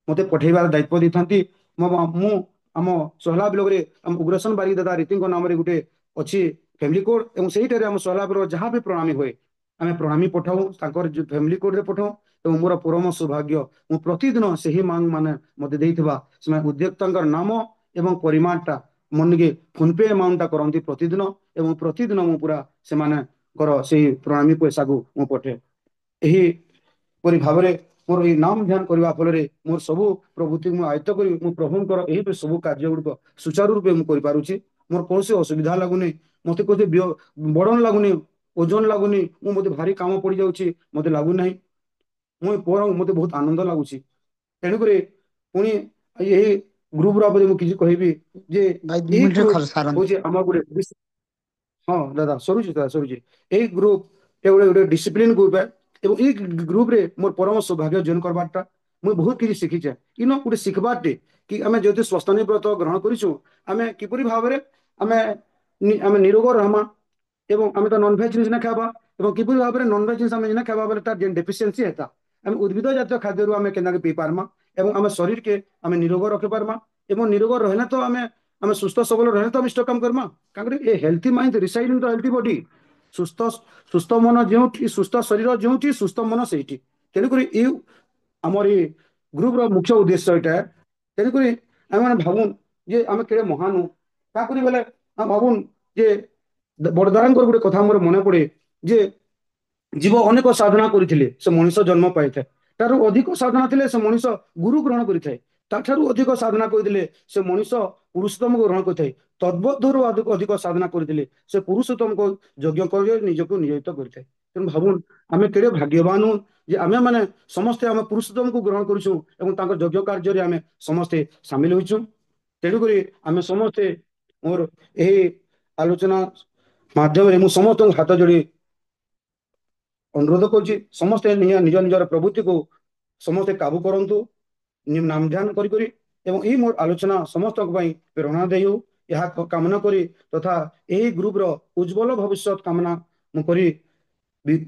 ମୋତେ ପଠେଇବାର ଦାୟିତ୍ୱ ଦେଇଥାନ୍ତି। ମୁଁ ଆମ ସହଲା ବ୍ଲକରେ ଆମ ଉଗ୍ରସେନ ବାରିକ ଦାଦା ରୀତିଙ୍କ ନାମରେ ଗୋଟେ ଅଛି ଫ୍ୟାମିଲି କୋଡ୍ ଏବଂ ସେହିଠାରେ ଆମ ସହଲା ବ୍ଲକ ଯାହା ବି ପ୍ରଣାମୀ ହୁଏ ଆମେ ପ୍ରଣାମୀ ପଠାଉ ତାଙ୍କର ଫ୍ୟାମିଲି କୋଡରେ ପଠାଉ। ଏବଂ ମୋର ପରମ ସୌଭାଗ୍ୟ ମୁଁ ପ୍ରତିଦିନ ସେହି ମାନେ ମୋତେ ଦେଇଥିବା ସେମାନେ ଉଦ୍ୟୋକ୍ତାଙ୍କର ନାମ ଏବଂ ପରିମାଣଟା ମନିକେ ଫୋନ ପେ ଆମାଉଣ୍ଟଟା କରନ୍ତି ପ୍ରତିଦିନ ଏବଂ ପ୍ରତିଦିନ ମୁଁ ପୁରା ସେମାନଙ୍କର ସେଇ ପ୍ରଣାମୀ ପଇସାକୁ ମୁଁ ପଠେ। ଏହିପରି ଭାବରେ ମୋର ଏଇ ନାମ ଧ୍ୟାନ କରିବା ଫଳରେ ମୋର ସବୁ ପ୍ରଭୃତିକୁ ମୁଁ ଆୟତ୍ତ କରି ମୁଁ ପ୍ରଭୁଙ୍କର ଏହି ସବୁ କାର୍ଯ୍ୟ ଗୁଡ଼ିକ ସୁଚାରୁ ରୂପେ ମୁଁ କରିପାରୁଛି। ମୋର କୌଣସି ଅସୁବିଧା ଲାଗୁନି, ମତେ କୋଉଠି ବର୍ଡନ ଲାଗୁନି, ଓଜନ ଲାଗୁନି, ମୁଁ ମତେ ଭାରି କାମ ପଡିଯାଉଛି ମତେ ଲାଗୁନାହିଁ। ମୁଁ ମତେ ବହୁତ ଆନନ୍ଦ ଲାଗୁଛି। ତେଣୁକରି ପୁଣି ଏହି ଗ୍ରୁପ ବାବଦରେ ମୁଁ କିଛି କହିବି ଯେ ଭାଇ 2 ଏହି ମିନିଟରେ ଗ୍ରୁପ ସାରନ୍ତୁ। ହଉଛି ଆମର ଗୋଟେ ହଁ ଦାଦା ସରୁଛି ଦାଦା ସରୁଛି। ଏହି ଗ୍ରୁପ ଗୋଟେ ଡିସିପ୍ଲିନ ଗ୍ରୁପ ଏବଂ ଏହି ଗ୍ରୁପରେ ମୋର ପରମ ସୌଭାଗ୍ୟ ଜଏନ କରବାରଟା ମୁଁ ବହୁତ କିଛି ଶିଖିଛେ। ଇନ ଗୋଟେ ଶିଖବାରଟେ କି ଆମେ ଯେହେତୁ ସ୍ୱସ୍ଥନୀ ବ୍ରତ ଗ୍ରହଣ କରିଛୁ, ଆମେ କିପରି ଭାବରେ ଆମେ ଆମେ ନିରୋଗ ରହମା ଏବଂ ଆମେ ତ ନନଭେଜ ଜିନିଷ ନା ଖାଇବା ଏବଂ କିପରି ଭାବରେ ନନଭେଜ ଜିନିଷ ଆମେ ଖାଇବା ବୋଲେ ତାର ଯେନ୍ ଡେଫିସିଏନ୍ସି ହେତା ଆମେ ଉଦ୍ଭିଦ ଜାତୀୟ ଖାଦ୍ୟରୁ ଆମେ କେନ୍ତାକେ ପିଇ ପାରମା ଏବଂ ଆମ ଶରୀରକେ ଆମେ ନିରୋଗ ରଖିପାରମା ଏବଂ ନିରୋଗ ରହିଲେ ତ ଆମେ ଆମେ ସୁସ୍ଥ ସବଳ ରହିଲେ ତ ଆମେ ଇଷ୍ଟ କାମ କରମା। କାରଣ ଏ healthy mind ରିସାଇଡ୍ in the healthy body. ସୁସ୍ଥ ସୁସ୍ଥ ମନ ଯେଉଁଠି, ସୁସ୍ଥ ଶରୀର ଯେଉଁଠି, ସୁସ୍ଥ ମନ ସେଇଠି। ତେଣୁକରି ଏଇ ଆମର ଏଇ ଗ୍ରୁପର ମୁଖ୍ୟ ଉଦ୍ଦେଶ୍ୟ ଏଇଟା। ତେଣୁକରି ଆମେମାନେ ଭାବୁନ୍ ଯେ ଆମେ କେଡ଼େ ମହାନ ତାକରି ବେଲେ ଆମେ ଭାବୁନ୍ ଯେ ବଡ଼ଦାଦାଙ୍କର ଗୋଟେ କଥା ମୋର ମନେ ପଡେ ଯେ ଜୀବ ଅନେକ ସାଧନା କରିଥିଲେ ସେ ମଣିଷ ଜନ୍ମ ପାଇଥାଏ। ତାରୁ ଅଧିକ ସାଧନା ଥିଲେ ସେ ମଣିଷ ଗୁରୁ ଗ୍ରହଣ କରିଥାଏ। ତାଠାରୁ ଅଧିକ ସାଧନା କରିଥିଲେ ସେ ମଣିଷ ପୁରୁଷୋତ୍ତମକୁ ଗ୍ରହଣ କରିଥାଏ। ତଦ୍ବଦରୁ ଅଧିକ ସାଧନା କରିଥିଲେ ସେ ପୁରୁଷୋତ୍ତମକୁ ଯଜ୍ଞ କରି ନିଜକୁ ନିୟୋଜିତ କରିଥାଏ। ତେଣୁ ଭାବୁନ୍ ଆମେ କେଡ଼େ ଭାଗ୍ୟବାନ ଯେ ଆମେ ମାନେ ସମସ୍ତେ ଆମେ ପୁରୁଷୋତ୍ତମକୁ ଗ୍ରହଣ କରିଛୁ ଏବଂ ତାଙ୍କ ଯଜ୍ଞ କାର୍ଯ୍ୟରେ ଆମେ ସମସ୍ତେ ସାମିଲ ହୋଇଛୁ। ତେଣୁକରି ଆମେ ସମସ୍ତେ ମୋର ଏହି ଆଲୋଚନା ମାଧ୍ୟମରେ ମୁଁ ସମସ୍ତଙ୍କୁ ହାତ ଯୋଡ଼ି ଅନୁରୋଧ କରୁଛି, ସମସ୍ତେ ନିଜ ନିଜର ପ୍ରଭୃତିକୁ ସମସ୍ତେ କାବୁ କରନ୍ତୁ ନାମ ଧ୍ୟାନ କରି ଏବଂ ଏହି ମୋର ଆଲୋଚନା ସମସ୍ତଙ୍କ ପାଇଁ ପ୍ରେରଣା ଦେଇ ହଉ ଏହା କାମନା କରି ତଥା ଏହି ଗ୍ରୁପର ଉଜ୍ଜଵଳ ଭବିଷ୍ୟତ କାମନା ମୁଁ କରି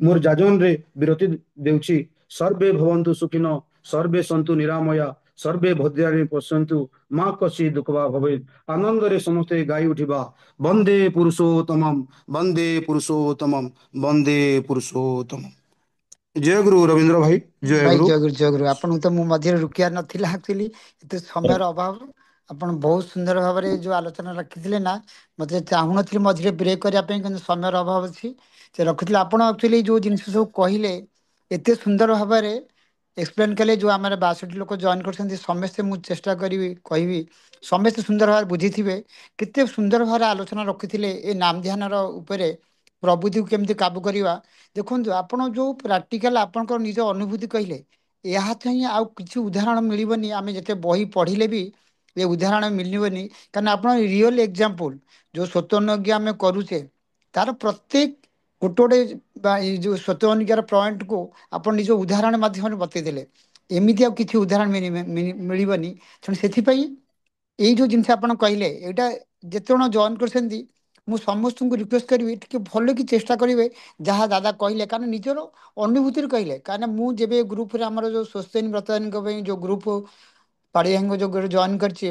ମୋର ଯାଜନରେ ବିରତି ଦେଉଛି। ସର୍ବେ ଭବନ୍ତୁ ସୁଖିନ, ସର୍ବେ ସନ୍ତୁ ନିରାମୟା, ସର୍ବେ ଭଦ୍ରାଣୀ ପଶ୍ୟନ୍ତୁ, ମା କସି ଦୁଃଖ ବା ଭବେ। ଆନନ୍ଦରେ ସମସ୍ତେ ଗାଇ ଉଠିବା ବନ୍ଦେ ପୁରୁଷୋତ୍ତମମ୍, ବନ୍ଦେ ପୁରୁଷୋତ୍ତମମ୍, ବନ୍ଦେ ପୁରୁଷୋତ୍ତମମ୍। ଜୟ ଗୁରୁ ରବୀନ୍ଦ୍ର ଭାଇ, ଜୟ ଭାଇ ଗୁରୁ। ଜୟଗୁରୁ ଜୟଗୁରୁ। ଆପଣଙ୍କୁ ତ ମୁଁ ମଝିରେ ରୁକିବାର ନଥିଲା, ଆକ୍ଚୁଆଲି ଏତେ ସମୟର ଅଭାବ। ଆପଣ ବହୁତ ସୁନ୍ଦର ଭାବରେ ଯୋଉ ଆଲୋଚନା ରଖିଥିଲେ ନା, ମତେ ଚାହୁଁନଥିଲି ମଝିରେ ବ୍ରେକ୍ କରିବା ପାଇଁ, କିନ୍ତୁ ସମୟର ଅଭାବ ଅଛି ସେ ରଖିଥିଲେ। ଆପଣ ଆକ୍ଚୁଆଲି ଯୋଉ ଜିନିଷ ସବୁ କହିଲେ ଏତେ ସୁନ୍ଦର ଭାବରେ ଏକ୍ସପ୍ଲେନ୍ କଲେ, ଯୋଉ ଆମର 62 ଲୋକ ଜଏନ୍ କରିଛନ୍ତି ସମସ୍ତେ, ମୁଁ ଚେଷ୍ଟା କରିବି କହିବି ସମସ୍ତେ ସୁନ୍ଦର ଭାବରେ ବୁଝିଥିବେ। କେତେ ସୁନ୍ଦର ଭାବରେ ଆଲୋଚନା ରଖିଥିଲେ ଏ ନାମ ଧ୍ୟାନର ଉପରେ, ପ୍ରଭୃତିକୁ କେମିତି କାବୁ କରିବା। ଦେଖନ୍ତୁ ଆପଣ ଯୋଉ ପ୍ରାକ୍ଟିକାଲ ଆପଣଙ୍କର ନିଜ ଅନୁଭୂତି କହିଲେ, ଏହା ଚାହିଁ ଆଉ କିଛି ଉଦାହରଣ ମିଳିବନି। ଆମେ ଯେତେ ବହି ପଢ଼ିଲେ ବି ଏ ଉଦାହରଣ ମିଳିବନି, କାରଣ ଆପଣ ରିଅଲ ଏକ୍ଜାମ୍ପଲ ଯୋଉ ସ୍ୱତଃ ଆମେ କରୁଛେ ତାର ପ୍ରତ୍ୟେକ ଗୋଟେ ଗୋଟେ ବା ଏଇ ଯୋଉ ସ୍ୱତଃ ପଏଣ୍ଟକୁ ଆପଣ ନିଜ ଉଦାହରଣ ମାଧ୍ୟମରେ ବତେଇଦେଲେ। ଏମିତି ଆଉ କିଛି ଉଦାହରଣ ମିଳିବନି। ତେଣୁ ସେଥିପାଇଁ ଏଇ ଯୋଉ ଜିନିଷ ଆପଣ କହିଲେ, ଏଇଟା ଯେତେ ଜଣ ଜଏନ୍ କରିଛନ୍ତି ମୁଁ ସମସ୍ତଙ୍କୁ ରିକ୍ୱେଷ୍ଟ କରିବି ଟିକେ ଭଲ କି ଚେଷ୍ଟା କରିବେ ଯାହା ଦାଦା କହିଲେ, କାରଣ ନିଜର ଅନୁଭୂତିରେ କହିଲେ। କାହିଁକିନା ମୁଁ ଯେବେ ଗ୍ରୁପରେ ଆମର ଯୋଉ ସ୍ୱସ୍ତିନ ବ୍ରତଙ୍କ ପାଇଁ ଯୋଉ ଗ୍ରୁପ ପାଳିଆଙ୍କ ଯୋଉ ଜଏନ୍ କରିଛି,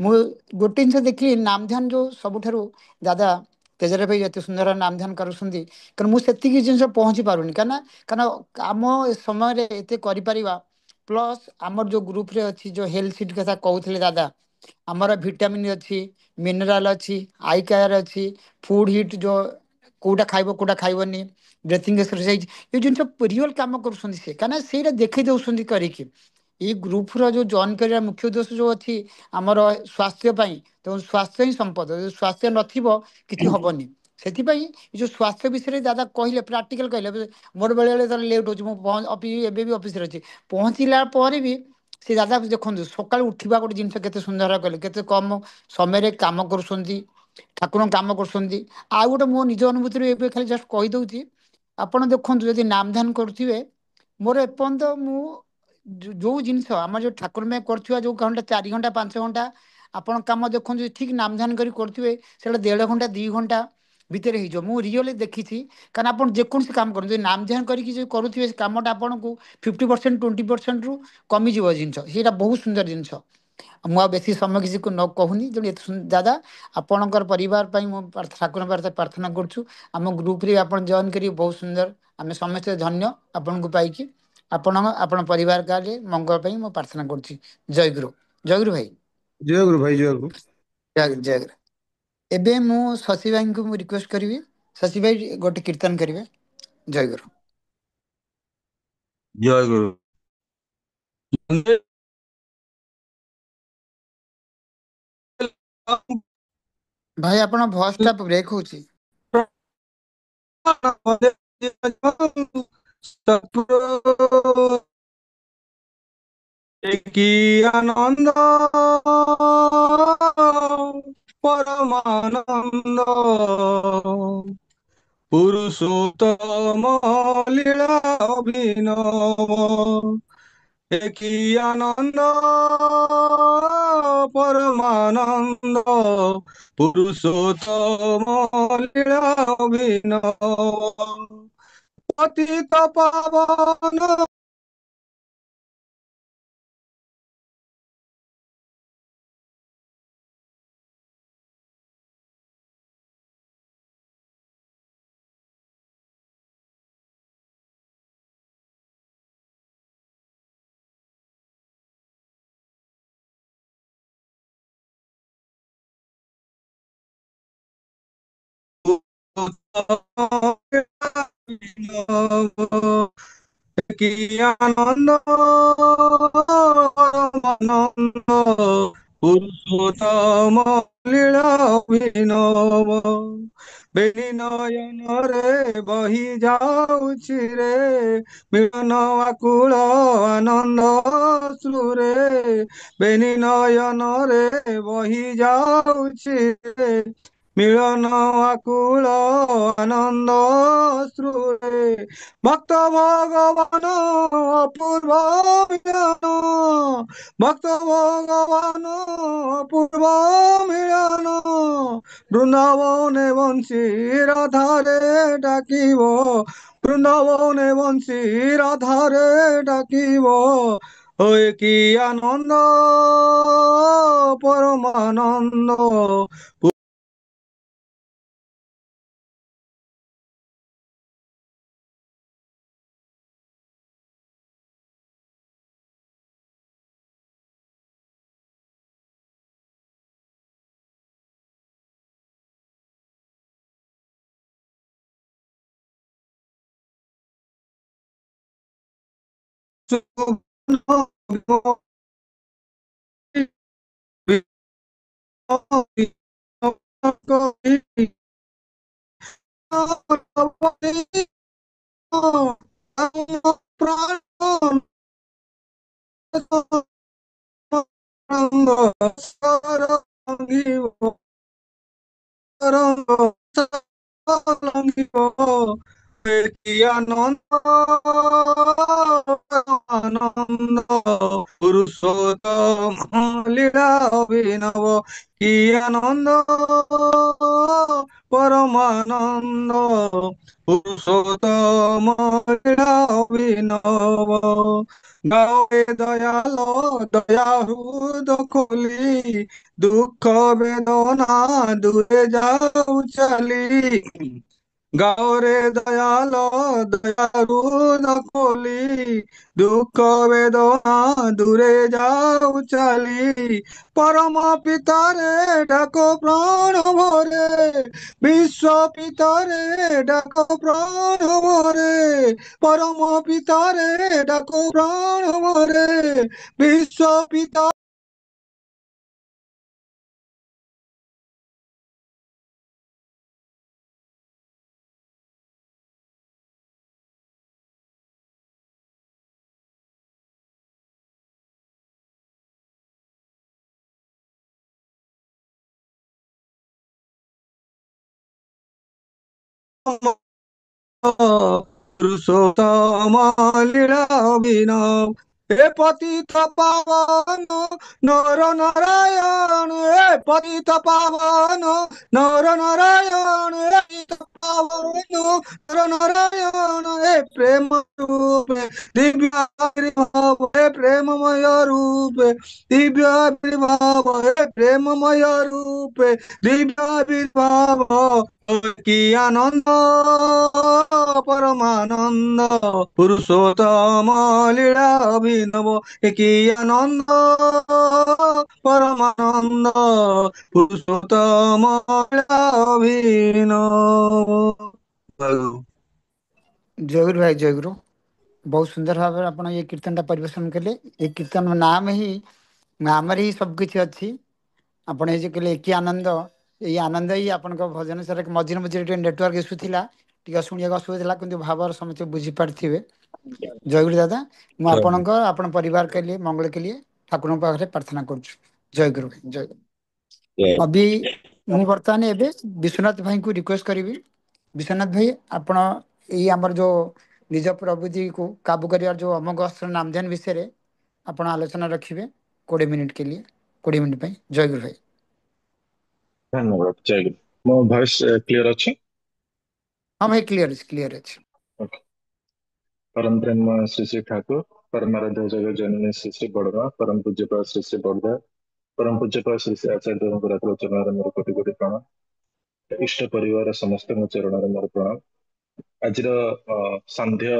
ମୁଁ ଗୋଟେ ଜିନିଷ ଦେଖିଲି, ନାମ ଧ୍ୟାନ ଯୋଉ ସବୁଠାରୁ ଦାଦା ତେଜରା ଭାଇ ଏତେ ସୁନ୍ଦର ନାମ ଧ୍ୟାନ କରୁଛନ୍ତି, କାରଣ ମୁଁ ସେତିକି ଜିନିଷ ପହଞ୍ଚି ପାରୁନି। କାରଣ ଆମ ଏ ସମୟରେ ଏତେ କରିପାରିବା, ପ୍ଲସ୍ ଆମର ଯୋଉ ଗ୍ରୁପରେ ଅଛି ଯୋଉ ହେଲ୍ଥ ସିଟ୍ କଥା କହୁଥିଲେ ଦାଦା, ଆମର ଭିଟାମିନ୍ ଅଛି, ମିନେରାଲ ଅଛି, ଆଇ କେୟାର ଅଛି, ଫୁଡ ହିଟ୍ ଯୋଉ କୋଉଟା ଖାଇବ କୋଉଟା ଖାଇବନି, ବ୍ରେଥିଂ ଏକ୍ସରସାଇଜ, ଏ ଜିନିଷ ରିଅଲ କାମ କରୁଛନ୍ତି ସେ, କାହିଁକିନା ସେଇଟା ଦେଖେଇ ଦଉଛନ୍ତି କରିକି। ଏଇ ଗ୍ରୁପର ଯୋଉ ଜଏନ୍ କରିବା ମୁଖ୍ୟ ଉଦ୍ଦେଶ୍ୟ ଯୋଉ ଅଛି ଆମର ସ୍ୱାସ୍ଥ୍ୟ ପାଇଁ, ତେଣୁ ସ୍ୱାସ୍ଥ୍ୟ ହିଁ ସମ୍ପଦ, ଯଦି ସ୍ୱାସ୍ଥ୍ୟ ନଥିବ କିଛି ହବନି। ସେଥିପାଇଁ ଏ ଯୋଉ ସ୍ୱାସ୍ଥ୍ୟ ବିଷୟରେ ଦାଦା କହିଲେ, ପ୍ରାକ୍ଟିକାଲ କହିଲେ, ମୋର ବେଳେବେଳେ ଲେଟ୍ ହଉଛି, ମୁଁ ଏବେ ବି ଅଫିସରେ ଅଛି, ପହଞ୍ଚିଲା ପରେ ବି ସେ ଦାଦା ଦେଖନ୍ତୁ ସକାଳୁ ଉଠିବା ଗୋଟେ ଜିନିଷ କେତେ ସୁନ୍ଦର କହିଲେ, କେତେ କମ ସମୟରେ କାମ କରୁଛନ୍ତି, ଠାକୁରଙ୍କ କାମ କରୁଛନ୍ତି। ଆଉ ଗୋଟେ ମୋ ନିଜ ଅନୁଭୂତିରେ ଏବେ ଖାଲି ଜଷ୍ଟ କହିଦଉଛି, ଆପଣ ଦେଖନ୍ତୁ ଯଦି ନାମ ଧ୍ୟାନ କରୁଥିବେ, ମୋର ଏପର୍ଯ୍ୟନ୍ତ ମୁଁ ଯୋଉ ଜିନିଷ ଆମର ଯୋଉ ଠାକୁର ପାଇଁ କରୁଥିବା ଯୋଉ ଘଣ୍ଟା 4 ଘଣ୍ଟା 5 ଘଣ୍ଟା ଆପଣ କାମ ଦେଖନ୍ତୁ, ଠିକ ନାମ ଧ୍ୟାନ କରି କରୁଥିବେ ସେଇଟା 1.5 ଘଣ୍ଟା 2 ଘଣ୍ଟା ଭିତରେ ହେଇଯିବ। ମୁଁ ରିଅଲି ଦେଖିଛି। କାରଣ ଆପଣ ଯେକୌଣସି କାମ କରନ୍ତୁ, ଯଦି ନାମ ଧ୍ୟାନ କରିକି ଯଦି କରୁଥିବେ, ସେ କାମଟା ଆପଣଙ୍କୁ 50% 20%ରୁ କମିଯିବ ଜିନିଷ। ସେଇଟା ବହୁତ ସୁନ୍ଦର ଜିନିଷ। ମୁଁ ଆଉ ବେଶୀ ସମୟ କିଛି ନ କହୁନି, ତେଣୁ ଏତେ ଦାଦା ଆପଣଙ୍କର ପରିବାର ପାଇଁ ମୁଁ ଠାକୁରଙ୍କ ପାଖରେ ପ୍ରାର୍ଥନା କରୁଛୁ। ଆମ ଗ୍ରୁପରେ ଆପଣ ଜଏନ୍ କରି ବହୁତ ସୁନ୍ଦର, ଆମେ ସମସ୍ତେ ଧନ୍ୟ ଆପଣଙ୍କୁ ପାଇକି। ଆପଣ ପରିବାର କାରେ ମଙ୍ଗଳ ପାଇଁ ମୁଁ ପ୍ରାର୍ଥନା କରୁଛି। ଜୟଗୁରୁ, ଜୟଗୁରୁ ଭାଇ। ଜୟ ଗୁରୁ ଭାଇ, ଜୟ ଗୁରୁ। ଜୟଗୁରୁ, ଜୟଗୁରୁ। ଏବେ ମୁଁ ଶଶୀ ଭାଇଙ୍କୁ ମୁଁ ରିକ୍ୱେଷ୍ଟ କରିବି, ଶଶୀ ଭାଇ ଗୋଟେ କୀର୍ତ୍ତନ କରିବେ। ଜୟ ଗୁରୁ। ଜୟ ଗୁରୁ। ଭାଇ ଆପଣ ଭଏସ ଟା ବ୍ରେକ୍ ହଉଛି। কি আনন্দ পরমানন্দ পুরুষোত্তম লীলা অভিনব কি আনন্দ পরমানন্দ পুরুষোত্তম লীলা অভিনব পতিত পাবন কি আনন্দ পরমানন্দ পুরুষোত্তম লীলা অভিনব বেনিনয়ନ ରେ ବହି ଯାଉଛି ରେ ମିଳନ ଆକୁଳ ଆନନ୍ଦ ଅଶ୍ରୁରେ ବେନିନୟନ ରେ ବହି ଯାଉଛି ରେ ମିଳନ ଆକୁଳ ଆନନ୍ଦ ଅଶ୍ରୁରେ ଭକ୍ତ ଭଗବାନ ଅପୂର୍ବ ମିଳନ ଭକ୍ତ ଭଗବାନ ଅପୂର୍ବ ମିଳନ ବୃନ୍ଦାବନେ ବଂଶୀ ରାଧାରେ ଡାକିବ ବୃନ୍ଦାବନେ ବଂଶୀ ରାଧାରେ ଡାକିବ ওই কি আনন্দ পরমানন্দ আনন্দ পুরুষোত্তম লীলা অভিনব কি আনন্দ পরমানন্দ পুরুষোত্তম লীলা অভিনব গাও হে দয়াল দয়া হৃদ খোলি দুঃখ বেদনা দূরে যাও চালি গাও রে দয়াল দয়ালু নকলি দুঃখ বেদনা দূরে যাও চালি পরম পিতারে ডাকো প্রাণ ভরে বিশ্ব পিতারে ডাকো প্রাণ ভরে পরম পিতারে ডাকো প্রাণ ভরে বিশ্ব পিতা পুরুষোত্তম লীলা অভিনব হে পতিত পাবন নর নারায়ণ হে পতিত পাবন নর নারায়ণ হে পতিত পাবন নর নারায়ণ হে প্রেম রূপে দিব্য আবির্ভাব হে প্রেমময় রূপে দিব্য আবির্ভাব হে প্রেমময় রূপে দিব্য আবির্ভাব কি আনন্দ পরমানন্দ পুরুষোত্তম লীলা অভিনব, কি আনন্দ পরমানন্দ পুরুষোত্তম লীলা অভিনব। ଜୟଗୁରୁ ଭାଇ ଜୟଗୁରୁ। ବହୁତ ସୁନ୍ଦର ଭାବରେ ଆପଣ ଏ କୀର୍ତ୍ତନଟା ପରିବେଷଣ କଲେ। ଏ କୀର୍ତ୍ତନ ନାମ ହିଁ ସବୁ କିଛି ଅଛି। ଆପଣ ଏ ଯେ କହିଲେ ଏକି ଆନନ୍ଦ, ଏଇ ଆନନ୍ଦ ହିଁ ଆପଣଙ୍କ ଭଜନ ସାର ମଝିରେ ମଝିରେ ଟିକେ ନେଟୱାର୍କ ଇସ୍ୟୁ ଥିଲା, ଟିକେ ଶୁଣିବାକୁ ଅସୁବିଧା ଥିଲା, କିନ୍ତୁ ଭାବରେ ସମସ୍ତେ ବୁଝିପାରିଥିବେ। ଜୟଗୁରୁ ଦାଦା, ମୁଁ ଆପଣଙ୍କ ଆପଣ ପରିବାର के लिए मंगल के लिए ଠାକୁରଙ୍କ ପାଖରେ ପ୍ରାର୍ଥନା କରୁଛୁ। ଜୟଗୁରୁ ଭାଇ ଜୟଗୁରୁ। ଅଭି ମୁଁ ବର୍ତ୍ତମାନ ଏବେ ବିଶ୍ୱନାଥ ଭାଇଙ୍କୁ ରିକ୍ୱେଷ୍ଟ କରିବି, ବିଶ୍ୱନାଥ ଭାଇ ଆପଣ ଏଇ ଆମର ଯୋଉ ନିଜ ପ୍ରଭୁଜୀକୁ କାବୁ କରିବାର ଯୋଉ ଅମୋଘ ଅସ୍ତ୍ର ନାମଧ୍ୟାନ ବିଷୟରେ ଆପଣ ଆଲୋଚନା ରଖିବେ 20 ମିନିଟ୍ के लिए, 20 ମିନିଟ୍ ପାଇଁ। ଜୟଗୁରୁ ଭାଇ। ଧନ୍ୟବାଦ। ଜୟ ଗୁରୁ। ମୋ ଭଏସ କ୍ଲିୟର ଅଛି? हाँ भाई क्लियर ଅଛି, क्लियर ଅଛି। ओके। परम ब्रह्म श्री श्री ठाकुर, परमाराध्य जगत जननी श्री श्री बड़मा, परम पूज्यपाद श्री श्री बड़दा, परम पूज्यपाद श्री श्री आचार्य देवଙ୍କର ଚରଣରେ ମୋର କୋଟି କୋଟି ପ୍ରଣାମ। ଇଷ୍ଟ ପରିବାର ସମସ୍ତଙ୍କ ଚରଣରେ ମୋର ପ୍ରଣାମ। ଆଜିର ସାନ୍ଧ୍ୟ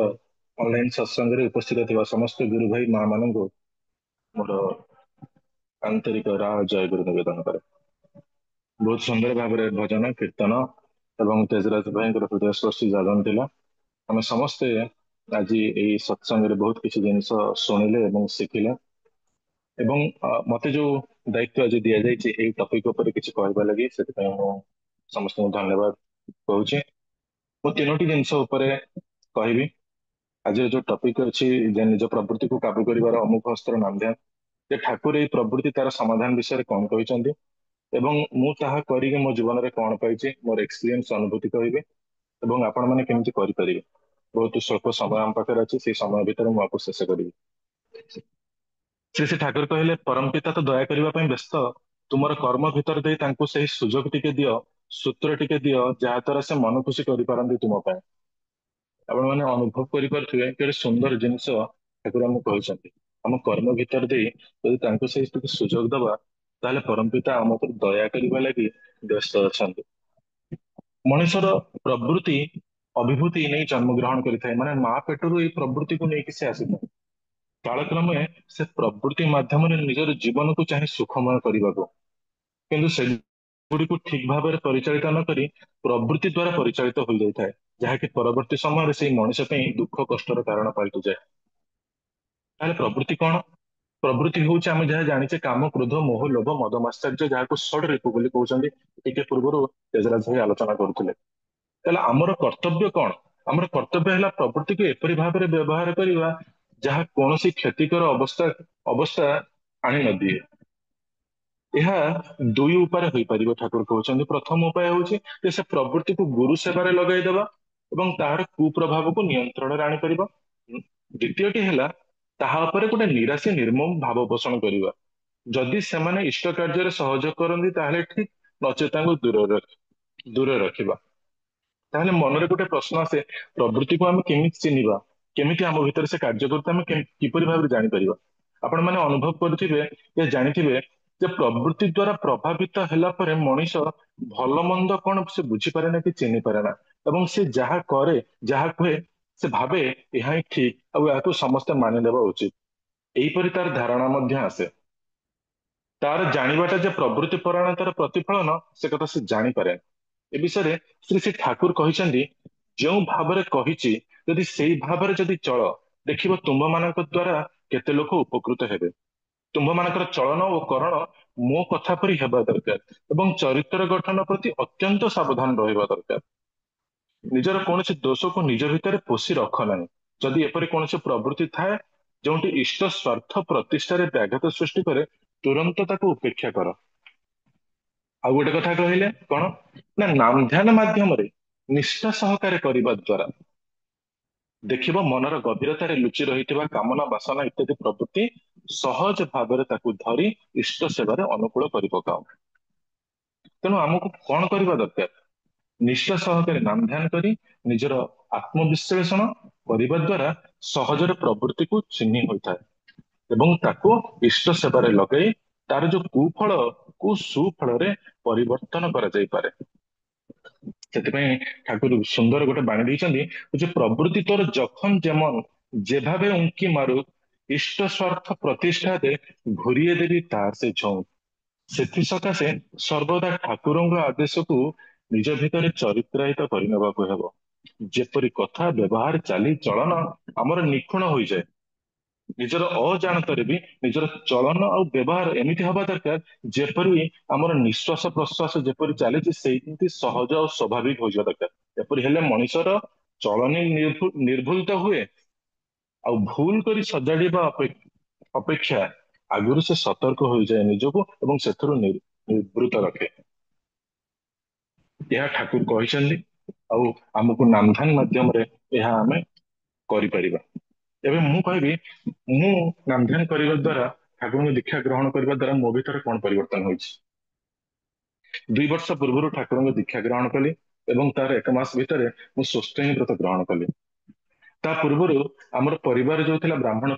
ଅନଲାଇନ ସତ୍ସଙ୍ଗରେ ଉପସ୍ଥିତ ଥିବା ସମସ୍ତ ଗୁରୁ ଭାଇ ମା ମାନଙ୍କୁ ମୋର ଆନ୍ତରିକ ରାହ ଜୟ ଗୁରୁ ନିବେଦନ କରେ। ବହୁତ ସୁନ୍ଦର ଭାବରେ ଭଜନ କୀର୍ତ୍ତନ ଏବଂ ତେଜରାଜ ଭାଇଙ୍କର ହୃଦୟସ୍ପର୍ଶୀ ଜାଗରଣ ଥିଲା। ଆମେ ସମସ୍ତେ ଆଜି ଏଇ ସତ୍ସଙ୍ଗରେ ବହୁତ କିଛି ଜିନିଷ ଶୁଣିଲେ ଏବଂ ଶିଖିଲେ। ଏବଂ ମତେ ଯୋଉ ଦାୟିତ୍ୱ ଆଜି ଦିଆଯାଇଛି ଏଇ ଟପିକ ଉପରେ କିଛି କହିବା ଲାଗି, ସେଥିପାଇଁ ମୁଁ ସମସ୍ତଙ୍କୁ ଧନ୍ୟବାଦ କହୁଛି। ମୁଁ ତିନୋଟି ଜିନିଷ ଉପରେ କହିବି। ଆଜିର ଯୋଉ ଟପିକ ଅଛି ଯେ ନିଜ ପ୍ରବୃତ୍ତିକୁ କାବୁ କରିବାର ଅମୁକ ଅସ୍ତ୍ର ନାମଧ୍ୟାନ, ଯେ ଠାକୁର ଏଇ ପ୍ରବୃତ୍ତି ତାର ସମାଧାନ ବିଷୟରେ କଣ କହିଛନ୍ତି ଏବଂ ମୁଁ ତାହା କରିକି ମୋ ଜୀବନରେ କଣ ପାଇଛି, ମୋର ଏକ୍ସପିରିଏନ୍ସ ଅନୁଭୂତି କହିବି ଏବଂ ଆପଣମାନେ କେମିତି କରିପାରିବେ। ବହୁତ ସ୍ୱଳ୍ପ ସମୟ ଆମ ପାଖରେ ଅଛି, ସେଇ ସମୟ ଭିତରେ ମୁଁ ଆକୁ ଶେଷ କରିବି। ଶ୍ରୀ ଶ୍ରୀ ଠାକୁର କହିଲେ, ପରମ ପିତା ତ ଦୟା କରିବା ପାଇଁ ବ୍ୟସ୍ତ, ତୁମର କର୍ମ ଭିତରେ ଦେଇ ତାଙ୍କୁ ସେହି ସୁଯୋଗ ଟିକେ ଦିଅ, ସୂତ୍ର ଟିକେ ଦିଅ, ଯାହା ଦ୍ୱାରା ସେ ମନ ଖୁସି କରିପାରନ୍ତି ତୁମ ପାଇଁ। ଆପଣମାନେ ଅନୁଭବ କରିପାରୁଥିବେ କେତେ ସୁନ୍ଦର ଜିନିଷ ଠାକୁର ଆମକୁ କହିଛନ୍ତି। ଆମ କର୍ମ ଭିତରେ ଦେଇ ଯଦି ତାଙ୍କୁ ସେଇ ଟିକେ ସୁଯୋଗ ଦବା, ତାହେଲେ ପରମ ପିତା ଆମ ଉପରେ ଦୟା କରିବା ଲାଗି ବ୍ୟସ୍ତ ଅଛନ୍ତି। ମଣିଷର ପ୍ରବୃତ୍ତି ଅଭିଭୂତି ନେଇ ଜନ୍ମଗ୍ରହଣ କରିଥାଏ, ମାନେ ମା ପେଟରୁ ଏଇ ପ୍ରବୃତ୍ତିକୁ ନେଇକି ସେ ଆସିଥାଏ। କାଳକ୍ରମେ ସେ ପ୍ରବୃତ୍ତି ମାଧ୍ୟମରେ ନିଜର ଜୀବନକୁ ଚାହେଁ ସୁଖମୟ କରିବାକୁ, କିନ୍ତୁ ସେଗୁଡ଼ିକୁ ଠିକ ଭାବରେ ପରିଚାଳିତ ନ କରି ପ୍ରବୃତ୍ତି ଦ୍ୱାରା ପରିଚାଳିତ ହୋଇଯାଇଥାଏ, ଯାହାକି ପରବର୍ତ୍ତୀ ସମୟରେ ସେଇ ମଣିଷ ପାଇଁ ଦୁଃଖ କଷ୍ଟର କାରଣ ପାଲଟିଯାଏ। ତାହେଲେ ପ୍ରବୃତ୍ତି କଣ? ପ୍ରବୃତ୍ତି ହେଉଛି ଆମେ ଯାହା ଜାଣିଛେ କାମ, କ୍ରୋଧ, ମୋହ, ଲୋଭ, ମଦ, ମାଶ୍ଚର୍ଯ୍ୟ, ଯାହାକୁ ଷଡ ରିପୁ ବୋଲି କହୁଛନ୍ତି। ଟିକେ ପୂର୍ବରୁ ତେଜରାଜ ଭାଇ ଆଲୋଚନା କରୁଥିଲେ। ତାହେଲେ ଆମର କର୍ତ୍ତବ୍ୟ କଣ? ଆମର କର୍ତ୍ତବ୍ୟ ହେଲା ପ୍ରବୃତ୍ତିକୁ ଏପରି ଭାବରେ ବ୍ୟବହାର କରିବା ଯାହା କୌଣସି କ୍ଷତିକର ଅବସ୍ଥା ଆଣି ନଦିଏ। ଏହା ଦୁଇ ଉପାୟରେ ହୋଇପାରିବ ଠାକୁର କହୁଛନ୍ତି। ପ୍ରଥମ ଉପାୟ ହେଉଛି ଯେ ସେ ପ୍ରବୃତ୍ତିକୁ ଗୁରୁ ସେବାରେ ଲଗାଇଦେବା ଏବଂ ତାହାର କୁପ୍ରଭାବକୁ ନିୟନ୍ତ୍ରଣରେ ଆଣିପାରିବ। ଦ୍ୱିତୀୟଟି ହେଲା ତାହା ଉପରେ ଗୋଟେ ନିରାଶୀ ନିର୍ମମ ଭାବ ପୋଷଣ କରିବା। ଯଦି ସେମାନେ ଇଷ୍ଟ କାର୍ଯ୍ୟରେ ସହଯୋଗ କରନ୍ତି ତାହେଲେ ଠିକ, ନଚେତ ତାଙ୍କୁ ଦୂରରେ ରଖିବା। ତାହେଲେ ମନରେ ଗୋଟେ ପ୍ରଶ୍ନ ଆସେ, ପ୍ରବୃତ୍ତିକୁ ଆମେ କେମିତି ଚିହ୍ନିବା, କେମିତି ଆମ ଭିତରେ ସେ କାର୍ଯ୍ୟ କରୁತ್ತೆ, ଆମେ କିପରି ଭାବରେ ଜାଣିପାରିବା? ଆପଣମାନେ ଅନୁଭବ କରୁଥିବେ ଯେ ଜାଣିଥିବେ ଯେ ପ୍ରବୃତ୍ତି ଦ୍ୱାରା ପ୍ରଭାବିତ ହେଲା ପରେ ମଣିଷ ଭଲ ମନ୍ଦ କଣ ସେ ବୁଝିପାରେ ନା କି ଚିହ୍ନି ପାରେ ନା, ଏବଂ ସେ ଯାହା କରେ ଯାହା କୁହେ ସେ ଭାବେ ଏହା ହିଁ ଠିକ ଆଉ ଏହାକୁ ସମସ୍ତେ ମାନିନେବା ଉଚିତ, ଏହିପରି ତାର ଧାରଣା ମଧ୍ୟ ଆସେ। ତାର ଜାଣିବାଟା ଯେ ପ୍ରବୃତ୍ତି ପରାୟଣତାର ପ୍ରତିଫଳନ, ସେ କଥା ସେ ଜାଣିପାରେ। ଏ ବିଷୟରେ ଶ୍ରୀ ଶ୍ରୀ ଠାକୁର କହିଛନ୍ତି, ଯେଉଁ ଭାବରେ କହିଛି ଯଦି ସେଇ ଭାବରେ ଯଦି ଚଳ, ଦେଖିବ ତୁମ୍ଭମାନଙ୍କ ଦ୍ୱାରା କେତେ ଲୋକ ଉପକୃତ ହେବେ। ତୁମ୍ଭମାନଙ୍କର ଚଳନ ଓ କରଣ ମୋ କଥା ପରି ହେବା ଦରକାର ଏବଂ ଚରିତ୍ର ଗଠନ ପ୍ରତି ଅତ୍ୟନ୍ତ ସାବଧାନ ରହିବା ଦରକାର। ନିଜର କୌଣସି ଦୋଷକୁ ନିଜ ଭିତରେ ପୋଷି ରଖ ନାହିଁ। ଯଦି ଏପରି କୌଣସି ପ୍ରବୃତ୍ତି ଥାଏ ଯେଉଁଠି ଇଷ୍ଟ ସ୍ୱାର୍ଥ ପ୍ରତିଷ୍ଠାରେ ବ୍ୟାଘାତ ସୃଷ୍ଟି କରେ, ତୁରନ୍ତ ତାକୁ ଉପେକ୍ଷା କର। ଆଉ ଗୋଟେ କଥା କହିଲେ କଣ ନା, ନାମଧ୍ୟାନ ମାଧ୍ୟମରେ ନିଷ୍ଠା ସହକାରେ କରିବା ଦ୍ୱାରା ଦେଖିବ ମନର ଗଭୀରତାରେ ଲୁଚି ରହିଥିବା କାମନା, ବାସନା ଇତ୍ୟାଦି ପ୍ରବୃତ୍ତି ସହଜ ଭାବରେ ତାକୁ ଧରି ଇଷ୍ଟ ସେବାରେ ଅନୁକୂଳ କରିପକାଅ। ତେଣୁ ଆମକୁ କଣ କରିବା ଦରକାର? ନିଷ୍ଠା ସହକାରେ ନାମଧ୍ୟାନ କରି ନିଜର ଆତ୍ମବିଶ୍ଳେଷଣ କରିବା ଦ୍ୱାରା ସହଜରେ ପ୍ରବୃତ୍ତିକୁ ଚିହ୍ନି ହୋଇଥାଏ ଏବଂ ତାକୁ ଇଷ୍ଟ ସେବାରେ ଲଗାଇ ତାର ଯୋଉ କୁଫଳକୁ ସୁଫଳରେ ପରିବର୍ତ୍ତନ କରାଯାଇପାରେ। ସେଥିପାଇଁ ଠାକୁର ସୁନ୍ଦର ଗୋଟେ ବାଣୀ ଦେଇଛନ୍ତି যে প্রবৃত্তি তোর যখন যেমন যেভাবে উঙ্কি মারু ইষ্ট স্বার্ଥ ପ୍ରତିଷ୍ଠା ଘୁରିଏ ଦେବି ତାର ସେ ଝଉଁ ସେଥି ସକାଶେ ସର୍ବଦା ଠାକୁରଙ୍କ ଆଦେଶକୁ ନିଜ ଭିତରେ ଚରିତ୍ରାୟିତ କରିନେବାକୁ ହେବ ଯେପରି କଥା ବ୍ୟବହାର ଚାଲି ଚଳନ ଆମର ନିଖୁଣ ହୋଇଯାଏ ନିଜର ଅଜାଣତରେ ବି ନିଜର ଚଳନ ଆଉ ବ୍ୟବହାର ଏମିତି ହବା ଦରକାର ଯେପରି ଆମର ନିଶ୍ୱାସ ପ୍ରଶ୍ୱାସ ଯେପରି ଚାଲିଛି ସେମିତି ସହଜ ଆଉ ସ୍ୱାଭାବିକ ହୋଇଯିବା ଦରକାର ଏପରି ହେଲେ ମଣିଷର ଚଳନି ନିର୍ଭୁଲ ତ ହୁଏ ଆଉ ଭୁଲ କରି ସଜାଡିବା ଅପେକ୍ଷା ଆଗରୁ ସେ ସତର୍କ ହୋଇଯାଏ ନିଜକୁ ଏବଂ ସେଥିରୁ ନିବୃତ୍ତ ରଖେ ଏହା ଠାକୁର କହିଛନ୍ତି ଆଉ ଆମକୁ ନାମଧାନ ମାଧ୍ୟମରେ ଏହା ଆମେ କରିପାରିବା ଏବେ ମୁଁ କହିବି ମୁଁ ନାମଧାନ କରିବା ଦ୍ୱାରା ଠାକୁରଙ୍କ ଦୀକ୍ଷା ଗ୍ରହଣ କରିବା ଦ୍ୱାରା ମୋ ଭିତରେ କଣ ପରିବର୍ତ୍ତନ ହୋଇଛି 2 ବର୍ଷ ପୂର୍ବରୁ ଠାକୁରଙ୍କ ଦୀକ୍ଷା ଗ୍ରହଣ କଲି ଏବଂ ତାର 1 ମାସ ଭିତରେ ମୁଁ ସ୍ୱସ୍ତିନୀ ବ୍ରତ ଗ୍ରହଣ କଲି ତା ପୂର୍ବରୁ ଆମର ପରିବାର ଯୋଉ ଥିଲା ବ୍ରାହ୍ମଣ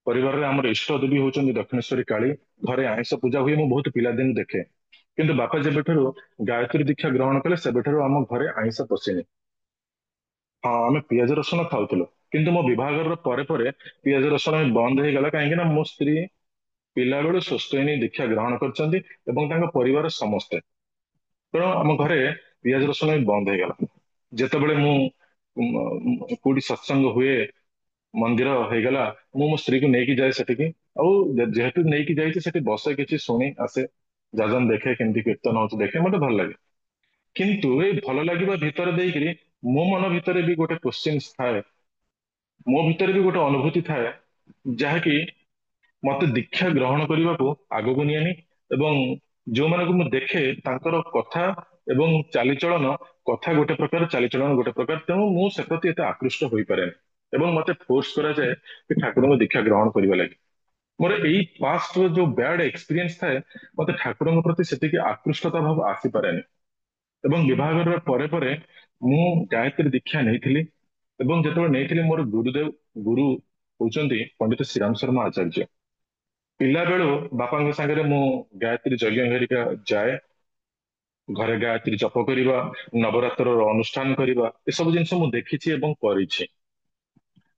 ପରିବାରରେ ଆମର ଇଷ୍ଟ ଦେବୀ ହେଉଛନ୍ତି ଦକ୍ଷିଣେଶ୍ୱରୀ କାଳୀ ଘରେ ଆଇଁଷ ପୂଜା ହୁଏ ମୁଁ ବହୁତ ପିଲାଦିନୁ ଦେଖେ କିନ୍ତୁ ବାପା ଯେବେଠାରୁ ଗାୟତ୍ରୀ ଦୀକ୍ଷା ଗ୍ରହଣ କଲେ ସେବେଠାରୁ ଆମ ଘରେ ଆଇଁଷ ପଶିନି ହଁ ଆମେ ପିଆଜ ରସୁଣ ଖାଉଥିଲୁ କିନ୍ତୁ ମୋ ବିବାହର ପରେ ପରେ ପିଆଜ ରସୁଣ ବନ୍ଦ ହେଇଗଲା କାହିଁକି ନା ମୋ ସ୍ତ୍ରୀ ପିଲାବେଳୁ ସ୍ୱସ୍ତିନୀ ଦୀକ୍ଷା ଗ୍ରହଣ କରିଛନ୍ତି ଏବଂ ତାଙ୍କ ପରିବାର ସମସ୍ତେ ତେଣୁ ଆମ ଘରେ ପିଆଜ ରସୁଣ ବନ୍ଦ ହେଇଗଲା ଯେତେବେଳେ ମୁଁ କୋଉଠି ସତ୍ସଙ୍ଗ ହୁଏ ମନ୍ଦିର ହେଇଗଲା ମୁଁ ମୋ ସ୍ତ୍ରୀକୁ ନେଇକି ଯାଏ ସେଠିକି ଆଉ ଯେହେତୁ ନେଇକି ଯାଇଛି ସେଠି ବସେ କିଛି ଶୁଣି ଆସେ ଯାଜନ ଦେଖେ କେମିତି କୀର୍ତ୍ତନ ହଉଛି ଦେଖେ ମତେ ଭଲ ଲାଗେ କିନ୍ତୁ ଏଇ ଭଲ ଲାଗିବା ଭିତରେ ଦେଇକିରି ମୋ ମନ ଭିତରେ ବି ଗୋଟେ କ୍ୱେଶ୍ଚିନ୍ ଥାଏ ମୋ ଭିତରେ ବି ଗୋଟେ ଅନୁଭୂତି ଥାଏ ଯାହାକି ମତେ ଦୀକ୍ଷା ଗ୍ରହଣ କରିବାକୁ ଆଗକୁ ନିଏନି ଏବଂ ଯୋଉମାନଙ୍କୁ ମୁଁ ଦେଖେ ତାଙ୍କର କଥା ଏବଂ ଚାଲିଚଳନ କଥା ଗୋଟେ ପ୍ରକାର ଚାଲିଚଳନ ଗୋଟେ ପ୍ରକାର ତେଣୁ ମୁଁ ସେ ପ୍ରତି ଏତେ ଆକୃଷ୍ଟ ହୋଇପାରେନି ଏବଂ ମତେ ଫୋର୍ସ କରାଯାଏ କି ଠାକୁରଙ୍କ ଦୀକ୍ଷା ଗ୍ରହଣ କରିବା ଲାଗି ମୋର ଏଇ ପାଷ୍ଟର ଯୋଉ ବ୍ୟାଡ ଏକ୍ସପିରିଏନ୍ସ ଥାଏ ମତେ ଠାକୁରଙ୍କ ପ୍ରତି ସେତିକି ଆକୃଷ୍ଟତା ଭାବ ଆସିପାରେନି ଏବଂ ବିବାହର ପରେ ପରେ ମୁଁ ଗାୟତ୍ରୀ ଦୀକ୍ଷା ନେଇଥିଲି ଏବଂ ଯେତେବେଳେ ନେଇଥିଲି ମୋର ଗୁରୁ ହଉଛନ୍ତି ପଣ୍ଡିତ ଶ୍ରୀରାମ ଶର୍ମା ଆଚାର୍ଯ୍ୟ ପିଲାବେଳୁ ବାପାଙ୍କ ସାଙ୍ଗରେ ମୁଁ ଗାୟତ୍ରୀ ଯଜ୍ଞ ହେରିକା ଯାଏ ଘରେ ଗାୟତ୍ରୀ ଜପ କରିବା ନବରାତ୍ରର ଅନୁଷ୍ଠାନ କରିବା ଏସବୁ ଜିନିଷ ମୁଁ ଦେଖିଛି ଏବଂ କରିଛି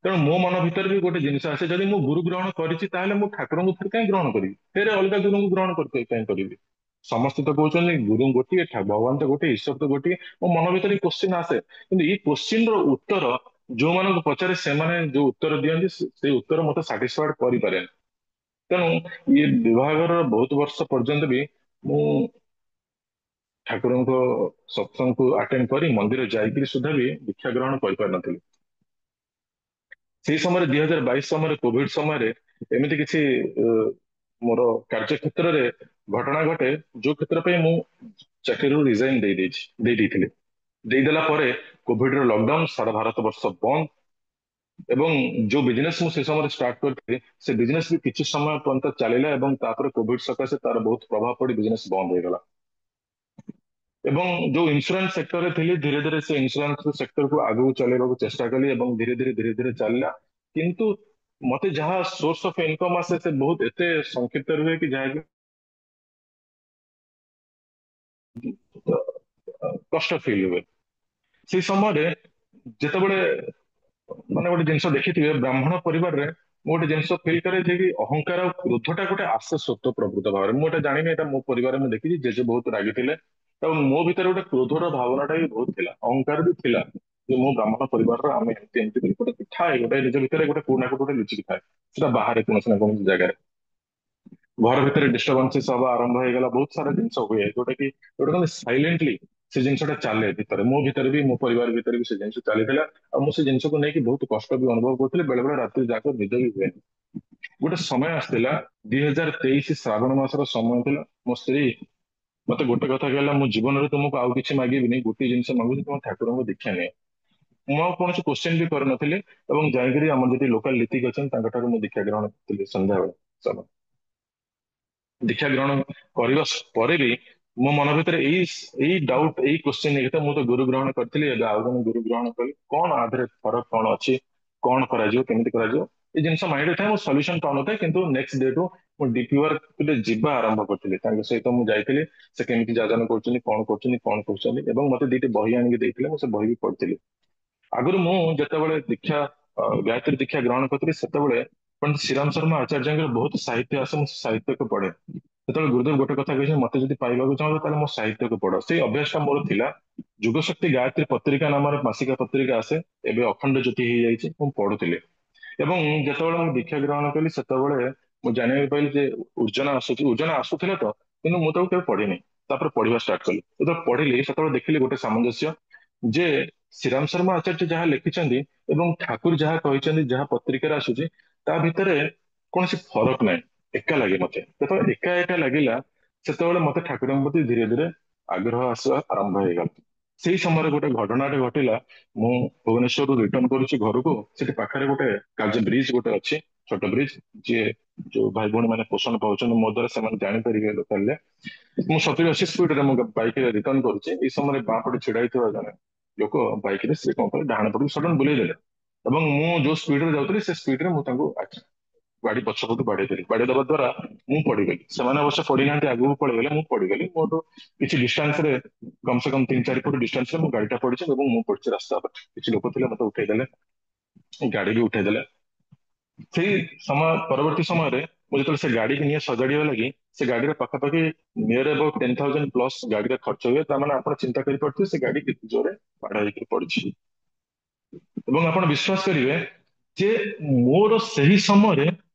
ତେଣୁ ମୋ ମନ ଭିତରେ ବି ଗୋଟେ ଜିନିଷ ଆସେ ଯଦି ମୁଁ ଗୁରୁ ଗ୍ରହଣ କରିଛି ତାହେଲେ ମୁଁ ଠାକୁରଙ୍କୁ ଫେର କାହିଁ ଗ୍ରହଣ କରିବି ଫେର ଅଲଗା ଗୁରୁଙ୍କୁ ଗ୍ରହଣ କାହିଁ କରିବି ସମସ୍ତେ ତ କହୁଛନ୍ତି ଗୁରୁ ଗୋଟିଏ ଭଗବାନ ତ ଗୋଟିଏ ଈଶ୍ୱର ତ ଗୋଟିଏ ମୋ ମନ ଭିତରେ କ୍ୱେଶ୍ଚିନ୍ ଆସେ କିନ୍ତୁ ଏଇ କ୍ୱେଶ୍ଚିନ୍ ର ଉତ୍ତର ଯୋଉମାନଙ୍କୁ ପଚାରେ ସେମାନେ ଯୋଉ ଉତ୍ତର ଦିଅନ୍ତି ସେଇ ଉତ୍ତର ମତେ ସାଟିସ୍ଫାଏଡ କରିପାରେନି ତେଣୁ ଇଏ ବିଭାଗର ବହୁତ ବର୍ଷ ପର୍ଯ୍ୟନ୍ତ ବି ମୁଁ ଠାକୁରଙ୍କ ସତ୍ସଙ୍ଗକୁ ଆଟେଣ୍ଡ କରି ମନ୍ଦିର ଯାଇକିରି ସୁଦ୍ଧା ବି ଦୀକ୍ଷା ଗ୍ରହଣ କରିପାରିନଥିଲି ସେଇ ସମୟରେ 2022 ସମୟରେ କୋଭିଡ ସମୟରେ ଏମିତି କିଛି ମୋର କାର୍ଯ୍ୟକ୍ଷେତ୍ରରେ ଘଟଣା ଘଟେ ଯୋଉ କ୍ଷେତ୍ର ପାଇଁ ମୁଁ ଚାକିରିରୁ ରିଜାଇନ ଦେଇଦେଇଥିଲି ଦେଇଦେଲା ପରେ କୋଭିଡର ଲକଡାଉନ ସାରା ଭାରତ ବର୍ଷ ବନ୍ଦ ଏବଂ ଯୋଉ ବିଜନେସ ମୁଁ ସେ ସମୟରେ ଷ୍ଟାର୍ଟ କରିଥିଲି ସେ ବିଜନେସ ବି କିଛି ସମୟ ପର୍ଯ୍ୟନ୍ତ ଚାଲିଲା ଏବଂ ତାପରେ କୋଭିଡ ସକାଶେ ତାର ବହୁତ ପ୍ରଭାବ ପଡି ବିଜନେସ ବନ୍ଦ ହେଇଗଲା ଏବଂ ଯୋଉ ଇନ୍ସୁରାନ୍ସ ସେକ୍ଟରରେ ଥିଲି ଧୀରେ ଧୀରେ ସେ ଇନ୍ସୁରାନ୍ସ ସେକ୍ଟରକୁ ଆଗକୁ ଚଲେଇବାକୁ ଚେଷ୍ଟା କଲି ଏବଂ ଧୀରେ ଧୀରେ ଚାଲିଲା କିନ୍ତୁ ମତେ ଯାହା ସୋର୍ସ ଅଫ ଇନକମ ଆସେ ସେ ବହୁତ ଏତେ ସଂକ୍ଷିପ୍ତ ରୁହେ କି ଯାହାକି କଷ୍ଟ ଫିଲ୍ ହୁଏ ସେଇ ସମୟରେ ଯେତେବେଳେ ମାନେ ଗୋଟେ ଜିନିଷ ଦେଖିଥିବେ ବ୍ରାହ୍ମଣ ପରିବାରରେ ମୁଁ ଗୋଟେ ଜିନିଷ ଫିଲ୍ କରେ ଯେ କି ଅହଙ୍କାର ଆଉ କ୍ରୋଧଟା ଗୋଟେ ଆସେ ସ୍ୱତଃ ପ୍ରଭୃତ ଭାବରେ ମୁଁ ଏଟା ଜାଣିନି ଏଟା ମୋ ପରିବାରରେ ମୁଁ ଦେଖିଛି ଜେଜେ ବହୁତ ରାଗିଥିଲେ ଏବଂ ମୋ ଭିତରେ ଗୋଟେ କ୍ରୋଧର ଭାବନାଟା ବି ବହୁତ ଥିଲା ଅହଙ୍କାର ବି ଥିଲା ଯେ ମୁଁ ବ୍ରାହ୍ମଣ ପରିବାରର ଆମେ ଏମିତି ଏମିତି ବୋଲି ଗୋଟେ ଥାଏ ଗୋଟେ ନିଜ ଭିତରେ ଗୋଟେ କୋଉ ନା କୋଉଠି ଗୋଟେ ଲୁଚିକି ଥାଏ ସେଟା ବାହାରେ କୌଣସି ନା କୌଣସି ଜାଗାରେ ଘର ଭିତରେ ଡିଷ୍ଟର୍ବାନ୍ସେସ୍ ହବା ଆରମ୍ଭ ହେଇଗଲା ବହୁତ ସାରା ଜିନିଷ ହୁଏ ଯୋଉଟା ସାଇଲେଣ୍ଟଲି ସେ ଜିନିଷଟା ଚାଲେ ଭିତରେ ମୋ ଭିତରେ ବି ମୋ ପରିବାର ଭିତରେ ବି ସେ ଜିନିଷ ଚାଲିଥିଲା ଆଉ ମୁଁ ସେ ଜିନିଷକୁ ନେଇକି ବହୁତ କଷ୍ଟ ବି ଅନୁଭବ କରୁଥିଲି ବେଳେ ବେଳେ ରାତ୍ରି ଯାକ ନିଦ ବି ହୁଏନି ଗୋଟେ ସମୟ ଆସିଥିଲା 2023 ଶ୍ରାବଣ ମାସର ସମୟ ଥିଲା ମୋ ସ୍ତ୍ରୀ ମତେ ଗୋଟେ କଥା କହିଲା ମୁଁ ଜୀବନରେ ତୁମକୁ ଆଉ କିଛି ମାଗିବିନି ଗୋଟିଏ ଜିନିଷ ମାଗୁଛି ତମ ଠାକୁରଙ୍କୁ ଦୀକ୍ଷା ନିଅ ମୁଁ ଆଉ କୌଣସି କ୍ୱେଶ୍ଚିନ ବି କରିନଥିଲି ଏବଂ ଯାଇକିରି ଆମର ଯଦି ଲୋକାଲ ଲିତିକ ଅଛନ୍ତି ତାଙ୍କଠାରୁ ମୁଁ ଦୀକ୍ଷା ଗ୍ରହଣ କରିଥିଲି ସନ୍ଧ୍ୟାବେଳେ ଚାଲ ଦୀକ୍ଷା ଗ୍ରହଣ କରିବା ପରେ ବି ମୋ ମନ ଭିତରେ ଏଇ ଡାଉଟ ଏଇ କ୍ୱେଶ୍ଚିନ ନେଇକି ମୁଁ ତ ଗୁରୁ ଗ୍ରହଣ କରିଥିଲି ଏବେ ଆଉ ଜଣେ ଗୁରୁ ଗ୍ରହଣ କଲି କଣ ଆଧରେ ଫରକ କଣ ଅଛି କଣ କରାଯିବ କେମିତି କରାଯିବ ଏଇ ଜିନିଷ ମାଇଣ୍ଡରେ ଥାଏ ମୁଁ ସଲ୍ୟୁସନ ପାଉନଥାଏ କିନ୍ତୁ ନେକ୍ସଟ ଡେ ଠୁ ମୁଁ ଡିପି ୱାର୍କରେ ଯିବା ଆରମ୍ଭ କରିଥିଲି। ତାଙ୍କ ସହିତ ମୁଁ ଯାଇଥିଲି, ସେ କେମିତି ଯାଜନ କରୁଛନ୍ତି ଏବଂ ମତେ ଦିଟି ବହି ଆଣିକି ଦେଇଥିଲେ, ମୁଁ ସେ ବହି ବି ପଢିଥିଲି। ଆଗରୁ ମୁଁ ଯେତେବେଳେ ଗାୟତ୍ରୀ ଦୀକ୍ଷା ଗ୍ରହଣ କରିଥିଲି ସେତେବେଳେ ପଣ୍ଡିତ ଶ୍ରୀରାମ ଶର୍ମା ଆଚାର୍ଯ୍ୟଙ୍କର ବହୁତ ସାହିତ୍ୟ ଆସେ, ମୁଁ ସେ ସାହିତ୍ୟକୁ ପଢେ। ସେତେବେଳେ ଗୁରୁଦେବ ଗୋଟେ କଥା କହିଛନ୍ତି, ମତେ ଯଦି ପାଇବାକୁ ଚାହୁଁଛ ତାହେଲେ ମୋ ସାହିତ୍ୟକୁ ପଢ। ସେଇ ଅଭ୍ୟାସଟା ମୋର ଥିଲା। ଯୁଗ ଶକ୍ତି ଗାୟତ୍ରୀ ପତ୍ରିକା ନାମରେ ମାସିକା ପତ୍ରିକା ଆସେ, ଏବେ ଅଖଣ୍ଡ ଜ୍ୟୋତି ହେଇଯାଇଛି, ମୁଁ ପଢୁଥିଲି। ଏବଂ ଯେତେବେଳେ ମୁଁ ଦୀକ୍ଷା ଗ୍ରହଣ କଲି ସେତେବେଳେ ମୁଁ ଜାଣିବାକୁ ପାଇଲି ଯେ ଉର୍ଜନା ଆସୁଥିଲା ତ, କିନ୍ତୁ ମୁଁ ତାକୁ କେବେ ପଢିନି। ତାପରେ ପଢିବା ଷ୍ଟାର୍ଟ କଲି। ଯେତେବେଳେ ପଢିଲି ସେତେବେଳେ ଦେଖିଲି ଗୋଟେ ସାମଞ୍ଜସ୍ୟ, ଯେ ଶ୍ରୀରାମ ଶର୍ମା ଆଚାର୍ଯ୍ୟ ଯାହା ଲେଖିଛନ୍ତି ଏବଂ ଠାକୁର ଯାହା କହିଛନ୍ତି, ଯାହା ପତ୍ରିକାରେ ଆସୁଛି, ତା ଭିତରେ କୌଣସି ଫରକ ନାହିଁ, ଏକା ଲାଗେ ମତେ। ଯେତେବେଳେ ଏକା ଏକା ଲାଗିଲା ସେତେବେଳେ ମତେ ଠାକୁରଙ୍କ ପ୍ରତି ଧୀରେ ଧୀରେ ଆଗ୍ରହ ଆସିବା ଆରମ୍ଭ ହେଇଗଲା। ସେଇ ସମୟରେ ଗୋଟେ ଘଟଣାଟେ ଘଟିଲା। ମୁଁ ଭୁବନେଶ୍ୱରରୁ ରିଟର୍ଣ କରୁଛି ଘରକୁ, ସେଠି ପାଖରେ ଗୋଟେ କାର୍ଯ୍ୟ ବ୍ରିଜ ଗୋଟେ ଅଛି, ଛୋଟ ବ୍ରିଜ, ଯିଏ ଯୋଉ ଭାଇ ଭଉଣୀ ମାନେ ପୋଷଣ ପାଉଛନ୍ତି ମୋ ଦ୍ୱାରା ସେମାନେ ଜାଣିପାରିବେ ଲୋକାଲରେ। ମୁଁ 70-80 ସ୍ପିଡରେ ମୁଁ ବାଇକରେ ରିଟର୍ଣ କରୁଛି। ଏଇ ସମୟରେ ବାଁ ପଟେ ଛିଡା ହେଇଥିବା ଜଣେ ଲୋକ ବାଇକରେ ସେ କଣ କଲେ, ଡାହାଣ ପଟକୁ ସଡନ ବୁଲେଇ ଦେଲେ ଏବଂ ମୁଁ ଯୋଉ ସ୍ପିଡରେ ଯାଉଥିଲି ସେ ସ୍ପିଡରେ ମୁଁ ତାଙ୍କୁ ଗାଡି ପଛପଟୁ ବାଡେଇ ଦେଲି। ବାଡେଇ ଦେବା ଦ୍ୱାରା ମୁଁ ପଡିଗଲି। ସେମାନେ ଅବଶ୍ୟ ପଡିନାହାନ୍ତି, ଆଗକୁ ପଳେଇଗଲେ, ମୁଁ ପଡିଗଲି। ମୋଠୁ କିଛି ଡିଷ୍ଟାନ୍ସରେ, କମ ସେ କମ 3-4 ଫୁଟ ଡିଷ୍ଟାନ୍ସରେ ମୋ ଗାଡିଟା ପଡିଛି ଏବଂ ମୁଁ ପଡିଛି ରାସ୍ତା ଉପରେ। କିଛି ଲୋକ ଥିଲେ, ମତେ ଉଠେଇ ଦେଲେ, ଗାଡି ବି ଉଠେଇ ଦେଲେ। ସେଇ ସମୟ ପରବର୍ତ୍ତୀ ସମୟରେ ମୁଁ ଯେତେବେଳେ ସେ ଗାଡିକି ନିଏ ସଜାଡିବା ଲାଗି, ସେ ଗାଡିରେ ପାଖାପାଖି ନିୟର ଆବାଉଟ 10,000 ପ୍ଲସ ଗାଡିରେ ଖର୍ଚ୍ଚ ହୁଏ। ତାମାନେ ଆପଣ ଚିନ୍ତା କରିପାରୁଥିବେ ସେ ଗାଡି କେତେ ଜୋରେ ମାଡ ହେଇକି ପଡିଛି। ଏବଂ ଆପଣ ବିଶ୍ୱାସ କରିବେ ଯେ ମୋର ସେହି ସମୟରେ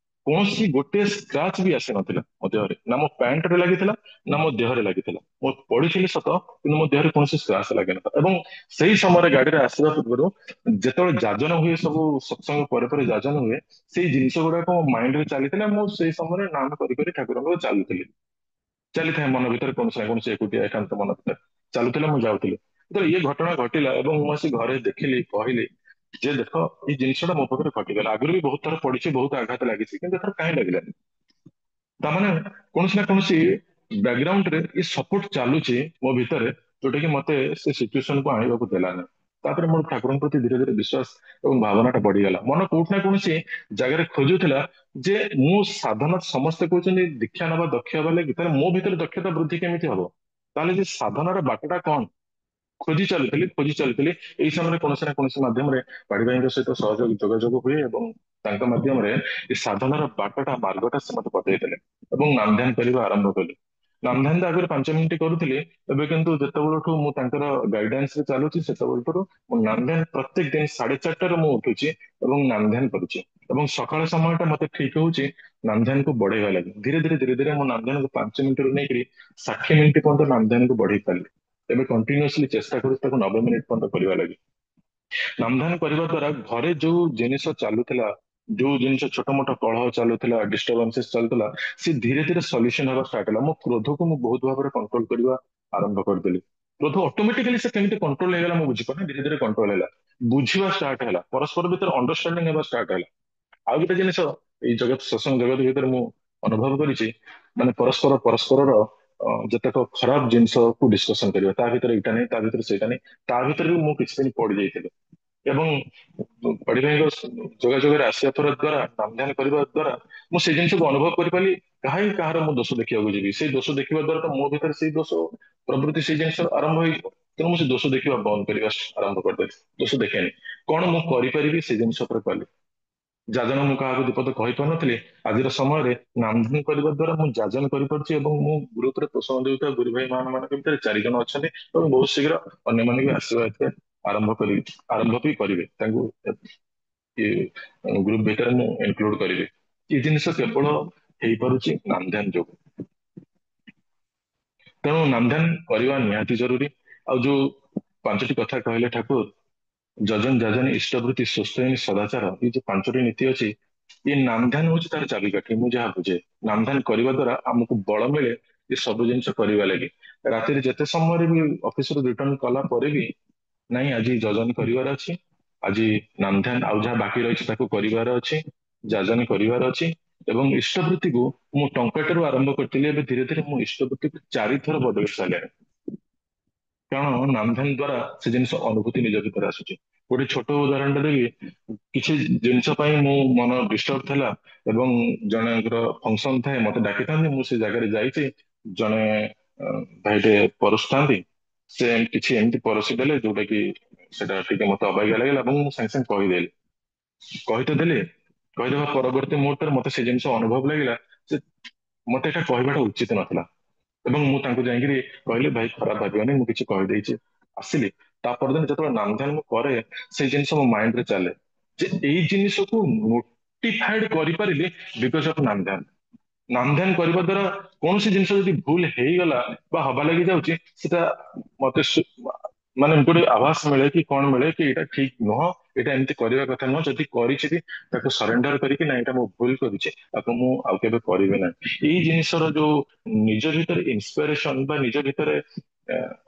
କୌଣସି ଗୋଟିଏ ସ୍କ୍ରାଚ ବି ଆସିନଥିଲା ମୋ ଦେହରେ, ନା ମୋ ପ୍ୟାଣ୍ଟରେ ଲାଗିଥିଲା ନା ମୋ ଦେହରେ ଲାଗିଥିଲା। ମୁଁ ପଡିଥିଲି ସତ, କିନ୍ତୁ ମୋ ଦେହରେ କୌଣସି ସ୍କ୍ରାଚ ଲାଗିନଥିଲା। ଏବଂ ସେଇ ସମୟରେ ଗାଡିରେ ଆସିବା ପୂର୍ବରୁ ଯେତେବେଳେ ଯାଜନ ହୁଏ, ସବୁ ସତ୍ସଙ୍ଗ ପରେ ପରେ ଯାଜନ ହୁଏ, ସେଇ ଜିନିଷ ଗୁଡାକ ମୋ ମାଇଣ୍ଡରେ ଚାଲିଥିଲା। ମୁଁ ସେଇ ସମୟରେ ନାମ କରି କରି ଠାକୁରଙ୍କର ଚାଲିଥାଏ ମନ ଭିତରେ, କୌଣସି ନା କୌଣସି ଏକୁଟିଆ ଏକାନ୍ତ ମନ ଭିତରେ ଚାଲୁଥିଲା, ମୁଁ ଯାଉଥିଲି। ଯେତେବେଳେ ଇଏ ଘଟଣା ଘଟିଲା ଏବଂ ମୁଁ ଆସି ଘରେ ଦେଖିଲି, କହିଲି ଯେ ଦେଖ ଏଇ ଜିନିଷଟା ମୋ ପାଖରେ ଘଟିଗଲା। ଆଗରୁ ବି ବହୁତ ଥର ପଡିଛି, ବହୁତ ଆଘାତ ଲାଗିଛି, କିନ୍ତୁ ଏଥର କାହିଁ ଲାଗିଲାନି? ତାମାନେ କୌଣସି ନା କୌଣସି ବ୍ୟାକଗ୍ରାଉଣ୍ଡରେ ଏ ସପୋର୍ଟ ଚାଲୁଛି ମୋ ଭିତରେ, ଯୋଉଟା କି ମତେ ସେ ସିଚୁଏସନକୁ ଆଣିବାକୁ ଦେଲାନି। ତାପରେ ମୋର ଠାକୁରଙ୍କ ପ୍ରତି ଧୀରେ ଧୀରେ ବିଶ୍ୱାସ ଏବଂ ଭାବନାଟା ବଢିଗଲା। ମନ କୋଉଠି ନା କୌଣସି ଜାଗାରେ ଖୋଜୁଥିଲା ଯେ ମୁଁ ସାଧନା, ସମସ୍ତେ କହୁଛନ୍ତି ଦୀକ୍ଷା ନେବା ଦକ୍ଷ ହେବା ଲାଗି, ତାହେଲେ ମୋ ଭିତରେ ଦକ୍ଷତା ବୃଦ୍ଧି କେମିତି ହବ? ତାହେଲେ ଯେ ସାଧନାର ବାଟଟା କଣ? ଖୋଜି ଚାଲିଥିଲି। ଏଇ ସମୟରେ କୌଣସି ନା କୌଣସି ମାଧ୍ୟମରେ ପାଢୀ ଭାଇଙ୍କ ସହିତ ସହଯୋଗ ଯୋଗାଯୋଗ ହୁଏ ଏବଂ ତାଙ୍କ ମାଧ୍ୟମରେ ଏ ସାଧନାର ବାଟଟା, ମାର୍ଗଟା ସେ ମତେ ବତେଇଦେଲେ ଏବଂ ନାମ ଧ୍ୟାନ କରିବା ଆରମ୍ଭ କଲି। ନାମ ଧ୍ୟାନ ତ ଆଗରୁ 5 ମିନିଟ କରୁଥିଲି, ଏବେ କିନ୍ତୁ ଯେତେବେଳଠୁ ମୁଁ ତାଙ୍କର ଗାଇଡାନ୍ସ ରେ ଚାଲୁଛି ସେତେବେଳଠୁ ମୁଁ ନାମ ଧ୍ୟାନ ପ୍ରତ୍ୟେକ ଦିନ 4:30ରେ ମୁଁ ଉଠୁଛି ଏବଂ ନାମ ଧ୍ୟାନ କରୁଛି। ଏବଂ ସକାଳ ସମୟଟା ମତେ ଠିକ ହଉଛି ନାମ ଧ୍ୟାନକୁ ବଢେଇବା ଲାଗି। ଧୀରେ ଧୀରେ ମୁଁ ନାମ ଧ୍ୟାନକୁ 5 ମିନିଟରୁ ନେଇକରି 60 ମିନିଟ ପର୍ଯ୍ୟନ୍ତ ନାମ ଧ୍ୟାନକୁ ବଢେଇ ପାରିଲି। ଏବେ କଣ୍ଟିନ୍ୟୁଅସଲି ଚେଷ୍ଟା କରୁଛି ତାକୁ 90 ମିନିଟ ପର୍ଯ୍ୟନ୍ତ କରିବା ଲାଗି। ନାମ ଧ୍ୟାନ କରିବା ଦ୍ୱାରା ଘରେ ଯୋଉ ଜିନିଷ ଚାଲୁଥିଲା, ଯୋଉ ଜିନିଷ ଛୋଟ ମୋଟ କଳହ ଚାଲୁଥିଲା, ଡିଷ୍ଟର୍ବାନ୍ସେସ୍ ଚାଲୁଥିଲା, ସେ ଧୀରେ ଧୀରେ ସଲ୍ୟୁସନ ହେବା ଷ୍ଟାର୍ଟ ହେଲା। ମୋ କ୍ରୋଧକୁ ମୁଁ ବହୁତ ଭାବରେ କଣ୍ଟ୍ରୋଲ କରିବା ଆରମ୍ଭ କରିଦେଲି। କ୍ରୋଧ ଅଟୋମେଟିକାଲି ସେ କେମିତି କଣ୍ଟ୍ରୋଲ ହେଇଗଲା ମୁଁ ବୁଝିପାରୁନି, ଧୀରେ ଧୀରେ କଣ୍ଟ୍ରୋଲ ହେଲା। ବୁଝିବା ଷ୍ଟାର୍ଟ ହେଲା, ପରସ୍ପର ଭିତରେ ଅଣ୍ଡରଷ୍ଟାଣ୍ଡିଂ ହେବା ଷ୍ଟାର୍ଟ ହେଲା। ଆଉ ଗୋଟେ ଜିନିଷ ଏଇ ସତ୍ସଙ୍ଗ ଜଗତ ଭିତରେ ମୁଁ ଅନୁଭବ କରିଛି, ମାନେ ପରସ୍ପରର ଯେତେକ ଖରାପ ଜିନିଷକୁ ଡିସ୍କସନ କରିବା, ତା ଭିତରେ ଏଇଟା ନାହିଁ, ତା ଭିତରେ ସେଇଟା ନାହିଁ, ତା ଭିତରେ ବି ମୁଁ କିଛି ଦିନ ପଡି ଯାଇଥିଲି। ଏବଂ ପାଢୀ ଭାଇଙ୍କ ଯୋଗାଯୋଗରେ ଆସିବା ଦ୍ୱାରା, ନାମ ଧ୍ୟାନ କରିବା ଦ୍ୱାରା ମୁଁ ସେଇ ଜିନିଷକୁ ଅନୁଭବ କରିପାରିଲି। କାହାର ମୁଁ ଦୋଷ ଦେଖିବାକୁ ଯିବି? ସେଇ ଦୋଷ ଦେଖିବା ଦ୍ୱାରା ତ ମୋ ଭିତରେ ସେଇ ଦୋଷ ପ୍ରବୃତ୍ତି, ସେଇ ଜିନିଷ ଆରମ୍ଭ ହେଇଯିବ। ତେଣୁ ମୁଁ ସେ ଦୋଷ ଦେଖିବା ବନ୍ଦ କରିବା ଆରମ୍ଭ କରିଦେଲି। ଦୋଷ ଦେଖେନି, କଣ ମୁଁ କରିପାରିବି ସେ ଜିନିଷ ଉପରେ କଲି। ଯାଜନ ମୁଁ କାହାକୁ ଦିପଦ କହିପାରୁନଥିଲି, ଆଜିର ସମୟରେ ନାମ ଧ୍ୟାନ କରିବା ଦ୍ୱାରା ମୁଁ ଯାଜନ କରିପାରୁଛି ଏବଂ ମୁଁ ଗ୍ରୁପରେ ପୋଷଣ ଦେଉଥିବା ଗୁରୁ ଭାଇ ମାନଙ୍କ ଭିତରେ 4 ଜଣ ଅଛନ୍ତି ଏବଂ ବହୁତ ଶୀଘ୍ର ଅନ୍ୟମାନେ ବି ଆସିବା ଏଥିରେ ଆରମ୍ଭ ବି କରିବେ। ତାଙ୍କୁ ଗ୍ରୁପ ଭିତରେ ମୁଁ ଇନକ୍ଲୁଡ କରିବି। ଏ ଜିନିଷ କେବଳ ହେଇପାରୁଛି ନାମ ଧ୍ୟାନ ଯୋଗୁଁ। ତେଣୁ ନାମ ଧ୍ୟାନ କରିବା ନିହାତି ଜରୁରୀ। ଆଉ ଯୋଉ 5ଟି କଥା କହିଲେ ଠାକୁର, ଯଜନ ଯାଜନ ଇଷ୍ଟବୃତ୍ତି ସୁସ୍ଥ ସଦାଚାର, ଏଇ ଯୋଉ 5ଟି ନୀତି ଅଛି, ଏ ନାମ ଧ୍ୟାନ ହଉଛି ତାର ଚାବିକାଠି। ମୁଁ ଯାହା ବୁଝେ, ନାମ ଧ୍ୟାନ କରିବା ଦ୍ୱାରା ଆମକୁ ବଳ ମିଳେ ଏ ସବୁ ଜିନିଷ କରିବା ଲାଗି। ରାତିରେ ଯେତେ ସମୟରେ ବି ଅଫିସରୁ ରିଟର୍ନ କଲା ପରେ ବି, ନାଇଁ ଆଜି ଯଜନ କରିବାର ଅଛି, ଆଜି ନାମ ଧ୍ୟାନ ଆଉ ଯାହା ବାକି ରହିଛି ତାକୁ କରିବାର ଅଛି, ଯାଜନ କରିବାର ଅଛି। ଏବଂ ଇଷ୍ଟବୃତ୍ତିକୁ ମୁଁ ଟଙ୍କାଟାରୁ ଆରମ୍ଭ କରିଥିଲି, ଏବେ ଧୀରେ ଧୀରେ ମୁଁ ଇଷ୍ଟବୃତ୍ତିକୁ 4 ଥର ବଦଳେଇ ସାରିଲିଣି। କାରଣ ନାମ ଧ୍ୟାନ ଦ୍ୱାରା ସେ ଜିନିଷ ଅନୁଭୂତି ନିଜ ଭିତରେ ଆସୁଛି। ଗୋଟେ ଛୋଟ ଉଦାହରଣଟେ ଦେବି। କିଛି ଜିନିଷ ପାଇଁ ମୁଁ ମନ ଡିଷ୍ଟର୍ବ ଥିଲା ଏବଂ ଜଣଙ୍କର ଫଙ୍କସନ ଥାଏ, ମତେ ଡାକିଥାନ୍ତି, ମୁଁ ସେ ଜାଗାରେ ଯାଇଛି। ଜଣେ ଭାଇଟେ ପରସୁଥାନ୍ତି, ସେ କିଛି ଏମିତି ପରସି ଦେଲେ ଯୋଉଟା କି ସେଟା ଟିକେ ମତେ ଅବାଗିଆ ଲାଗିଲା ଏବଂ ମୁଁ ସାଙ୍ଗେ ସାଙ୍ଗେ କହିଦେଲି। କହି ତ ଦେଲି, କହିଦେବା ପରବର୍ତ୍ତୀ ମୁହୂର୍ତ୍ତରେ ମତେ ସେ ଜିନିଷ ଅନୁଭବ ଲାଗିଲା ଯେ ମତେ ଏଇଟା କହିବାଟା ଉଚିତ ନଥିଲା ଏବଂ ମୁଁ ତାଙ୍କୁ ଯାଇକିରି କହିଲି, ଭାଇ ଖରାପ ଭାବିବନି, ମୁଁ କିଛି କହିଦେଇଛି, ଆସିଲି। ତା ପରଦିନ ଯେତେବେଳେ ନାମଧ୍ୟାନ ମୁଁ କରେ, ସେଇ ଜିନିଷ ମୋ ମାଇଣ୍ଡରେ ଚାଲେ ଯେ ଏଇ ଜିନିଷକୁ ନୋଟିଫାଇଡ କରିପାରିଲି ବିକଜ ଅଫ ନାମଧ୍ୟାନ। ନାମଧ୍ୟାନ କରିବା ଦ୍ୱାରା କୌଣସି ଜିନିଷ ଯଦି ଭୁଲ ହେଇଗଲା ବା ହବା ଲାଗି ଯାଉଛି, ସେଟା ମତେ ମାନେ ଗୋଟେ ଆଭାସ ମିଳେ କି କଣ ମିଳେ କି ଏଇଟା ଠିକ ନୁହଁ, ଏଇଟା ଏମିତି କରିବା କଥା ନୁହଁ। ଯଦି କରିଛି ବି ତାକୁ ସରେଣ୍ଡର କରିକି ନା ଏଇଟା ମୁଁ ଭୁଲ କରିଛି, ତାକୁ ମୁଁ ଆଉ କେବେ କରିବି ନାହିଁ। ଏଇ ଜିନିଷର ଯୋଉ ନିଜ ଭିତରେ ଇନ୍ସପିରେସନ ବା ନିଜ ଭିତରେ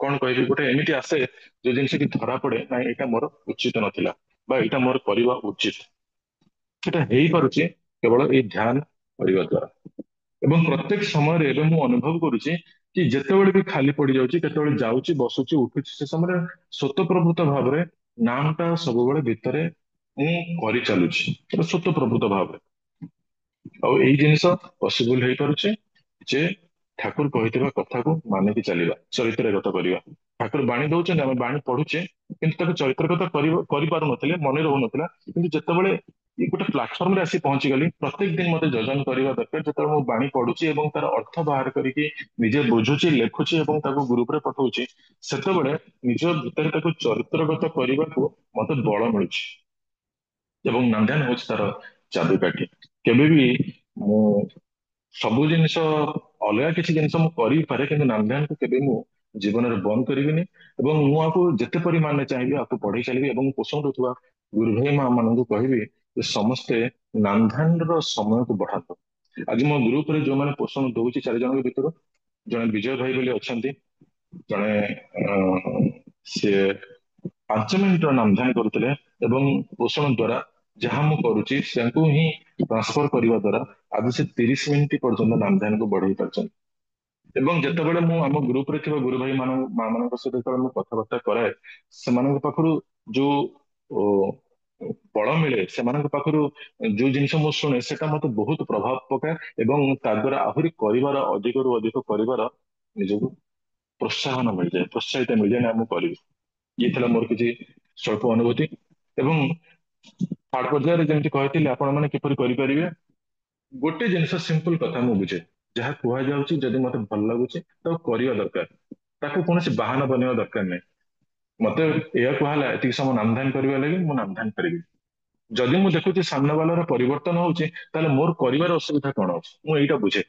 କଣ କହିବି, ଗୋଟେ ଏମିତି ଆସେ ଯୋଉ ଜିନିଷ କି ଧରା ପଡେ, ନାଇଁ ଏଇଟା ମୋର ଉଚିତ ନଥିଲା ବା ଏଇଟା ମୋର କରିବା ଉଚିତ। ସେଟା ହେଇପାରୁଛି କେବଳ ଏଇ ଧ୍ୟାନ କରିବା ଦ୍ୱାରା। ଏବଂ ପ୍ରତ୍ୟେକ ସମୟରେ ଏବେ ମୁଁ ଅନୁଭବ କରୁଛି କି ଯେତେବେଳେ ବି ଖାଲି ପଡିଯାଉଛି, କେତେବେଳେ ଯାଉଛି, ବସୁଛି, ଉଠୁଛି, ସେ ସମୟରେ ସ୍ୱତଃପ୍ରବୃତ୍ତ ଭାବରେ ନାମଟା ସବୁବେଳେ ଭିତରେ ମୁଁ କରିଚାଲୁଛି, ସେଟା ସ୍ୱତଃପ୍ରବୃତ୍ତ ଭାବରେ। ଆଉ ଏଇ ଜିନିଷ ପସିବୁଲ ହେଇପାରୁଛି ଯେ ଠାକୁର କହିଥିବା କଥାକୁ ମାନିକି ଚାଲିବା, ଚରିତ୍ରଗତ କରିବା। ଠାକୁର ବାଣୀ ଦଉଛନ୍ତି, ଆମେ ବାଣୀ ପଢୁଛେ, କିନ୍ତୁ ତାକୁ ଚରିତ୍ରଗତ କରିପାରୁନଥିଲେ, ମନେ ରହୁନଥିଲା। କିନ୍ତୁ ଯେତେବେଳେ ଏ ଗୋଟେ ପ୍ଲାଟଫର୍ମରେ ଆସି ପହଞ୍ଚିଗଲି, ପ୍ରତ୍ୟେକ ଦିନ ମତେ ଯୋଜନ କରିବା ଦରକାର। ଯେତେବେଳେ ମୁଁ ବାଣୀ ପଢୁଛି ଏବଂ ତାର ଅର୍ଥ ବାହାର କରିକି ନିଜେ ବୁଝୁଛି, ଲେଖୁଛି ଏବଂ ତାକୁ ଗ୍ରୁପରେ ପଠଉଛି, ସେତେବେଳେ ନିଜ ଭିତରେ ତାକୁ ଚରିତ୍ରଗତ କରିବାକୁ ମତେ ବଳ ମିଳୁଛି। ଏବଂ ନାମଧ୍ୟାନ ହଉଛି ତାର ଚାବିକାଠି। କେବେ ବି ମୁଁ ସବୁ ଜିନିଷ, ଅଲଗା କିଛି ଜିନିଷ ମୁଁ କରିପାରେ, କିନ୍ତୁ ନାମଧ୍ୟାନକୁ କେବେ ମୁଁ ଜୀବନରେ ବନ୍ଦ କରିବିନି। ଏବଂ ମୁଁ ଆକୁ ଯେତେ ପରିମାଣରେ ଚାହିଁବି ଆକୁ ପଢେଇ ଚାଲିବି। ଏବଂ ପୋଷଣ ଦଉଥିବା ଗୁରୁ ଭାଇ ମା ମାନଙ୍କୁ କହିବି ଯେ ସମସ୍ତେ ନାମଧ୍ୟାନର ସମୟକୁ ବଢାନ୍ତୁ। ଆଜି ମୋ ଗ୍ରୁପରେ ଯୋଉମାନେ ପୋଷଣ ଦଉଛି, 4 ଜଣଙ୍କ ଭିତରୁ ଜଣେ ବିଜୟ ଭାଇ ବୋଲି ଅଛନ୍ତି, ଜଣେ ସିଏ 5 ମିନିଟର ନାମଧ୍ୟାନ କରୁଥିଲେ ଏବଂ ପୋଷଣ ଦ୍ୱାରା ଯାହା ମୁଁ କରୁଛି ତାଙ୍କୁ ହିଁ ଟ୍ରାନ୍ସଫର କରିବା ଦ୍ୱାରା ଆଜି ସେ 30 ମିନିଟ ପର୍ଯ୍ୟନ୍ତ ନାମଧ୍ୟାନକୁ ବଢେଇ ପାରିଛନ୍ତି। ଏବଂ ଯେତେବେଳେ ମୁଁ ଆମ ଗ୍ରୁପରେ ଥିବା ଗୁରୁ ଭାଇ ମା ମାନଙ୍କ ସହିତ ଯେତେବେଳେ ମୁଁ କଥାବାର୍ତ୍ତା କରାଏ, ସେମାନଙ୍କ ପାଖରୁ ଯୋଉ ଓ, ବଳ ମିଳେ, ସେମାନଙ୍କ ପାଖରୁ ଯୋଉ ଜିନିଷ ମୁଁ ଶୁଣେ, ସେଟା ମତେ ବହୁତ ପ୍ରଭାବ ପକାଏ ଏବଂ ତା ଦ୍ୱାରା ଆହୁରି କରିବାର, ଅଧିକରୁ ଅଧିକ କରିବାର ନିଜକୁ ପ୍ରୋତ୍ସାହନ ମିଳିଯାଏ, ପ୍ରୋତ୍ସାହିତ ମିଳିଯାଏ, ନା ମୁଁ କରିବି। ଇଏ ଥିଲା ମୋର କିଛି ସ୍ୱଳ୍ପ ଅନୁଭୂତି। ଏବଂ ଥାର୍ଡ ପର୍ଯ୍ୟାୟରେ ଯେମିତି କହିଥିଲି ଆପଣ ମାନେ କିପରି କରିପାରିବେ, ଗୋଟେ ଜିନିଷ ସିମ୍ପଲ କଥା ମୁଁ ବୁଝେ, ଯାହା କୁହାଯାଉଛି ଯଦି ମତେ ଭଲ ଲାଗୁଛି ତାକୁ କରିବା ଦରକାର, ତାକୁ କୌଣସି ବାହାନା ବନେଇବା ଦରକାର ନାହିଁ। ମତେ ଏଇଆ କୁହାହେଲା ଏତିକି ସମୟ ନାମଧ୍ୟାନ କରିବା ଲାଗି, ମୁଁ ନାମଧ୍ୟାନ କରିବି। ଯଦି ମୁଁ ଦେଖୁଛି ସାମ୍ନା ବାଲାର ପରିବର୍ତ୍ତନ ହଉଛି, ତାହେଲେ ମୋର କରିବାର ଅସୁବିଧା କଣ ଅଛି, ମୁଁ ଏଇଟା ବୁଝେ।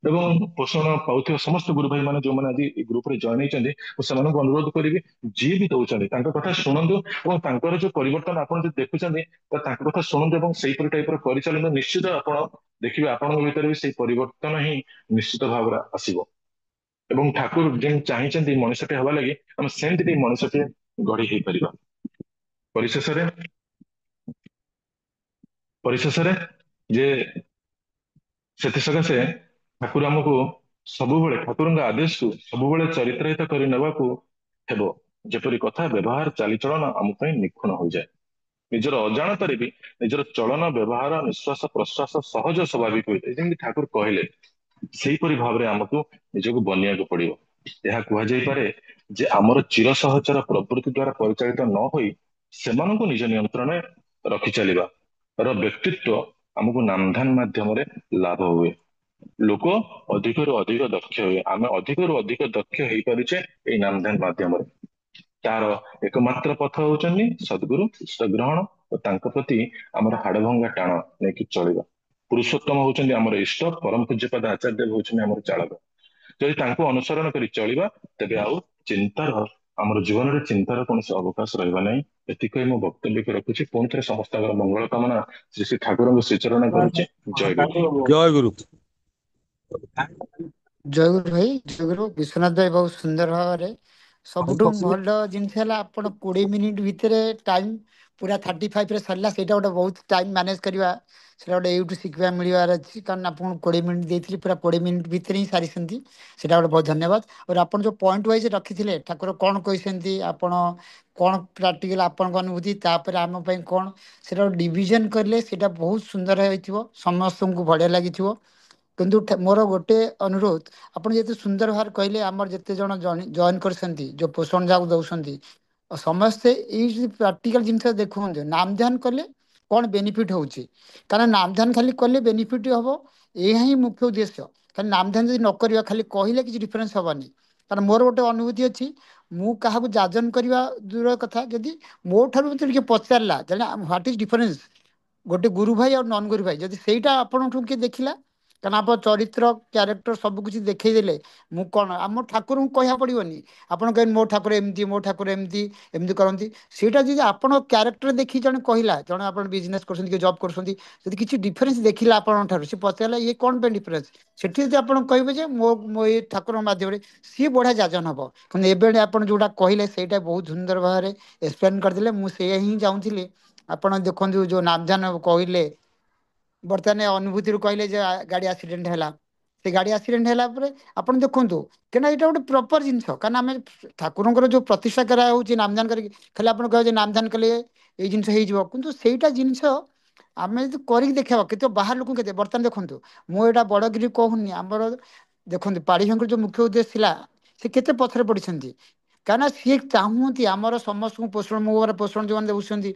ଏବଂ ପୋଷଣ ପାଉଥିବା ସମସ୍ତ ଗୁରୁ ଭାଇ ମାନେ ଯୋଉମାନେ ଆଜି ଏ ଗ୍ରୁପରେ ଜଏନ ହେଇଛନ୍ତି, ମୁଁ ସେମାନଙ୍କୁ ଅନୁରୋଧ କରିବି, ଯିଏ ବି ଦଉଛନ୍ତି ତାଙ୍କ କଥା ଶୁଣନ୍ତୁ ଏବଂ ତାଙ୍କର ଯୋଉ ପରିବର୍ତ୍ତନ ଆପଣ ଯଦି ଦେଖୁଛନ୍ତି, ତ ତାଙ୍କ କଥା ଶୁଣନ୍ତୁ ଏବଂ ସେଇପରି ଟାଇପର କରିଚାଲନ୍ତୁ। ନିଶ୍ଚିତ ଆପଣ ଦେଖିବେ ଆପଣଙ୍କ ଭିତରେ ବି ସେଇ ପରିବର୍ତ୍ତନ ହିଁ ନିଶ୍ଚିତ ଭାବରେ ଆସିବ। ଏବଂ ଠାକୁର ଯେମିତି ଚାହିଁଛନ୍ତି ମଣିଷଟେ ହେବା ଲାଗି, ଆମେ ସେମିତି ଟିକେ ମଣିଷଟିଏ ଗଢି ହେଇପାରିବା। ପରିଶେଷରେ ପରିଶେଷରେ ଯେ ସେଥିସକାଶେ ଠାକୁର ଆମକୁ ସବୁବେଳେ ଠାକୁରଙ୍କ ଆଦେଶକୁ ସବୁବେଳେ ଚରିତ୍ରାୟିତ କରି ନେବାକୁ ହେବ, ଯେପରି କଥା, ବ୍ୟବହାର, ଚାଲିଚଳନ ଆମ ପାଇଁ ନିଖୁଣ ହୋଇଯାଏ। ନିଜର ଅଜାଣତରେ ବି ନିଜର ଚଳନ, ବ୍ୟବହାର, ନିଶ୍ୱାସ ପ୍ରଶ୍ୱାସ ସହଜ ସ୍ୱାଭାବିକ ହୋଇଥାଏ, ଯେମିତି ଠାକୁର କହିଲେ, ସେଇପରି ଭାବରେ ଆମକୁ ନିଜକୁ ବନିବାକୁ ପଡିବ। ଏହା କୁହାଯାଇପାରେ ଯେ ଆମର ଚିର ସହଚର ପ୍ରବୃତ୍ତି ଦ୍ୱାରା ପରିଚାଳିତ ନ ହୋଇ ସେମାନଙ୍କୁ ନିଜ ନିୟନ୍ତ୍ରଣରେ ରଖି ଚାଲିବା ର ବ୍ୟକ୍ତିତ୍ୱ ଆମକୁ ନାମଧ୍ୟାନ ମାଧ୍ୟମରେ ଲାଭ ହୁଏ। ଲୋକ ଅଧିକରୁ ଅଧିକ ଦକ୍ଷ ହୁଏ, ଆମେ ଅଧିକରୁ ଅଧିକ ଦକ୍ଷ ହେଇପାରୁଛେ ଏଇ ନାମଧ୍ୟାନ ମାଧ୍ୟମରେ। ତାର ଏକମାତ୍ର ପଥ ହଉଛନ୍ତି ସଦ୍ଗୁରୁ, ଗ୍ରହଣ ଓ ତାଙ୍କ ପ୍ରତି ଆମର ହାଡଭଙ୍ଗା ଟାଣ ନେଇକି ଚଳିବା। ପୁରୁଷୋତ୍ତମ ହଉଛନ୍ତି ଆମର ଇଷ୍ଟ, ପରମ ପୂଜ୍ୟପାଦ ଆଚାର୍ଯ୍ୟ ଦେବ ହଉଛନ୍ତି ଆମର ଚାଳକ। ଯଦି ତାଙ୍କୁ ଅନୁସରଣ କରି ଚଳିବା, ତେବେ ଆଉ ଚିନ୍ତାର, ଆମର ଜୀବନରେ ଚିନ୍ତାର କୌଣସି ଅବକାଶ ରହିବ ନାହିଁ। ଏତିକି କହି ମୁଁ ବକ୍ତବ୍ୟକୁ ରଖୁଛି। ପୁଣି ଥରେ ସମସ୍ତଙ୍କର ମଙ୍ଗଳ କାମନା ଶ୍ରୀ ଶ୍ରୀ ଠାକୁରଙ୍କୁ ଶ୍ରୀଚରଣ କରୁଛି। ଜୟ ଗୁରୁ। ଜୟ ଗୁରୁ। ଜୟଗୁରୁ ଭାଇ, ଜୟଗୁରୁ ବିଶ୍ୱନାଥ ଭାଇ ବହୁତ ସୁନ୍ଦର ଭାବରେ ସବୁଠୁ ଭଲ ଜିନିଷ ହେଲା ଆପଣ 20 ମିନିଟ୍ ଭିତରେ ଟାଇମ୍ ପୁରା 35ରେ ସରିଲା। ସେଇଟା ଗୋଟେ ବହୁତ ଟାଇମ୍ ମ୍ୟାନେଜ୍ କରିବା, ସେଇଟା ଗୋଟେ ଏଇଠୁ ଶିଖିବା ମିଳିବାର ଅଛି। କାରଣ ଆପଣଙ୍କୁ 20 ମିନିଟ୍ ଦେଇଥିଲି, ପୁରା 20 ମିନିଟ୍ ଭିତରେ ହିଁ ସାରିଛନ୍ତି। ସେଇଟା ଗୋଟେ ବହୁତ ଧନ୍ୟବାଦ। ଆଉ ଆପଣ ଯେଉଁ ପଏଣ୍ଟ ୱାଇଜ୍ ରଖିଥିଲେ, ଠାକୁର କ'ଣ କହିଛନ୍ତି, ଆପଣ କ'ଣ ପ୍ରାକ୍ଟିକାଲ ଆପଣଙ୍କ ଅନୁଭୂତି, ତାପରେ ଆମ ପାଇଁ କ'ଣ, ସେଇଟା ଡିଭିଜନ୍ କଲେ ସେଇଟା ବହୁତ ସୁନ୍ଦର ହେଇଥିବ, ସମସ୍ତଙ୍କୁ ବଢ଼ିଆ ଲାଗିଥିବ। କିନ୍ତୁ ମୋର ଗୋଟେ ଅନୁରୋଧ, ଆପଣ ଯେତେ ସୁନ୍ଦର ଭାବରେ କହିଲେ, ଆମର ଯେତେ ଜଣ ଜଏନ୍ କରିଛନ୍ତି, ଯେଉଁ ପୋଷଣ ଯାକୁ ଦେଉଛନ୍ତି, ସମସ୍ତେ ଏଇ ପ୍ରାକ୍ଟିକାଲ ଜିନିଷ ଦେଖୁଛନ୍ତି। ନାମ ଧ୍ୟାନ କଲେ କ'ଣ ବେନିଫିଟ୍ ହେଉଛି, କାରଣ ନାମ ଧ୍ୟାନ ଖାଲି କଲେ ବେନିଫିଟ୍ ହେବ, ଏହା ହିଁ ମୁଖ୍ୟ ଉଦ୍ଦେଶ୍ୟ। ଖାଲି ନାମ ଧ୍ୟାନ ଯଦି ନ କରିବା, ଖାଲି କହିଲେ କିଛି ଡିଫରେନ୍ସ ହେବନି। କାରଣ ମୋର ଗୋଟେ ଅନୁଭୂତି ଅଛି, ମୁଁ କାହାକୁ ଯାଜନ କରିବା ଦୂର କଥା, ଯଦି ମୋ ଠାରୁ ମୋତେ ଟିକେ ପଚାରିଲା ଜଣେ ହ୍ୱାଟ୍ ଇଜ୍ ଡିଫରେନ୍ସ ଗୋଟେ ଗୁରୁ ଭାଇ ଆଉ ନନ୍ ଗୁରୁ ଭାଇ, ଯଦି ସେଇଟା ଆପଣଙ୍କଠୁ କିଏ ଦେଖିଲା, କାରଣ ଆପଣ ଚରିତ୍ର କ୍ୟାରେକ୍ଟର ସବୁ କିଛି ଦେଖେଇ ଦେଲେ, ମୁଁ କ'ଣ ଆମ ଠାକୁରଙ୍କୁ କହିବାକୁ ପଡ଼ିବନି। ଆପଣ କହିବେ ମୋ ଠାକୁର ଏମିତି, ମୋ ଠାକୁର ଏମିତି ଏମିତି କରନ୍ତି। ସେଇଟା ଯଦି ଆପଣ କ୍ୟାରେକ୍ଟର ଦେଖି ଜଣେ କହିଲା, ଜଣେ ଆପଣ ବିଜନେସ୍ କରୁଛନ୍ତି କି ଜବ୍ କରୁଛନ୍ତି, ଯଦି କିଛି ଡିଫରେନ୍ସ ଦେଖିଲା ଆପଣଙ୍କ ଠାରୁ, ସେ ପଚାରିଲା ଇଏ କ'ଣ ପାଇଁ ଡିଫରେନ୍ସ, ସେଠି ଯଦି ଆପଣ କହିବେ ଯେ ମୋ ମୋ ଏଇ ଠାକୁରଙ୍କ ମାଧ୍ୟମରେ, ସିଏ ବଢ଼ିଆ ଯାଜନ ହେବ। କିନ୍ତୁ ଏବେ ଆପଣ ଯେଉଁଟା କହିଲେ ସେଇଟା ବହୁତ ସୁନ୍ଦର ଭାବରେ ଏକ୍ସପ୍ଲେନ୍ କରିଦେଲେ। ମୁଁ ସେଇଆ ହିଁ ଚାହୁଁଥିଲି। ଆପଣ ଦେଖନ୍ତୁ ଯେଉଁ ନାମଧାନ କହିଲେ, ବର୍ତ୍ତମାନ ଅନୁଭୂତିରୁ କହିଲେ ଯେ ଗାଡ଼ି ଆକ୍ସିଡେଣ୍ଟ ହେଲା, ସେ ଗାଡ଼ି ଆକ୍ସିଡେଣ୍ଟ ହେଲା ପରେ ଆପଣ ଦେଖନ୍ତୁ, କାହିଁକିନା ଏଇଟା ଗୋଟେ ପ୍ରପର ଜିନିଷ। କାରଣ ଆମେ ଠାକୁରଙ୍କର ଯେଉଁ ପ୍ରତିଷ୍ଠା କରାହେଉଛି ନାମଧାନ କରିକି, ଖାଲି ଆପଣ କହିବେ ଯେ ନାମଧାନ କଲେ ଏଇ ଜିନିଷ ହେଇଯିବ, କିନ୍ତୁ ସେଇଟା ଜିନିଷ ଆମେ ଯଦି କରିକି ଦେଖେଇବା, କେତେ ବାହାର ଲୋକଙ୍କୁ କେତେ, ବର୍ତ୍ତମାନ ଦେଖନ୍ତୁ, ମୁଁ ଏଇଟା ବଡ଼ଗିରି କହୁନି, ଆମର ଦେଖନ୍ତୁ ପାଢ଼ୀଙ୍କର ଯେଉଁ ମୁଖ୍ୟ ଉଦ୍ଦେଶ୍ୟ ଥିଲା, ସେ କେତେ ପଛରେ ପଡ଼ିଛନ୍ତି। କାହିଁକିନା ସିଏ ଚାହୁଁନ୍ତି ଆମର ସମସ୍ତଙ୍କୁ ପୋଷଣ, ମୋ ଘରେ ପୋଷଣ ଯେଉଁମାନେ ଦେଉଛନ୍ତି,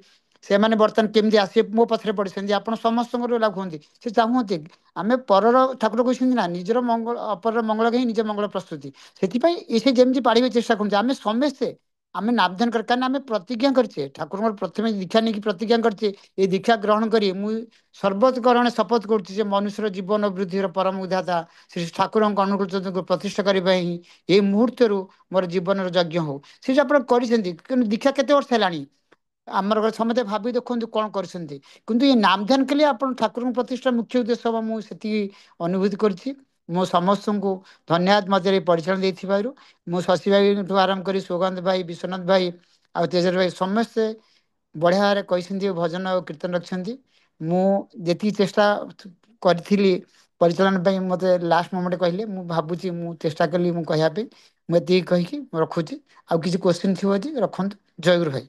ସେମାନେ ବର୍ତ୍ତମାନ କେମିତି ଆସିବେ, ମୋ ପଛରେ ପଡ଼ିଛନ୍ତି, ଆପଣ ସମସ୍ତଙ୍କର ଲାଭ ହୁଅନ୍ତି। ସେ ଚାହୁଁନ୍ତି ଆମେ ପରର, ଠାକୁର କହିଛନ୍ତି ନା, ନିଜର ମଙ୍ଗଳ ଅପରର ମଙ୍ଗଳ ହିଁ ନିଜ ମଙ୍ଗଳ ପ୍ରସ୍ତୁତି। ସେଥିପାଇଁ ସେ ଯେମିତି ପାଳିବେ ଚେଷ୍ଟା କରନ୍ତି, ଆମେ ସମସ୍ତେ ଆମେ ନାମଧାନ କରି, କାରଣ ଆମେ ପ୍ରତିଜ୍ଞା କରିଛେ, ଠାକୁରଙ୍କର ପ୍ରଥମେ ଦୀକ୍ଷା ନେଇକି ପ୍ରତିଜ୍ଞା କରିଛେ, ଏଇ ଦୀକ୍ଷା ଗ୍ରହଣ କରି ମୁଁ ସର୍ବତକରଣେ ଶପଥ କରୁଛି ଯେ ମନୁଷ୍ୟର ଜୀବନ ବୃଦ୍ଧିର ପରମ ଉଦାତା ଶ୍ରୀ ଠାକୁରଙ୍କ ଅନୁକୂଳ ଚନ୍ଦ୍ରଙ୍କୁ ପ୍ରତିଷ୍ଠା କରିବା ହିଁ ଏଇ ମୁହୂର୍ତ୍ତରୁ ମୋର ଜୀବନର ଯଜ୍ଞ ହଉ। ସେ ଯେ ଆପଣ କରିଛନ୍ତି, କିନ୍ତୁ ଦୀକ୍ଷା କେତେ ବର୍ଷ ହେଲାଣି, ଆମର ସମସ୍ତେ ଭାବି ଦେଖନ୍ତୁ କ'ଣ କରିଛନ୍ତି। କିନ୍ତୁ ଏ ନାମଧ୍ୟାନ କଲେ ଆପଣ ଠାକୁରଙ୍କ ପ୍ରତିଷ୍ଠା ମୁଖ୍ୟ ଉଦ୍ଦେଶ୍ୟ ହେବ, ମୁଁ ସେତିକି ଅନୁଭୂତି କରିଛି। ମୁଁ ସମସ୍ତଙ୍କୁ ଧନ୍ୟବାଦ ମୋତେ ଏ ପରିଚାଳନା ଦେଇଥିବାରୁ। ମୁଁ ଶଶୀ ଭାଇଠୁ ଆରମ୍ଭ କରି ସୁଗନ୍ଧ ଭାଇ, ବିଶ୍ୱନାଥ ଭାଇ ଆଉ ତେଜର ଭାଇ ସମସ୍ତେ ବଢ଼ିଆ ଭାବରେ କହିଛନ୍ତି, ଭଜନ ଆଉ କୀର୍ତ୍ତନ ରଖିଛନ୍ତି। ମୁଁ ଯେତିକି ଚେଷ୍ଟା କରିଥିଲି ପରିଚାଳନା ପାଇଁ, ମୋତେ ଲାଷ୍ଟ ମୋମେଣ୍ଟ କହିଲେ, ମୁଁ ଭାବୁଛି ମୁଁ ଚେଷ୍ଟା କଲି ମୁଁ କହିବା ପାଇଁ। ମୁଁ ଏତିକି କହିକି ମୁଁ ରଖୁଛି। ଆଉ କିଛି କୋଶ୍ଚିନ୍ ଥିବ ଯଦି ରଖନ୍ତୁ। ଜୟଗୁରୁ ଭାଇ।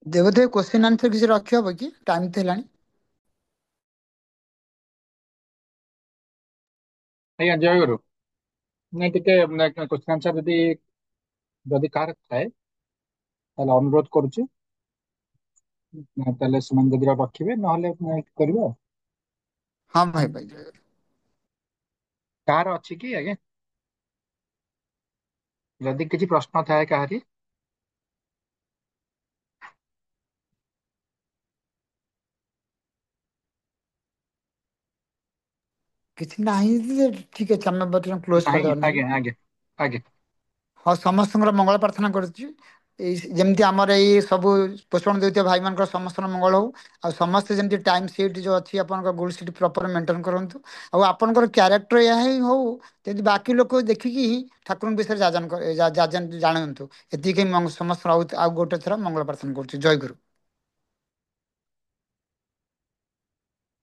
ଦେବଦେବ କୋଶ୍ଚିନ୍ ଆନ୍ସର କିଛି ରଖିହବ କି? ଟାଇମ୍ ତ ହେଲାଣି। ଆଜ୍ଞା ଜୟଗୁରୁ। ନାଇଁ ଟିକେ କ୍ୱେଶ୍ଚନ୍ ଆନ୍ସର ଯଦି କାହାର ଥାଏ ତାହେଲେ ଅନୁରୋଧ କରୁଛି, ତାହେଲେ ସେମାନେ ଯଦି ରଖିବେ, ନହେଲେ କରିବେ ଆଉ। ହଁ ଭାଇ ଭାଇ ଜୟଗୁରୁ। କାହାର ଅଛି କି ଆଜ୍ଞା? ଯଦି କିଛି ପ୍ରଶ୍ନ ଥାଏ କାହାରି? କିଛି ନାହିଁ ଯେ ଠିକ୍ ଅଛି, ଆମେ ବର୍ତ୍ତମାନ କ୍ଲୋଜ୍ ନାହିଁ କରିଦେବା ନହେଲେ। ଆଜ୍ଞା ଆଜ୍ଞା ଆଜ୍ଞା ହଁ, ସମସ୍ତଙ୍କର ମଙ୍ଗଳ ପ୍ରାର୍ଥନା କରୁଛି। ଏଇ ଯେମିତି ଆମର ଏଇ ସବୁ ପୋଷଣ ଦେଉଥିବା ଭାଇମାନଙ୍କର ସମସ୍ତଙ୍କର ମଙ୍ଗଳ ହଉ। ଆଉ ସମସ୍ତେ ଯେମିତି ଟାଇମ୍ ସିଟ୍ ଯେଉଁ ଅଛି ଆପଣଙ୍କ ଗୋଲ୍ ସିଟ୍ ପ୍ରପର୍ ମେଣ୍ଟେନ୍ କରନ୍ତୁ। ଆଉ ଆପଣଙ୍କର କ୍ୟାରେକ୍ଟର ଏହା ହିଁ ହଉ, ଯେମିତି ବାକି ଲୋକ ଦେଖିକି ହିଁ ଠାକୁରଙ୍କ ବିଷୟରେ ଜାଣନ୍ତୁ। ଏତିକି ସମସ୍ତ ଆଉ ଗୋଟେ ଥର ମଙ୍ଗଳ ପ୍ରାର୍ଥନା କରୁଛି। ଜୟ ଗୁରୁ।